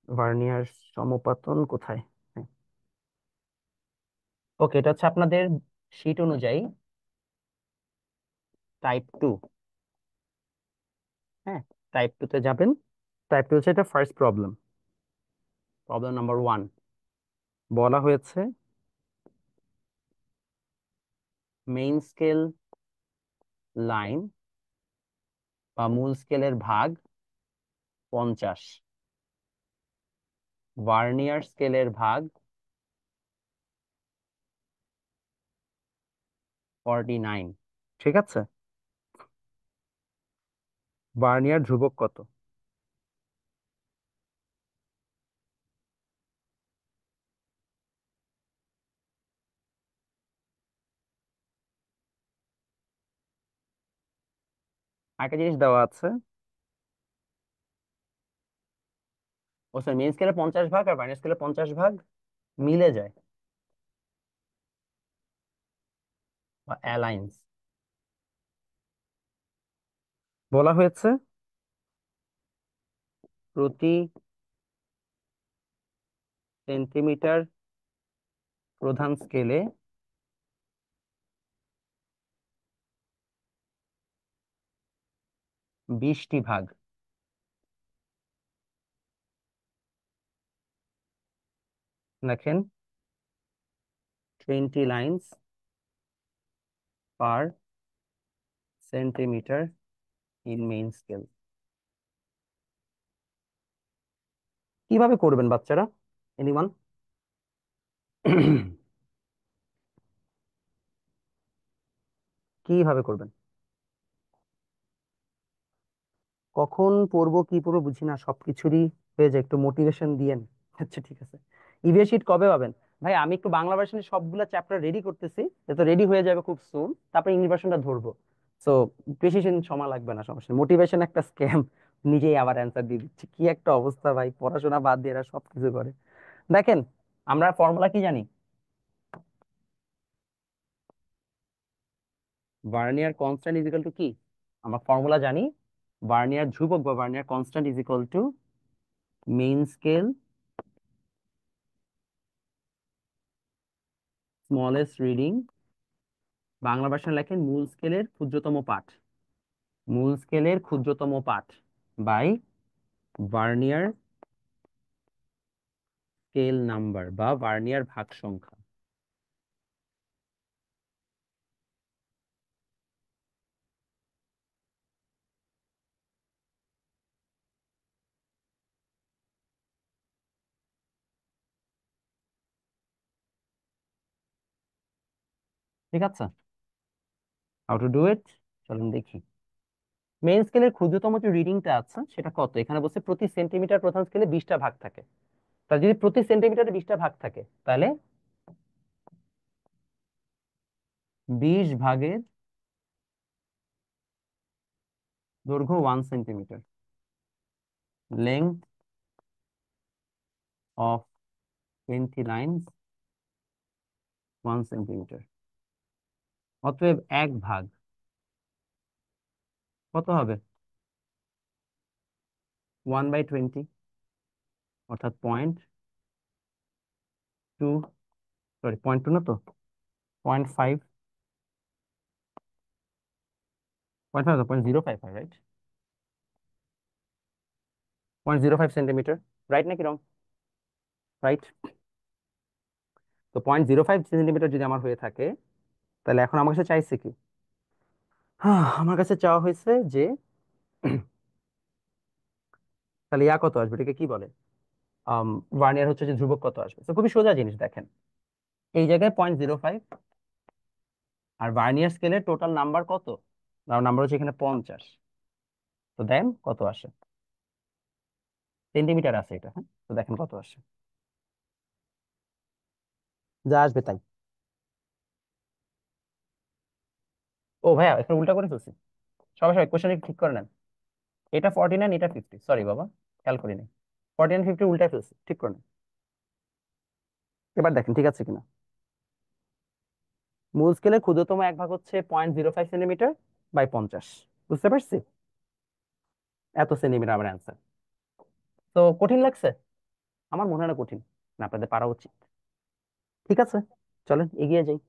ভার্নিয়ার সমপাতন কোথায়? হ্যাঁ, ওকে, এটা হচ্ছে আপনাদের শীট অনুযায়ী টাইপ 2। হ্যাঁ, টাইপ 2 তে যাবেন। টাইপ 2 হচ্ছে এটা ফার্স্ট প্রবলেম, প্রবলেম নাম্বার 1। বলা হয়েছে মেইন স্কেল লাইন বা মূল স্কেলের ভাগ 50, ভার্নিয়ার স্কেলের ভাগ 49। ঠিক আছে? ভার্নিয়ার ধ্রুবক কত? একটা জিনিস দেওয়া আছে, ও স্যার, মেইন স্কেলে 50 ভাগ আর ভার্নিয়ার স্কেলে 50 ভাগ মিলে যায় বা অ্যালাইন্স। বলা হয়েছে প্রতি সেন্টিমিটার প্রধান স্কেলে 20টি ভাগ। দেখেন, 20 lines per centimetre in main scale. কিভাবে করবেন বাচ্চারা? এনিওয়ান? কিভাবে করবেন? কখন পড়বো কি পড়বো বুঝি না, সবকিছুরই হয়ে যায়, একটু মোটিভেশন দিয়েন। আচ্ছা ঠিক আছে। ইভিএস শিট কবে পাবেন? ভাই আমি একটু বাংলা ভার্সনের সবগুলা চ্যাপ্টার রেডি করতেছি, তো রেডি হয়ে যাবে খুব সুন, তারপর ইংলিশ ভার্সনটা ধরবো। তো বেশি দিন সময় লাগবে না, সমস্যা মোটিভেশন একটা স্ক্যাম। নিজেই আবার অ্যান্সার দিয়ে দিচ্ছি, কি একটা অবস্থা ভাই, পড়াশোনা বাদ দিয়ে এরা সবকিছু করে। দেখেন, আমরা ফর্মুলা কি জানি? Vernier constant is equal two কি? আমরা ফর্মুলা জানি, ভার্নিয়ার ধ্রুবক বা vernier constant is equal two main scale smallest reading, Bangla ভাষা লেখেন মূল স্কেলের ক্ষুদ্রতম পাঠ, মূল স্কেলের ক্ষুদ্রতম পাঠ বাই ভার্নিয়ার স্কেল নাম্বার বা ভার্নিয়ার ভাগ সংখ্যা। ঠিক আছে? হাউ টু ডু ইট, চলুন দেখি। মেইন স্কেলের ক্ষুদ্রতম যে রিডিংটা আছে সেটা কত? এখানে বলছে প্রতি সেন্টিমিটার প্রধান স্কেলে 20টা ভাগ থাকে। তাহলে যদি প্রতি সেন্টিমিটারে 20টা ভাগ থাকে, তাহলে 20 ভাগের দৈর্ঘ্য 1 centimetre, length of 20 lines 1 centimetre. অতএব 1 ভাগ কত হবে? 1/20, অর্থাৎ 0.2, সরি 0.2 না তো, 0.5 0.5, 0.05 হয়, রাইট? 0.05 সেন্টিমিটার, রাইট নাকি রং? রাইট। তো 0.05 সেন্টিমিটার যদি আমার হয়ে থাকে, তাহলে এখন আমার কাছে চাইছে কি? আমার কাছে চাওয়া হয়েছে যে তাহলে ইয়া কত আসবে, এটাকে কি বলে, ভার্নিয়ার হচ্ছে যে ধ্রুবক কত আসবে। তো খুবই সোজা জিনিস, দেখেন এই জায়গায় 0.05, আর ভার্নিয়ার স্কেলের টোটাল নাম্বার কত? নাম্বার হচ্ছে এখানে 50। তো দেন কত আসে, সেন্টিমিটার আছে এটা, হ্যাঁ, তো দেখেন কত আসে, যা আসবে তাই। ও ভাইয়া, এখানে উল্টা করে ফেলছি। সবাই সবাই কোশ্চেন ঠিক করে নেন। এটা 49, এটা 50, সরি বাবা, খেয়াল করিনি। 49 50 উল্টায় ফেলছি, ঠিক করে নেন। এবার দেখেন ঠিক আছে কিনা। মূল স্কেলের ক্ষুদ্রতম এক ভাগ হচ্ছে 0.05 সেন্টিমিটার বাই 50, বুঝতে পারছি? এত সেন্টিমিটার আমার অ্যান্সার। তো কঠিন লাগছে? আমার মনে হয় না কঠিন, না আপনাদের পারা উচিত। ঠিক আছে, চলেন এগিয়ে যাই।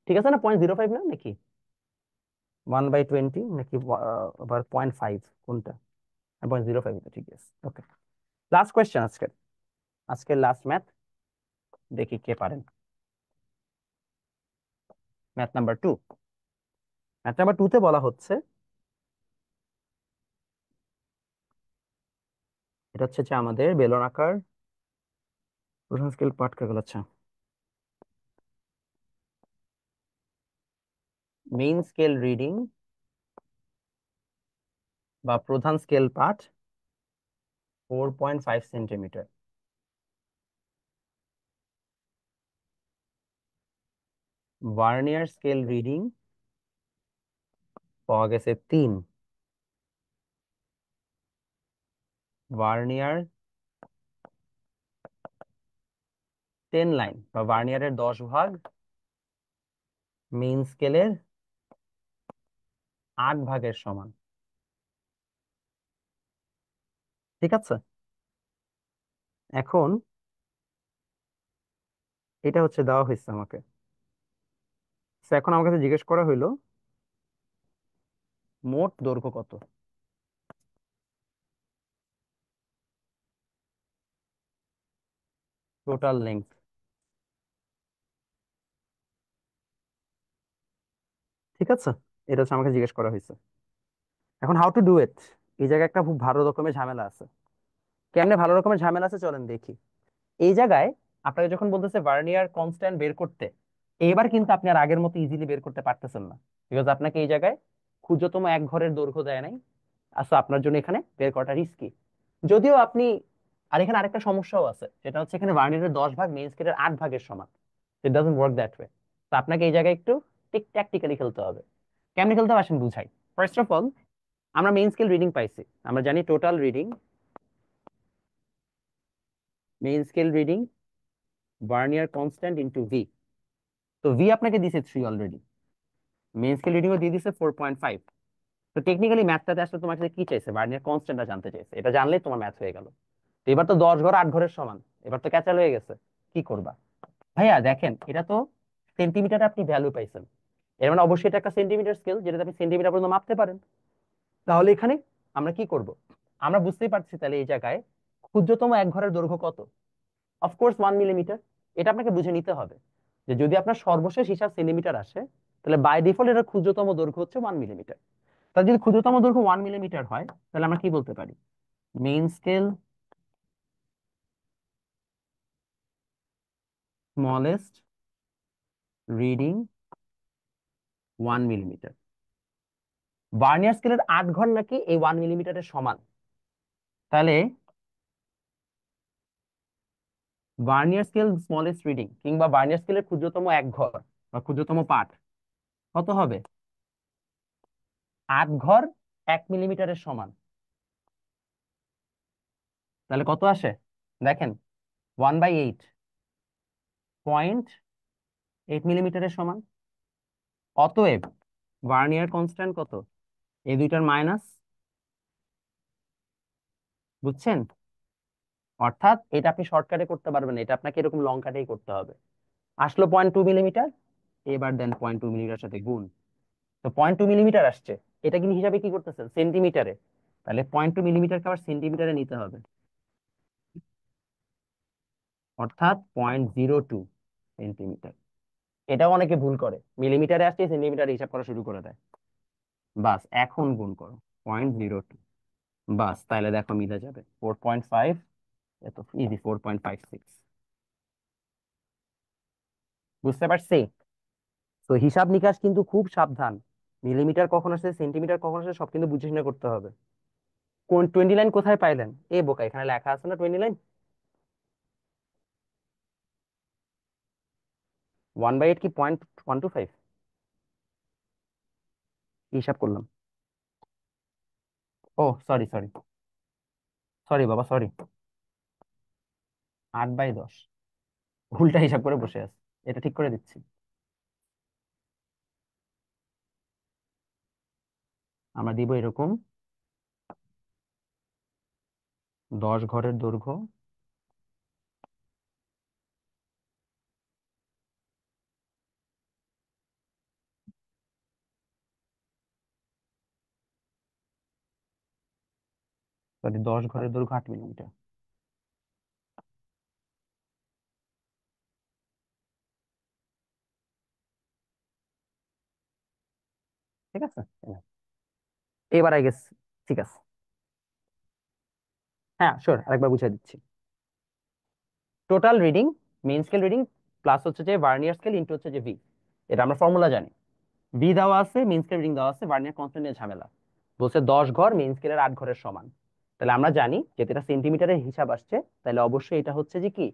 ঠিক আছে না, 0.05 না নাকি 1/20 নাকি আবার 0.5, কোনটা? 0.05, ঠিক আছে, ওকে। লাস্ট কোয়েশ্চেন আজকের, আজকের লাস্ট ম্যাথ, দেখি কে পারেন। Math number 2। ম্যাথ নাম্বার 2 তে বলা হচ্ছে, এটা হচ্ছে যে আমাদের বেলনাকার প্রধান স্কেল পাঠ কাগজ, আচ্ছা, মেইন স্কেল রিডিং বা প্রধান স্কেল পাঠ 4.5 সেন্টিমিটার, ভার্নিয়ার স্কেল রিডিং পাওয়া গেছে 3, ভার্নিয়ার 10 লাইন বা ভার্নিয়ারের 10 ভাগ মেইন স্কেলের 8 ভাগের সমান। ঠিক আছে, এখন এটা হচ্ছে দেওয়া হয়েছে আমাকে। So, এখন আমার কাছে জিজ্ঞেস করা হইলো মোট দৈর্ঘ্য কত, টোটাল লেন্থ। ঠিক আছে, এটা হচ্ছে আমাকে জিজ্ঞেস করা হয়েছে। এখন হাউ টু ডু ইট, এই জায়গায় একটা খুব ভালো রকমের ঝামেলা আছে। কেমনে ভালো রকমের ঝামেলা আছে, চলেন দেখি। এই জায়গায় আপনাকে যখন বলতেছে ভার্নিয়ার কনস্ট্যান্ট বের করতে, এবার কিন্তু আপনি আর আগের মতো ইজিলি বের করতে পারতেছেন না, বিকজ আপনাকে এই জায়গায় ক্ষুদ্রতম এক ঘরের দৈর্ঘ্য দেয় নাই। আচ্ছা, আপনার জন্য এখানে বের করাটা রিস্কি। যদিও আপনি, আর এখানে আরেকটা সমস্যাও আছে, সেটা হচ্ছে এখানে ভার্নিয়ারের 10 ভাগ মেইন স্কেলের 8 ভাগের সমান। It doesn't work that way. তো আপনাকে এই জায়গায় একটু ট্যাকটিক্যালি খেলতে হবে। কেমনে খেলতে হবে আসেন বুঝাই। ফার্স্ট অফ অল, আমরা মেইন স্কেল রিডিং পাইছি, আমরা জানি total reading, main scale reading vernier constant into V. তো ভি আপনাকে দিছে 3 অলরেডি, মেইন স্কেল রিডিংও দিয়ে দিছে 4.5। তো টেকনিক্যালি ম্যাথটাতে আসলে তোমার কাছে কি চাইছে, ভার্নিয়ার কনস্ট্যান্টটা জানতে চাইছে, এটা জানলেই তোমার ম্যাথ হয়ে গেল। তো এবার তো 10 ঘর 8 ঘরের সমান, এবার তো ক্যাচাল হয়ে গেছে, কি করবা? ভাইয়া দেখেন, এটা তো সেন্টিমিটারে আপনি ভ্যালু পাইছেন, এর মানে অবশ্যই এটা একটা সেন্টিমিটার স্কেল, যেটাতে আপনি সেন্টিমিটার পর্যন্ত মাপতে পারেন। তাহলে এখানে আমরা কি করব? আমরা বুঝতেই পারছি তাহলে এই জায়গায় ক্ষুদ্রতম এক ঘরের দৈর্ঘ্য কত, অফকোর্স 1 মিলিমিটার। এটা আপনাকে বুঝে নিতে হবে যে যদি আপনার সর্বশেষ হিসাব সেন্টিমিটার আসে, তাহলে বাই ডিফল্ট এটার ক্ষুদ্রতম দৈর্ঘ্য হচ্ছে 1 মিলিমিটার। তাহলে যদি ক্ষুদ্রতম দৈর্ঘ্য 1 মিলিমিটার হয়, তাহলে আমরা কি বলতে পারি, main scale smallest reading 1 millimetre. Vernier স্কেলের 8 ঘর নাকি এই 1 মিলিমিটারের সমান। তাহলে ভার্নিয়ার স্কেল স্মলেস্ট রিডিং কিংবা ভার্নিয়ার স্কেলের ক্ষুদ্রতম এক ঘর বা ক্ষুদ্রতম পাঠ কত হবে? 8 ঘর 1 মিলিমিটারের সমান। তাহলে কত আসে দেখেন, 1/8, 0.8 মিলিমিটারের সমান। অতএব ভার্নিয়ার কনস্ট্যান্ট কত, এই দুইটার মাইনাস, বুঝছেন? অর্থাৎ এটা আপনি শর্টকাটে করতে পারবেন না, এটা আপনাকে এরকম লং কাটেই করতে হবে। আসলো 0.2 মিলিমিটার, এবার দেন 0.2 মিলিমিটার সাথে গুণ। তো 0.2 মিলিমিটার আসছে, এটা কিন্তু হিসাবে কি করতেছেন সেন্টিমিটারে, তাহলে 0.2 মিলিমিটারকে আবার সেন্টিমিটারে নিতে হবে, অর্থাৎ 0.02 সেন্টিমিটার। এটাও অনেকে ভুল করে, মিলিমিটারে আসছে সেন্টিমিটারে হিসাব করা শুরু করে দেয়। বাস এখন গুণ করো 0.02, বাস তাহলে দেখো মিলে যাবে 4.5, এত ইজি 4.56। বুঝতে পারছি? তো হিসাব নিকাশ কিন্তু খুব সাবধান, মিলিমিটার কখন আসছে সেন্টিমিটার কখন আসছে সব কিন্তু বুঝে শুনে করতে হবে। কোন 29 কোথায় পাইলেন? এ বোকা, এখানে লেখা আছে না 29। 1/8 কি 0.125? হিসাব করলাম। ও সরি সরি, সরি বাবা সরি, 8/10, ভুলটা হিসাব করে বসে আছে, এটা ঠিক করে দিচ্ছি। আমরা দিব এরকম, 10 ঘরের দৈর্ঘ্য, সরি 10 ঘরের দৈর্ঘ্য 8 মিলিমিটার। ঠিক আছে, এবার আই গেস ঠিক আছে। হ্যাঁ শিওর, আরেকবার বুঝিয়ে দিচ্ছি। Total reading, main scale reading plus হচ্ছে যে ভার্নিয়ার স্কেল ইনটু হচ্ছে যে ভি, এটা আমরা ফর্মুলা জানি। ভি দেওয়া আছে, মেইন স্কেল রিডিং দেওয়া আছে, ভার্নিয়ার কনস্ট্যান্ট নিয়ে ঝামেলা। বলছে 10 ঘর মেইন স্কেলের 8 ঘরের সমান, তাহলে আমরা জানি যে এটা সেন্টিমিটারের হিসাব আসছে, তাহলে অবশ্যই এটা হচ্ছে যে কি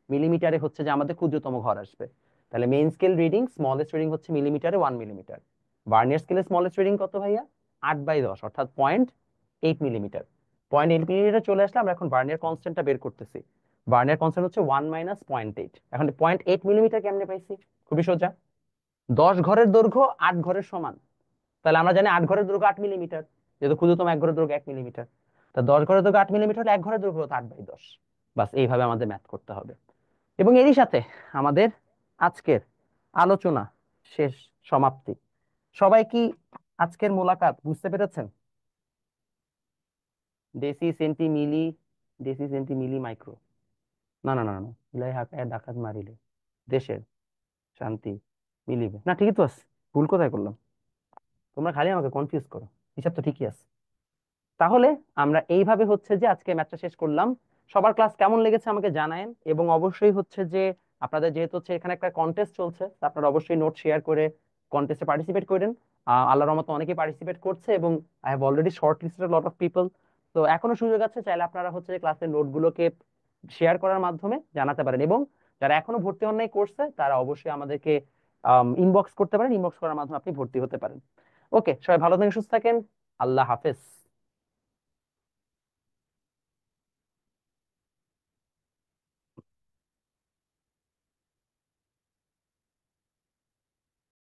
মিলিমিটারে হচ্ছে যে আমাদের ক্ষুদ্রতম ঘর আসবে। তাহলে main scale reading smallest reading হচ্ছে মিলিমিটারে 1 মিলিমিটার, ভার্নিয়ার স্কেলের স্মলেস্ট রিডিং কত ভাইয়া? 8/10 অর্থাৎ 0.8 মিলিমিটার। 0.8 মিলিমিটার চলে আসলে আমরা এখন ভার্নিয়ার কনস্ট্যান্টটা বের করতেছি। ভার্নিয়ার কনস্ট্যান্ট হচ্ছে 1 - 0.8। এখন 0.8 মিলিমিটার কেমনে পাইছি? খুবই সোজা, 10 ঘরের দৈর্ঘ্য 8 ঘরের সমান, তাহলে আমরা জানি 8 ঘরের দৈর্ঘ্য 8 মিলিমিটার, যেহেতু ক্ষুদ্রতম এক ঘরের দৈর্ঘ্য 1 মিলিমিটার। তা 10 ঘরের দৈর্ঘ্য 8 মিলিমিটার হলে এক ঘরের দৈর্ঘ্য হতো 8/10। বাস এইভাবে আমাদের ম্যাথ করতে হবে। এবং এরই সাথে আমাদের আজকের আলোচনা শেষ, সমাপ্তি। সবাই কি আজকের মোলাকাত বুঝতে পেরেছেন? দেশি সেন্টি মিলি, দেশি সেন্টি মিলি মাইক্রো, না না না না, ইলাই হাকায় ডাকাত মারিলে দেশের শান্তি মিলিবে না, ঠিকই তো আছে, ভুল কোথায় করলাম? তোমরা খালি আমাকে কনফিউজ করো, হিসাব তো ঠিকই আছে। তাহলে আমরা এইভাবে হচ্ছে যে আজকে ম্যাচটা শেষ করলাম। সবার ক্লাস কেমন লেগেছে আমাকে জানায়েন, এবং অবশ্যই হচ্ছে যে আপনাদের যেহেতু হচ্ছে এখানে একটা কন্টেস্ট চলছে, তা আপনারা অবশ্যই নোট শেয়ার করে কন্টেস্টে পার্টিসিপেট করেন। আল্লাহর রহমতে অনেকেই পার্টিসিপেট করছে, এবং I have already short listed lot of people. তো এখনো সুযোগ আছে, চাইলে আপনারা হচ্ছে যে ক্লাসের নোটগুলোকে শেয়ার করার মাধ্যমে জানাতে পারেন, এবং যারা এখনো ভর্তি হন নাই কোর্সে তারা অবশ্যই আমাদেরকে ইনবক্স করতে পারেন, ইনবক্স করার মাধ্যমে আপনি ভর্তি হতে পারেন। ওকে, সবাই ভালো থাকেন, সুস্থ থাকেন, আল্লাহ হাফেজ।